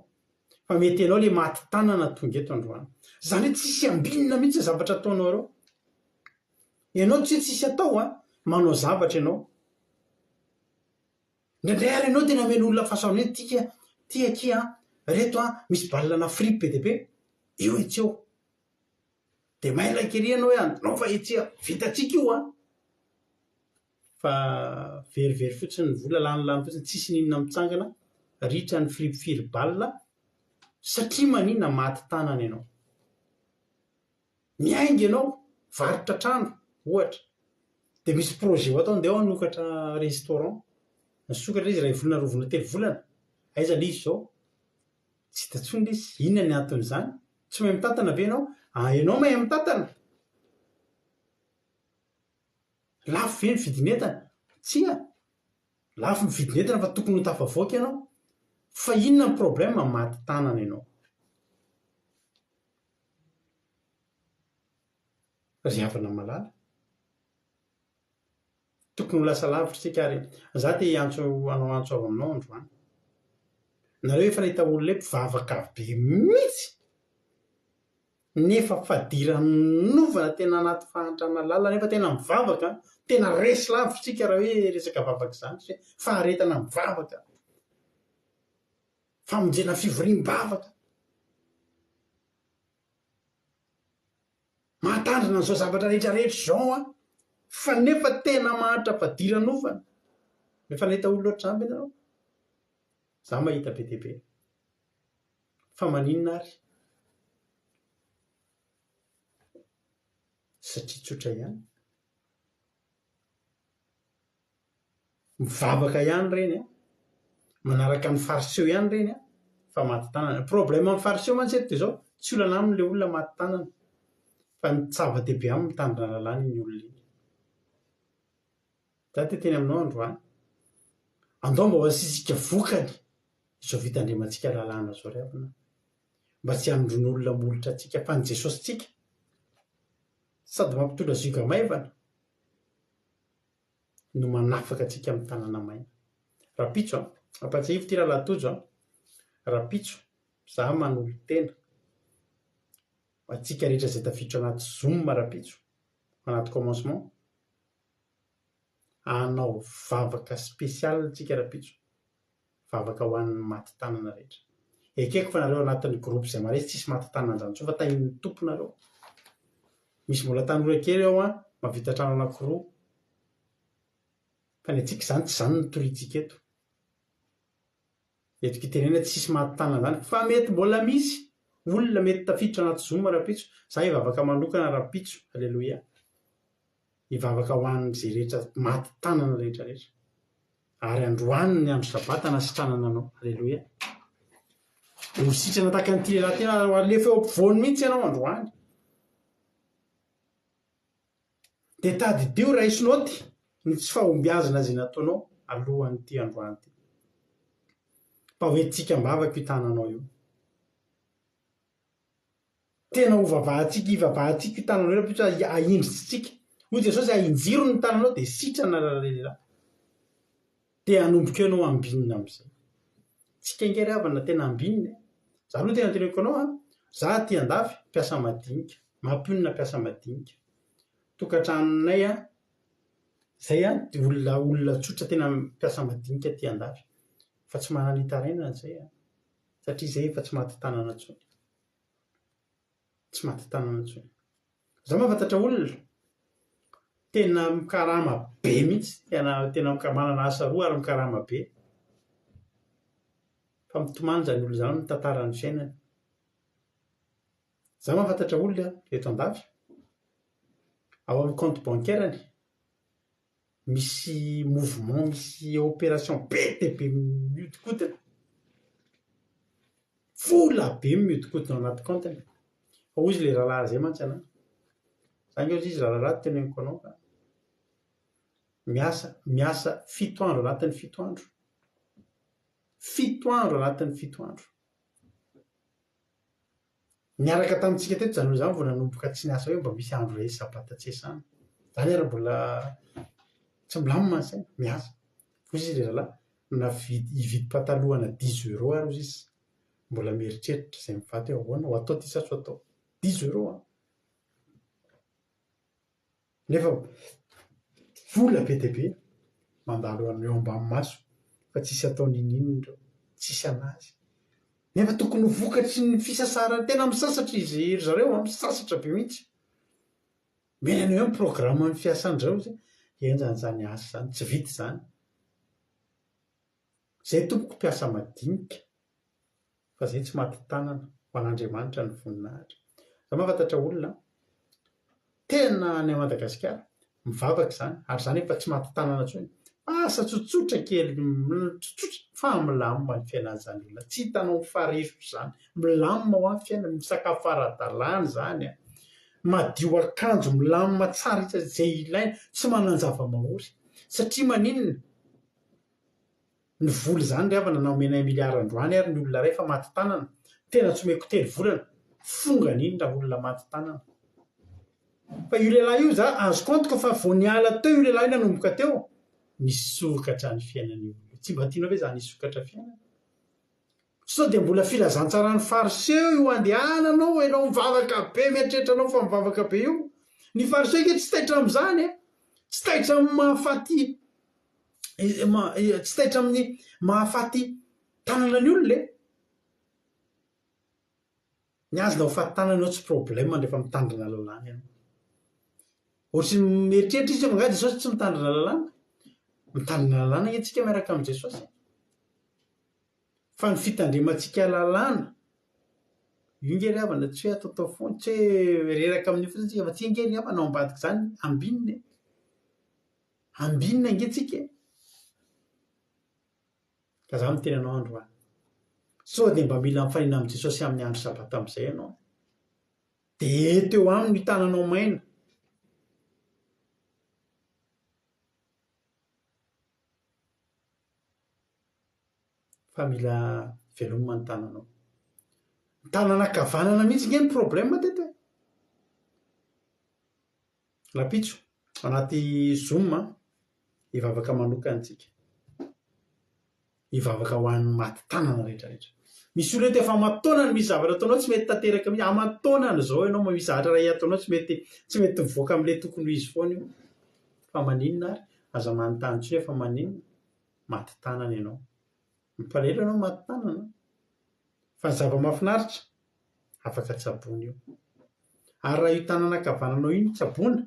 fa mety ianao le maty tanana tonga eto androany zany hoe tsisy ambinina mihitsy zavatra ataonao reo ianao tsy hoe tsisy atao manao zavatra ianao ndraindray ary ianao tena mena olona fahasoavana hoe tia reto misy balana fripe be dia be io etseo dia maila kery ianao hoe anao fa etsia vitatsika io fa verivery fotsiny ny vola lanilany fotsiny tsisy ninona mitsangana ritra ny fripifiry balina satria manina maty tanana ianao miainga ianao varotra trano ohatra dia misy projet ho atao ndeha hanokatra restaurant nisokatra izy ray volana rovona telo volana aiza le izy zao tsy hitatsony izy inona ny anton'izany tsy mahay mitantana ve ianao ianao mahay mitantana lafo ve ny vidinetana tsia lafo ny vidinetana fa tokony ho tafavoaka ianao fa inona ny problème maty tanana ianao ryhavana malala tokony ho lasa lavitra tsika ary za te hanao antso avy aminao androany nareo efa nahita olona hoe mpivavaka be mihitsy nefa fadirannovana tena anaty fahantrana lala nefa tena mivavaka tena resy lavitritsika raha hoe resaka vavaka izany satria faharetana mivavaka famonjena fivoriam-bavaka mahatandrina n'izao zavatra rehetrarehetra izao fa nefa tena mahantra fadiranovana nefa nahita olona ohatr'izany be ianareo za mahita be dia be fa maninona ary satria tsotra ihany mivavaka ihany reny manaraka ny fariseo ihany reny fa maty tanana problème amin'ny fariseo mantsy eto dia zao tsy olana amin'ilay olona maty tanana fa nitsava-dehibe amin'ny mitandrina lalàna iny olona iny za te teny aminao androany andao mba ho asisika vokany izao vitandremantsika lalàna zao ry havana mba tsy handron'olona molotra atsika fa ny jesosy tsika sady mampitondra zyga maivana no manafaka atsika amin'ny tanàna maina rapitso ampatsiahivo ty rahalatojo rapitso za manolo tena atsika rehetra izay tafiditra anaty zoom rapitso anaty commencement anao vavaka spesialy tsika rapitso vavaka ho an'ny maty tanana rehetra ekeko fa nareo anatin'ny groupe izay maresy tsisy maty tanana zany so fa tahin'ny tomponareo misy mbola tanora kely ao mavita trano anankiroa fa ny atsika izany tsy izany ny toritsika eto etiko itenena tsisy maty-tanana zany fa mety mbola misy olona mety tafiditra anaty zoma rapitso za ivavaka manokana rapitso alleloia ivavaka ho an'izay rehetra maty-tanana rehetrarehetra ary androany ny andro sabata nasitranana anao alleloia hositrana tahaka nyity lehilahy tena alefa eo ampovoany mihitsy ianao androany de tadidio raisinoty ny tsy fahombiazana zay nataonao alohan'ity androany ty mba hoentsika mbavaka io tananao io tena ivavahantsika io tananao io rapitso aindritsitsika hoy Jesosy ainjiro ny tananao de sitrana lehilahy de anomboka eo anao ambinina am'izay tsika ingery havana tena ambinina za aloha tena teneko anao za ty andafy mpiasa madinika mampionina mpiasa madinika tokantranonay zay olona tsotra tena mpiasa madinika ty andafy fa tsy mananitaraina zay satria zay efa tsy maty-tanana tsony tsy maty-tanana tsony za mahafantatra olona tena mikarama be mihitsy tena manana asa roa ary mikarama be fa mitomany zany olo zany mitantarany fiainany za mahafantatra olona eto andafy ao amin'ny compte bancairany misy mouvement misy opération be de be mihodikotina vola be mihodikotina ao anaty compteny fa hoy izy le rahalahy zay mantsy anao za nge izy rahalahy teneniko anao ka miasa 7 andro anatin'ny 7 andro 7 andro anatin'ny 7 andro niaraka tamintsika teto zany zany vao nanomboka tsy niasa hoe mba misy andro ray sabata tsy esana zany ary mbola tsy milamina saina miasa fo izy le rahalahy na ividy patalohana 10 € ary izy mbola mieritreritra zay mivady hoe ahoana ho atao ty sa tsy atao 10 € nefa vola be de be mandalo eo ambany maso fa tsisy atao ninino tsisy anazy nefa tokony vokatry ny fisasarany tena misasatra izy zareo misasatra be mihitsy menany hoe miprograma ny fiasandrao zay enjany zany asa zany tsy vity zany zay tompoko mpiasa madinika fa zay tsy maty-tanana ho an'Andriamanitra ny voninahitra za mahafantatra olona tena any Madagasikara mivavaka zany ary zany efa tsy maty-tanana tsony asa tsotsotra kely tsotsotra fa milamina ny fiainany zany olona tsy hitanao mifaresotro zany milamina ho amin'ny fiainany misakafo ara-dalàna zany madio akanjo milamina tsara zay ilaina tsy manan-java-mahory satria maninona ny voly zany ry havana naomena miliardandroany ary ny olona ray fa maty-tanana tena tsy omeko telo volana fonga ninona olona maty-tanana fa io lehilahy io za azo kontiko fa vao niala teo io lehilahy nanomboka teo nisokatra ny fiainany olo tsy mba tianao hoe za nisokatra fiainany so de mbola filazantsarany fariseo io andehananao enao mivavaka be mieritreritra anao fa mivavaka be io ny fariseo ike tsy taitra am'izany tsy taitra amin'ny mahafaty tsy taitra amin'ny mahafaty tanana ny olona ny azy na ho faty tananao tsy problème rehefa mitandrina lalàna ianao ohatrany mieritreritra izy mangady Jesosy tsy mitandrina lalàna mitandrina lalàna itsika miaraka amin'i Jesosy fa ny fitandremantsika lalàna io ngery havana tsy hoe ataotao foana tsy hoe reraka amin'ny fotsiny fa tsy ngery havana ao ambadika zany ambinina ngetsika ka za miteny anao androany so de mba mila mifanina amin'i Jesosy amin'ny andro sabata amin'izay ianao de eto eo aminy hitananao maina fa mila velomina ny tananao ny tanana kavanana mihitsy nge ny problème teto lapitso anaty zoom ivavaka manokantsika ivavaka ho an'ny maty-tanana rehetrarehetra misy olo eto efa amatona ny misy zavatra ataonao tsy mety tanteraka mihitsy amatonany zao ianao misy zavatra ray ataonao tsy mety mivoaka amin'le tokony izy foana io fa maninona ary aza manontany tsy hoe fa maninona maty-tanana ianao mipalelo ianao maty-tanana fa ny zava-mahafinaritra afaka tsabony io ary raha io tanana kavananao iny tsabona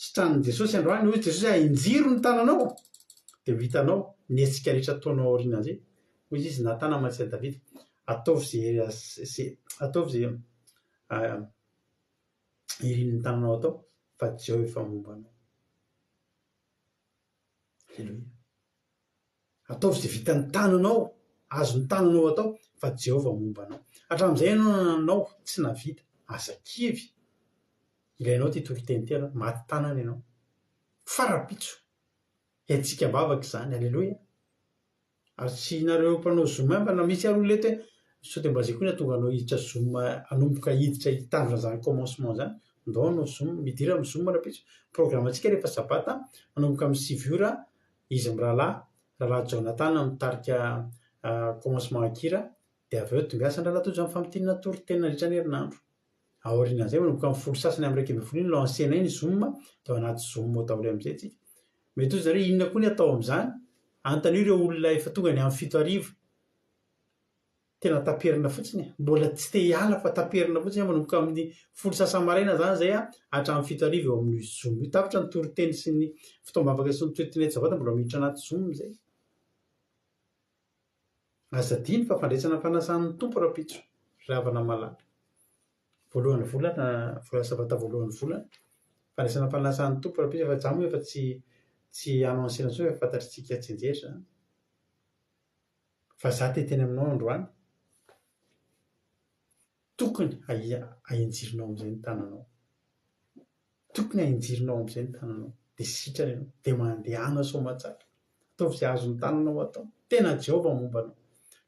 sitranin'i Jesosy androany hoy Jesosy injiro ny tananao de vitanao ny hetsika rehetra ataonao aoriana zay hoy izy natana aman-tsy Davida ataovy zay irin'ny tananao atao fa Jehova efa mombanao. Aleluia. Ataovy zay vitan'ny tananao, azon'ny tananao atao fa Jehova mombanao. Hatramin'izay ianao nananao tsy navita, asa kivy. Ilainao ty toriteny ty aloha, maty tanana ianao. Farapitso. Hetsika bavaka izany, aleluia. Ary tsy nareo mpanao zoom fa na misy ary olona eto hoe saote mba zay koa tonga anao hiditra zoom anomboka hiditra hitandra zany commencement zany, ndao anao zoom midira amin'ny zoom rapitso. Programantsika rehefa sabata manomboka amin'ny 6 ora izy rahalahy Jonathan mitarika commencement akira dia avy eo tonga ny rahalahy tojo amin'ny fampidinana toriteny nandritra ny herinandro. Aorian'izay manomboka amin'ny 10 sasany amin'ny 1 lancena iny zoom dia ao anaty zoom ao daholo amin'izay tsika. Mety hoy zareo inona koa ny atao amin'izany? Antanio ireo olona efa tonga ny amin'ny 7 arivo tena taperina fotsiny, mbola tsy te hiala fa taperina fotsiny manomboka amin'ny 10 sasany maraina zany zay hatramin'ny 7 arivo eo amin'ny zoom. Io tapitra ny toriteny sy ny fitaovam-bavaka sy ny toriteny zavatra mbola miditra anaty zoom zay. Azadiny fa fandraisana fanasan'ny tompo rapitso ravana malala. Voalohany volana, sabata voalohany volana, fandraisana fanasan'ny tompo rapitso efa jamo efa tsy anonsena so efa fantatritsika tsenjery. Fa za teteny aminao androany, tokony ahinjirinao amin'izay ny tananao. Tokony ahinjirinao amin'izay ny tananao. Dia sitrana ianao, dia mandehana soamantsara. Ataovy izay azon'ny tananao atao. Tena Jehova mombanao.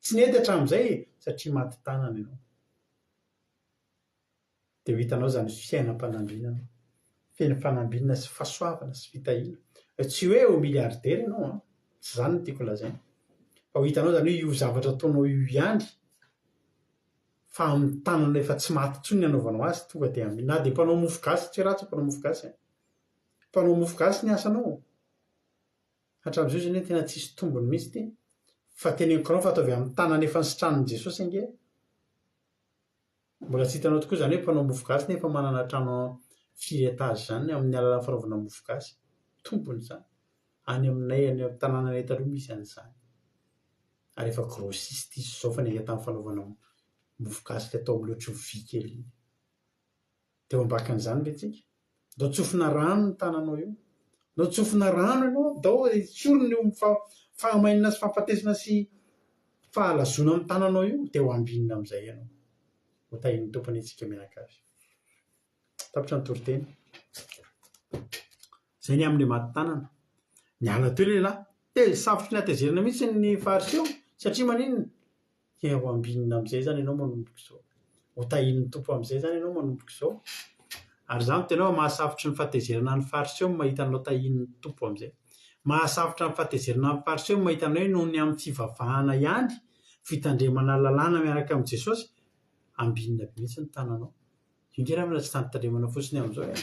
Tsy nety hatramin'izay satria maty tanana ianao. Dia ho hitanao zany fiainam-panambinana. Feno fanambinana sy fahasoavana sy fitahiana. Tsy hoe ho miliardera ianao, tsy izany no tiako lazaina. Fa ho hitanao zany hoe io zavatra ataonao io ihany, fa amin'ny tanana efa tsy maty intsony ny anaovanao azy tonga dia na dia mpanao mofo gasy, tsy ratsy mpanao mofo gasy. Mpanao mofo gasy ny asanao. Hatramin'izao zany tena tsisy tombony mihitsy ty. Fa teneniko anao fa ataovy amin'ny tanana efa nisitran'ny Jesosy ange. Mbola tsy hitanao tokoa zany hoe mpanao mofo gasy nefa manana trano firetage zany amin'ny alalan'ny fanaovana mofo gasy. Tombony zany. Any aminay any amin'ny tanànanay taloha misy an'izany. Ary efa grossiste izy izao fa nenge tamin'ny fanaovana mofo gasy ilay atao amin'ny ohatry vy kely iny. Dia eo ambakan'izany ve tsika? Ndao tsofina rano ny tananao io. Ndao tsofina rano ianao, ndao tsorony io fahamainana sy fahafatesana sy fahalazona amin'ny tananao io, dia ho ambinina amin'izay ianao. Ho tahin'ny tompony antsika mianakavy. Tapitra ny toriteny. Izay ny amin'ny maty tanana. Niala teo lehilahy. Dia safotra ny hatezerana mihitsy ny fariseo satria maninona? Dia ho ambinina amin'izay zany ianao manomboka izao. Ho tahin'ny tompo amin'izay zany ianao manomboka izao. Ary izany tena mahasafotry ny fahatezerana ny fariseo mahita anao tahin'ny tompo amin'izay. Mahasafotry ny fahatezerana ny fariseo mahita anao noho ny amin'ny fivavahana ihany, fitandremana lalàna miaraka amin'ny Jesosy, ambinina mihitsy ny tananao. Ingery amina tsy tandremana fotsiny amin'izao.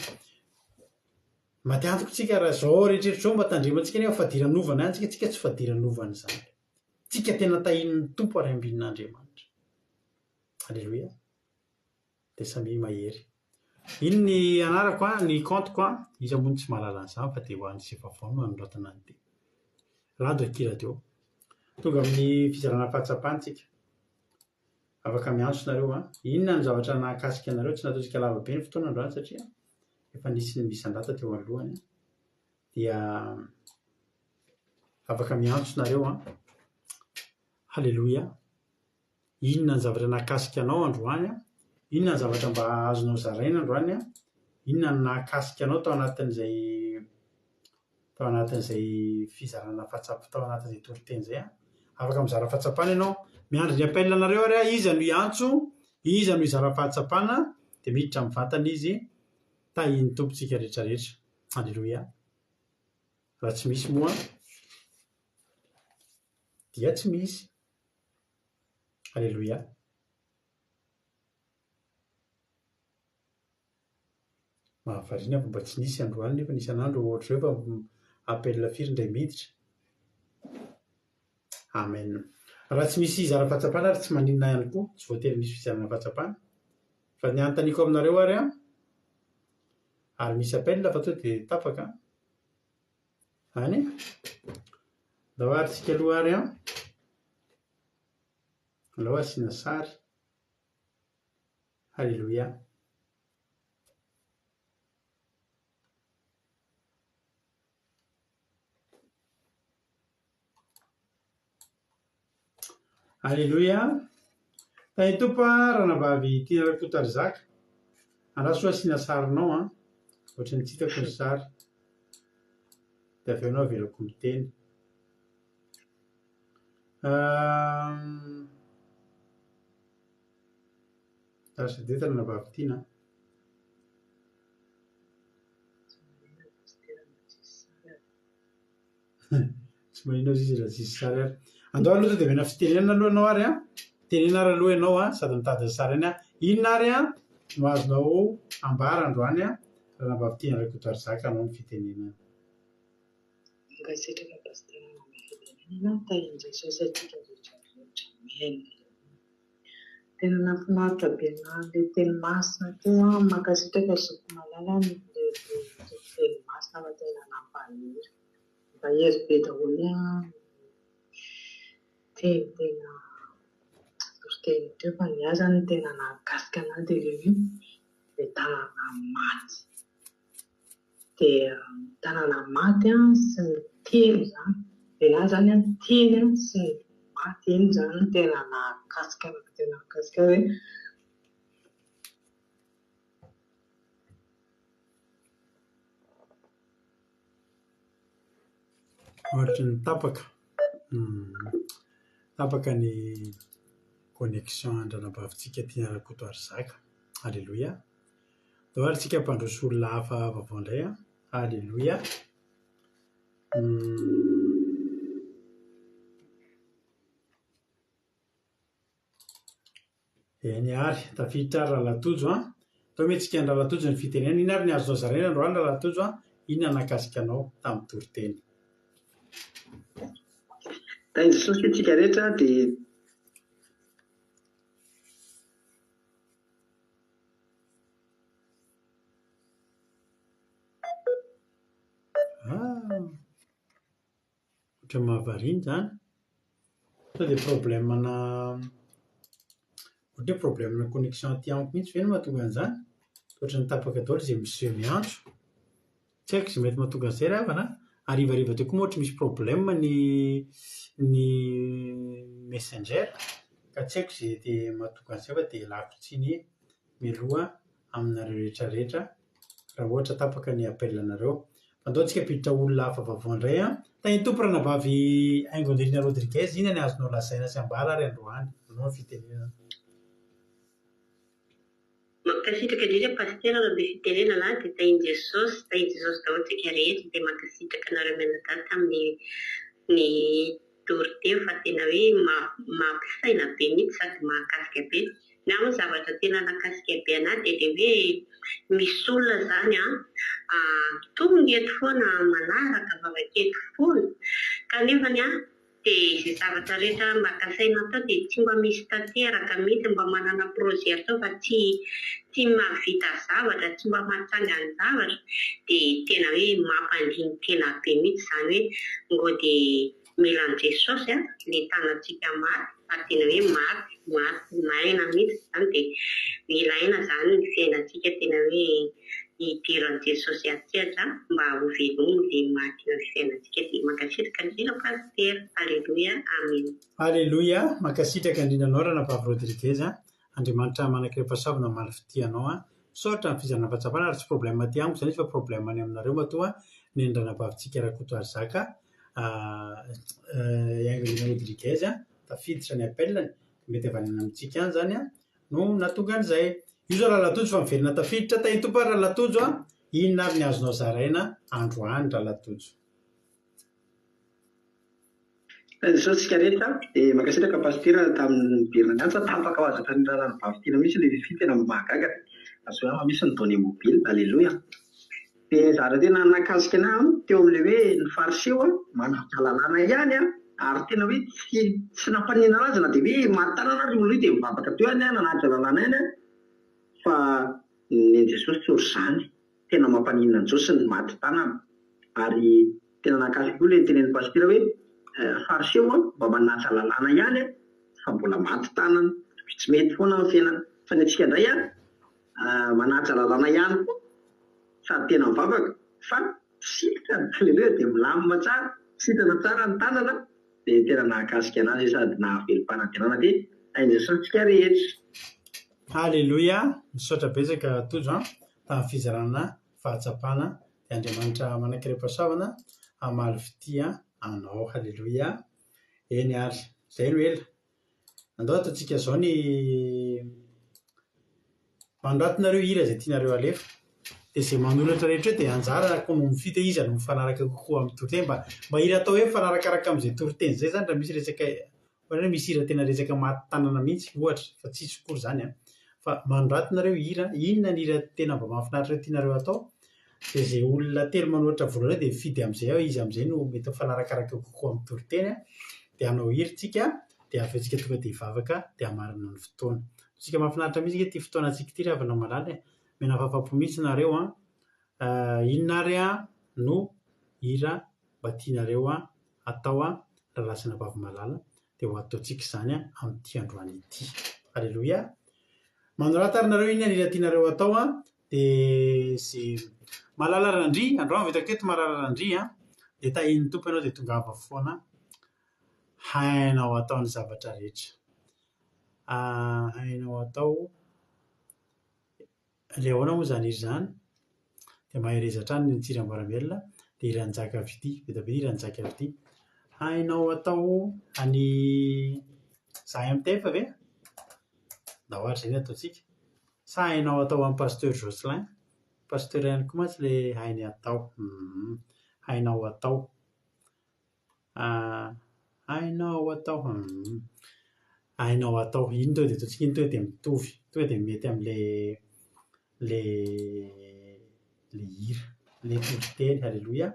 Mate antoko tsika raha izao rehetrarehetra izao mba tandremantsika nefa fadiran'ovana ihany tsika tsy fadiran'ovana izany. Tsika tena tahin'ny tompo ary ambin'Andriamanitra. Aleluia. Dia samy mahery. Iny ny anarako ny kantoko izy ambony tsy mahalala an'izany fa dia ho an'ny sefafaony no anoratana ny teny. Rado akira teo. Tonga amin'ny fizarana fahatsapantsika. Afaka miantso nareo inona ny zavatra nahakasika anareo, tsy nataontsika lava be ny fotoana androany satria efa nisy ny misandrata teo alohany. Dia afaka miantso nareo Haleluia. Inona ny zavatra nahakasika anao androany, inona ny zavatra mba azonao zaraina androany, inona ny nahakasika anao tao anatin'izay fizarana fahatsapana, tao anatin'izay toriteny izay. Afaka mizara fahatsapana ianao. Miandry ny appel anareo ary iza no hiantso, iza no hizara fahatsapana, dia miditra amin'ny vatana izy tahin'ny tompontsika rehetrarehetra. Aleluia. Raha tsy misy moa dia tsy misy. Aleluia. Mahavariana fa mba tsy nisy androany nefa nisy anandro ohatra eo fa appel firy indray miditra. Amen. Raha tsy misy zara fahatsapana ary tsy maninona ihany koa, tsy voatery misy fizarana fahatsapana. Fa ny anontaniko aminareo ary misy appel fa tonga dia tapaka. Any? Dao ary tsika aloha ary alao asiana sary. Halleloia. Halleloia. Tany tompo ranavavy tia Rakoto Zaka. Andraso asiana sarinao a, ohatry ny tsitako ny sary. Dia avy eo anao avelako miteny. Asa dia ranavavy tiana. Tsy maninao izy raha tsisy sary ary. Andao aloha dia avena fitenenana aloha anao ary a. Tenena ary aloha ianao a, sady mitady ny sary any a. Inona ary a no azonao ambara androany a, ranavavy tiana Rakoto Zaka anao ny fitenenana. Ngasitraka pastera amin'ny fitenenana tahin'i Jesosy atsika rehetra miaina. Tena nafinaritra be ilay teny masina teo a, mankasitraka zoko malala ny teny masina fa tena nampahery. Mampahery be daholo a tena teny teo fa ny azy ny tena nahakasika anahy dia ilay tanàna maty. Dia tanàna maty a sy ny teny izany. Dia na izany a teny a sy ny maty eny izany tena nahakasika anahy, tena nahakasika hoe Ohatry ny tapaka. Tapaka ny connexion andranavavitsika tiana Rakoto Zaka. Halleloia. Dao ary tsika mpandroso olona hafa vaovao indray a. Halleloia. Eny ary tafiditra Ralatojo a. Tao metsika ny Ralatojo ny fitenenana. Ina ary ny azonao zaraina androany Ralatojo a. Inona nakasika anao tamin'ny toriteny? tain'i Jesosy atsika rehetra dia Ohatra mahavariana izany. Sao dia problèmena ohatra hoe problèmena connexion aty amiko mihitsy ve no mahatonga an'izany? Ohatra ny tapaka daholo izay miseho miantso. Tsy haiko izay mety mahatonga an'izay raha avana. Arivariva teo koa moa ohatra misy problème ny messenger. Ka tsy haiko izay dia mahatonga an'izay fa dia lavitra ny miloha aminareo rehetra rehetra raha ohatra tapaka ny appel-nareo. Andao antsika piditra olona hafa vaovao indray a. Tany tompo ranavavy Aingondelina Rodriguez, inona ny azonao lazaina sy ambara ary androany? Anao fitenenana. Mankasitraka indrindra pastera raha be fitenenana dia tain'i Jesosy daholo tsika rehetra dia mankasitraka anareo mianadahy tamin'ny tory teo fa tena hoe mampisaina be mihitsy sady mahakasika be. Na moa zavatra tena nakasika be anahy dia hoe misy olona izany a tonga eto foana manaraka vavaketo foana kanefa dia izay zavatra rehetra makasaina atao dia tsy mba misy tanteraka mihitsy mba manana projet atao fa tsy mahavita zavatra, tsy mba mahatsanga ny zavatra dia tena hoe mampandiny tena be mihitsy izany hoe ngo dia mila an'i Jesosy ilay tanantsika maty fa tena hoe maty maina mihitsy izany dia ilaina izany ny fiainantsika tena hoe hidiro an'i Jesosy atsehatra mba ho velominy dia maty ny fiainantsika dia mankasitraka indrindra pastera. Alleluia, amen. Alleluia, mankasitraka indrindra anao ranavavy Rodriguez. Andriamanitra manankiream-pahasaovana mamaly fitianao. Saotra ny fizarana fahatsapana ary tsy problème aty amiko izany izy fa problème any aminareo matoa ny ranavavitsika Rakoto Zaka Aingondelina Rodriguez tafiditra ny appel-ny mety avy any amintsika any izany no nahatonga an'izay. Io zao Ralatojo fa miverina tafiditra tany tompo ary Ralatojo inona ary ny azonao zaraina androany Ralatojo? Jesosy tsika rehetra dia mankasitraka pastera tamin'ny verina antsa tapaka ho azo tany ranavavy tiana mihitsy ilay fify tena mahagaga. Azo misy ny donné mobile. Alleluia. Dia zara tena nakasika anahy teo amin'ilay hoe ny fariseo manaraka lalàna ihany ary tena hoe tsy nampanina azy na dia hoe matanana ary olona dia mivavaka teo ihany nanatitra lalàna ihany fa ny Jesosy tsy ory izany. Tena mampanina ny Jesosy ny maty tanana ary tena nakasika koa ilay tenen'ny pastera hoe fariseo mba manatitra lalàna ihany fa fa mbola maty tanana tsy mety foana amin'ny fiainana fa ny antsika indray manatsa lalàna ihany koa sady tena mivavaka fa sitana aleloha dia milamina tsara sitana tsara ny tanana dia tena nahakasika anazy sady nahavelom-panantenana dia hain' Jesosy antsika rehetra. Halleloia, misaotra betsaka tojo tamin'ny fizarana fahatsapana dia Andriamanitra manankiram-pahasoavana hamaly fitia anao. Halleloia, eny ary izay no ela andao ataontsika izao ny mandoatinareo hira izay tianareo alefa dia izay manoratra rehetra dia anjara koa no mifitehizana no mifanaraka kokoa amin'ny toriteny mba hira atao hoe mifanarakaraka amin'izay toriteny izay zany raha misy resaka ohatry misy hira tena resaka maty tanana mihitsy ohatra fa tsisy kory zany fa mandoatinareo hira inona ny hira tena mba mahafinaritra tianareo atao dia izay olona telo manoratra voalohany dia mifidy amin'izay aho izy amin'izay no mety mifanarakaraka kokoa amin'ny toriteny dia hanao hirintsika dia avy antsika tonga dia hivavaka dia hamarina ny fotoana tsika mahafinaritra mihitsy ty fotoana antsika ty raha vanao malala mena fahafapo mihitsy nareo inona ary no hira mba tianareo atao raha lasina vavy malala dia ho ataontsika izany amin'ity androany ity. Halleloia, manorata ary nareo inona ny hira tianareo atao dia izay malala randry androany vitako eto malala randry dia tahin'ny tompo ianao dia tonga hava foana hainao atao ny zavatra rehetra hainao atao ilay ahoana moa izany iry izany dia mahereza hatrany ny tsiram-baramelona dia iranjaka vity vita be iranjaka vity hainao atao any zahay amin'ny tefa ve da ohatra izay ny ataontsika sa hainao atao amin'ny pasteur Jocelyn pasteur ihany koa mantsy ilay hainy atao hainao atao hainao atao hainao atao iny to dia ataontsika iny to dia mitovy tonga dia mety amin'ilay hira ilay toriteny. Halleloia,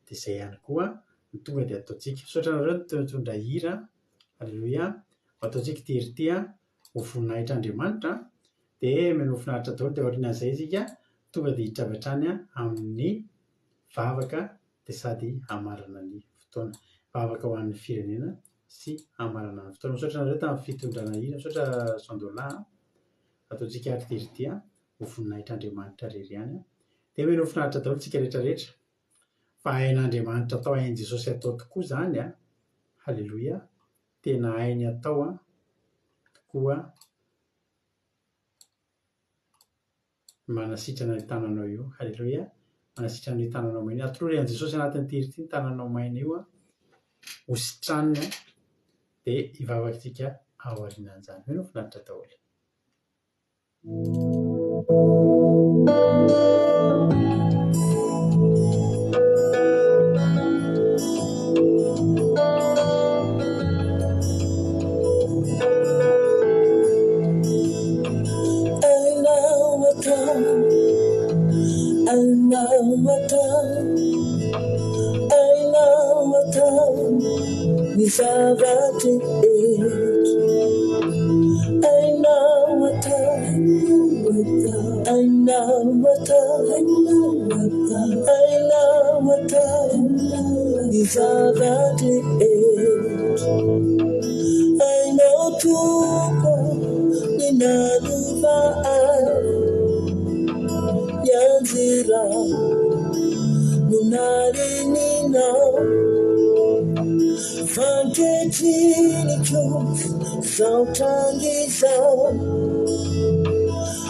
dia izay ihany koa ny tonga dia ataontsika misaotra nareo mitondra hira. Halleloia, ataontsika ity hira ity ho voninahitran'Andriamanitra dia meno finaritra daholo dia aorian'izay isika tonga dia hiditra hatrany amin'ny vavaka dia sady hamarana ny fotoana vavaka ho an'ny firenena sy hamarana ny fotoana. Misaotra nareo tamin'ny fitondrana hira, misaotra Sandola ataontsika ary ity hira ity ho voninahitran'Andriamanitra rery ihany dia meno finaritra daholo tsika rehetrarehetra fa hain'Andriamanitra atao hain'i Jesosy atao tokoa izany Halleloia, tena hainy atao tokoa manasitrana ny tananao io. Halleloia, manasitrana ny tananao maina atorory an'i Jesosy anatin'ity hira ity ny tananao maina io ho sitranina dia hivavakantsika ao aorianan'izany. Meno finaritra daholo.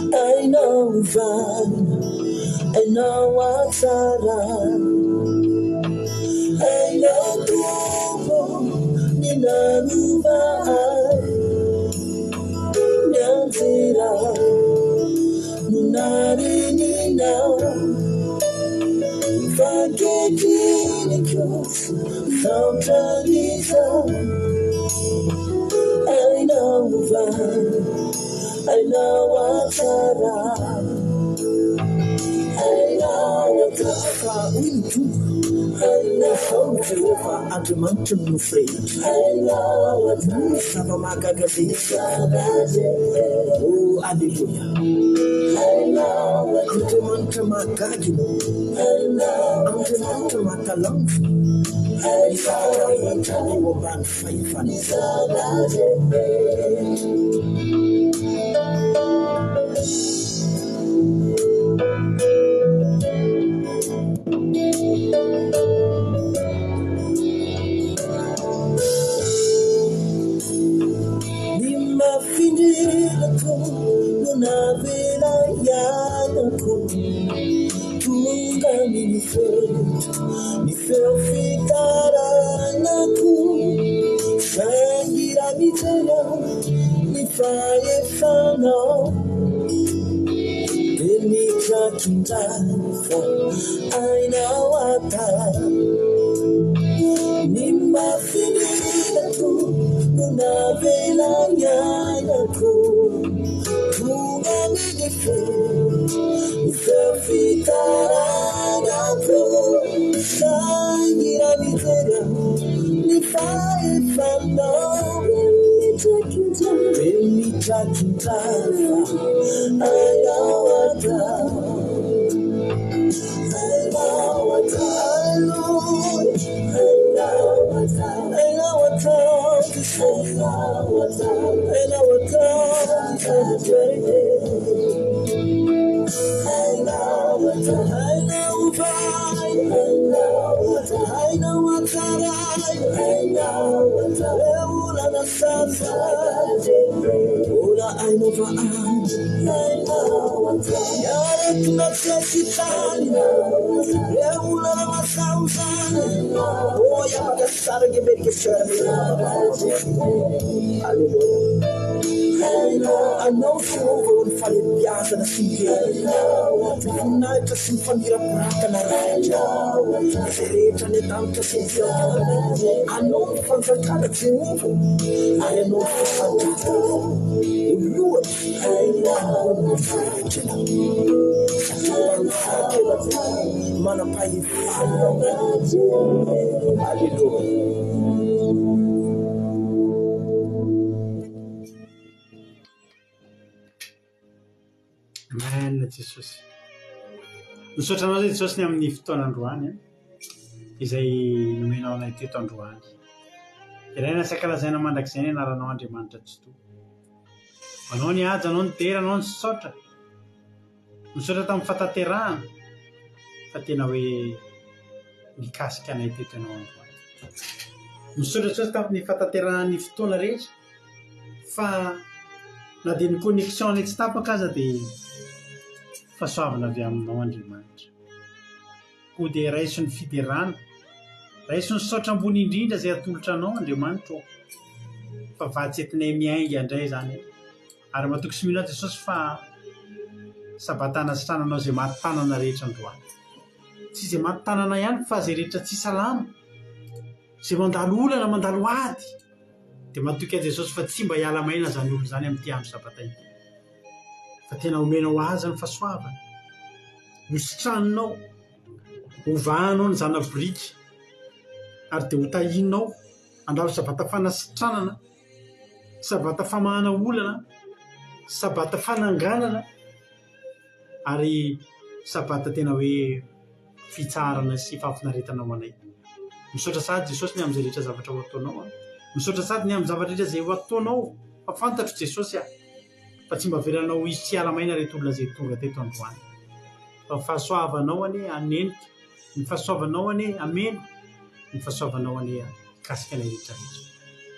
I know fa hoy ny tombo fao ny Jehova Andriamanitra no nofrehetra ny zava-mahagaga rehetra alleluia Andriamanitra mahagaga ianao Andriamanitra mahatalanjo ny zava-rehetra eo ambany fahefana navela yanako tunga ni feo fitaranako sangira mitena ni faefana demitra tuntafa aina wata ni mafinilako navela yanako Fitaranapo sangira mitera ni faefana demitra tuntafa ayawata I know for falipiasa na singela naita sin famira prata na raja sereta ne tanta singela I know for fatala triunfo I know for fatala Lord I know for fatala mana pai Amen Jesosy. Misaotra anao zay Jesosy ny amin'ny fotoanandroany izay nomenao anay teto androany. Ilaina sakalazaina mandrakizay ny anaranao Andriamanitra Totoa. Anao ny haja, anao ny dera, anao ny saotra. Misaotra tamin'ny fataterahana fa tena hoe mikasika anay teto ianao androany. Misaotra Jesosy tamin'ny fataterahany fotoana rehetra fa na dia ny connexion ilay tsy tapaka aza dia fahasoavana avy aminao Andriamanitra. Koa dia raiso ny fiderana, raiso ny saotra ambony indrindra izay atolotra anao Andriamanitra fa vatsetinay miainga indray izany. Ary matoky sy mino Jesosy fa sabatana sitrananao izay maty tanana rehetra androany. Tsy izay maty tanana ihany fa izay rehetra tsy salama, izay mandalo olana, mandalo ady. Dia matoky Jesosy fa tsy mba hiala maina zany olo zany amin'ity andro sabata ity. Fa tena omenao azy ny fahasoavana. Hositranonao, hovanao ny zana-biriky ary dia hotahinao andalo sabata fanasitranana, sabata famahana olana, sabata fananganana ary sabata tena hoe fitsarana sy fahafinaretanao anay. Misaotra sady Jesosy ny amin'izay rehetra zavatra ho ataonao. Misaotra sady ny amin'ny zavatra rehetra izay ho ataonao. Fa fantatro Jesosy fa tsy mba velanao izy tsy ala maina reto olona izay tonga teto androany. Fa fahasoavanao anie aneniko, ny fahasoavanao anie ameno, ny fahasoavanao anie kasika ilay rehetra rehetra.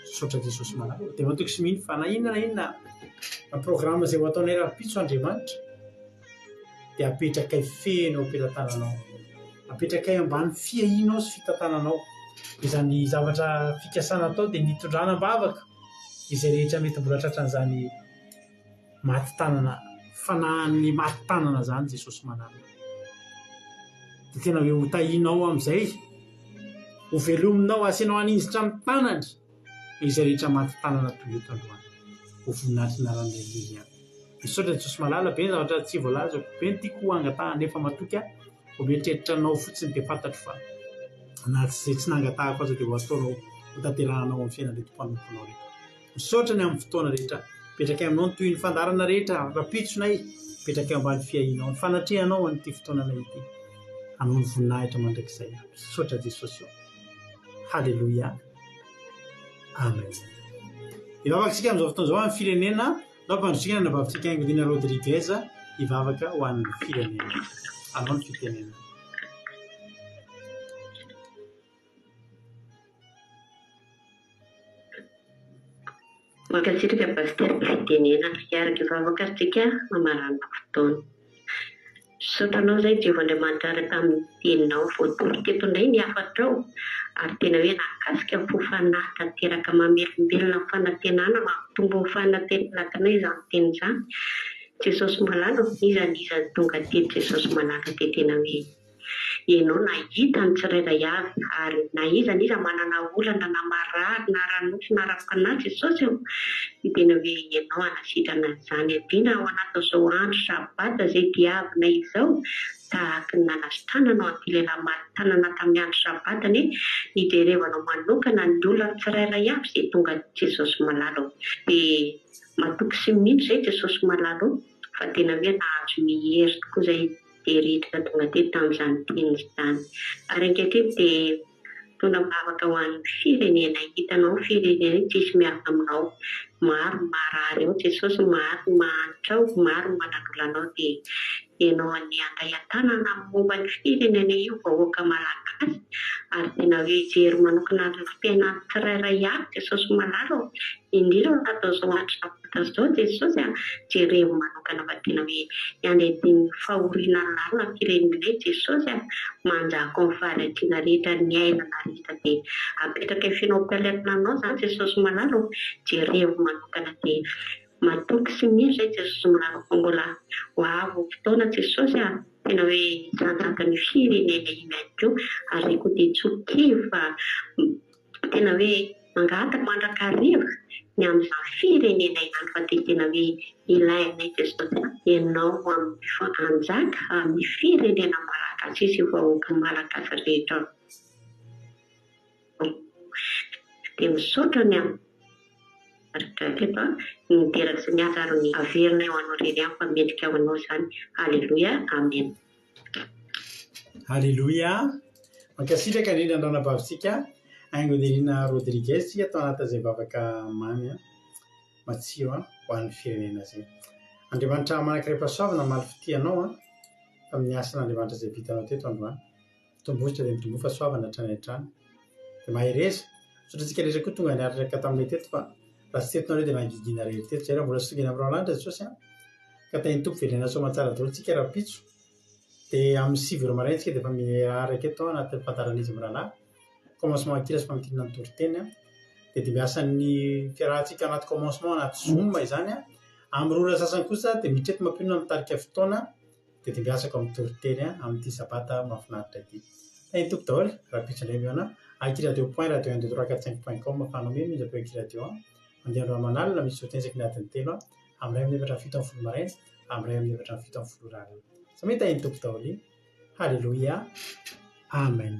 Misaotra Jesosy malala. Dia matoky sy mino fa na inona programa izay ho ataonay raha-pitso Andriamanitra dia apetrakay feno am-petantananao, apetrakay ambany fiahinao sy fitantananao. Izany zavatra fikasana atao dia nitondrana bavaka izay rehetra mety mbola tratran'izany maty tanana, fanahin'ny maty tanana zany Jesosy manana. Dia tena hoe ho tahinao amin'izay, ho velominao, asianao haninjitra amin'ny tanany izay rehetra maty tanana toy eto androany. Ho voninahitra ny anaran'ilay izy ihany. Misaotra Jesosy malala be ny zavatra tsy voalazako, be ny tiako angatahana nefa matoky mieritreritrannao fotsiny dia fantatro fa anaty izay tsy nangatahako aza dia ho ataonao ho tanterahanao amin'ny fiainan'ilay tomponomponao rehetra. Misaotra ny amin'ny fotoana rehetra, mipetraka aminao ny toy ny fandarana rehetra, rapitsonay, mipetraka eo ambany fiahinao, ny fanatrehanao an'ity fotoananay ity. Anao ny voninahitra mandrakizay. Misaotra Jesosy eo. Halleluia. Amen. Ivavaka amin'izao fotoana izao amin'ny firenena, nao mpandrotsika na bavintsika Aingodina Rodriguez ivavaka ho an'ny firenena. Anao ny fitenena. Mankasitraka pasitera fitenena hiaraka ivavaka antsika mamarana fotoana. Sotranao zay Jehovandriamanitra araka amin'ny teninao voatory teto indray ny afatrao ary tena hoe nakasika fofanahy tanteraka mamelombelona ny fanantenana mampitombo ny fanantenanakanay izany teny izany. Jesosy malala izany tonga teto Jesosy malala dia tena hoe ianao nahita ny tsirairay avy ary nahizany iza manana olana na marary na ranofy na rapanahy Jesosy eo dia tena hoe ianao anasitrana izany adina ao anaty izao andro sabata izay diavina izao tahaka ny nanasitrananao an'ity lehilahy maty-tanana tamin'ny andro sabatany nijerevanao manokana ny olana tsirairay avy izay tonga Jesosy malala dia matoky sy mihitsy izay Jesosy malala fa tena hoe nahazo mihery tokoa izay dia rehetra tonga teto tamin'izany teny izany. Ary ankehitriny dia tonga mivavaka ho an'ny firenena, hitanao firenena tsisy miaraka aminao, maro marary eo Jesosy, maro mahantra ao, maro mananolanao dia ianao ny andray an-tanana momba ny firenena io vahoaka malagasy ary tena hoe jery manokana fiainany tsirairay avy Jesosy malala indrindra natao izao andro sabata izao Jesosy jerevo manokana fa tena hoe andetiny fahoriana lalina firenena Jesosy manjako amin'ny faharatsiana rehetra ny ainana rehetra dia apetraka fiainam-pialetana anao izany Jesosy malala jerevo manokana dia matoky sy mihitsy izay Jesosy malala fa mbola ho avo fotoana Jesosy tena hoe sanjaka ny firenena iny ihany koa ary koa dia tsokiva tena hoe mangataka mandrakariva ny amin'izany firenena ihany fa dia tena hoe ilainay Jesosy ianao amin'ny anjaka amin'ny firenena malagasy sy vahoaka malagasy rehetra dia misaotra ny teto niteraka sy ny azarony averina eo anao rery ihany fa mendrika ao anao izany. Halleluia. Amen. Halleluia. Mankasitraka indrindra androna bavintsika Aingodina Rodriguez atao anatin'izay bavaka mamy matsiro ho an'ny firenena izay. Andriamanitra manankiray-pahasoavana maly fitianao fa amin'ny asan'Andriamanitra izay vitanao teto androany. Mitombohitra dia mitombo fahasoavana hatrany hatrany. Dia mahereza sotratsika rehetra koa tonga niaraka taminay teto fa raha tsy tetonareo dia nangigina rery teto zay raha mbola songina amin'irao lanitra Jesosy ka tainy tompo velena soa matsara daholo tsika rapitso dia amin'ny 7 maraintsika dia efa miaraka eto anatin'ny fandaran'izy mirahalahy commencement akira sy famitidina ny toriteny dia miasa ny fiarahantsika anaty commencement anaty Zoom izany amin'ny rora sasany kosa dia mitrety mampinona mitarika fotoana dia miasako amin'ny toriteny amin'ity sabata mahafinaritra ity. Tainy tompo daholo rapitso indray miona akiradio.radio12345.com afanao mino minjapeo akiradio mandeha andro manalina misy sotensaky ny adiny telo amin'ny 2:17 maraina amin'ny 2:17 rary. Samita iny tompo daholo. Halleluia. Amen.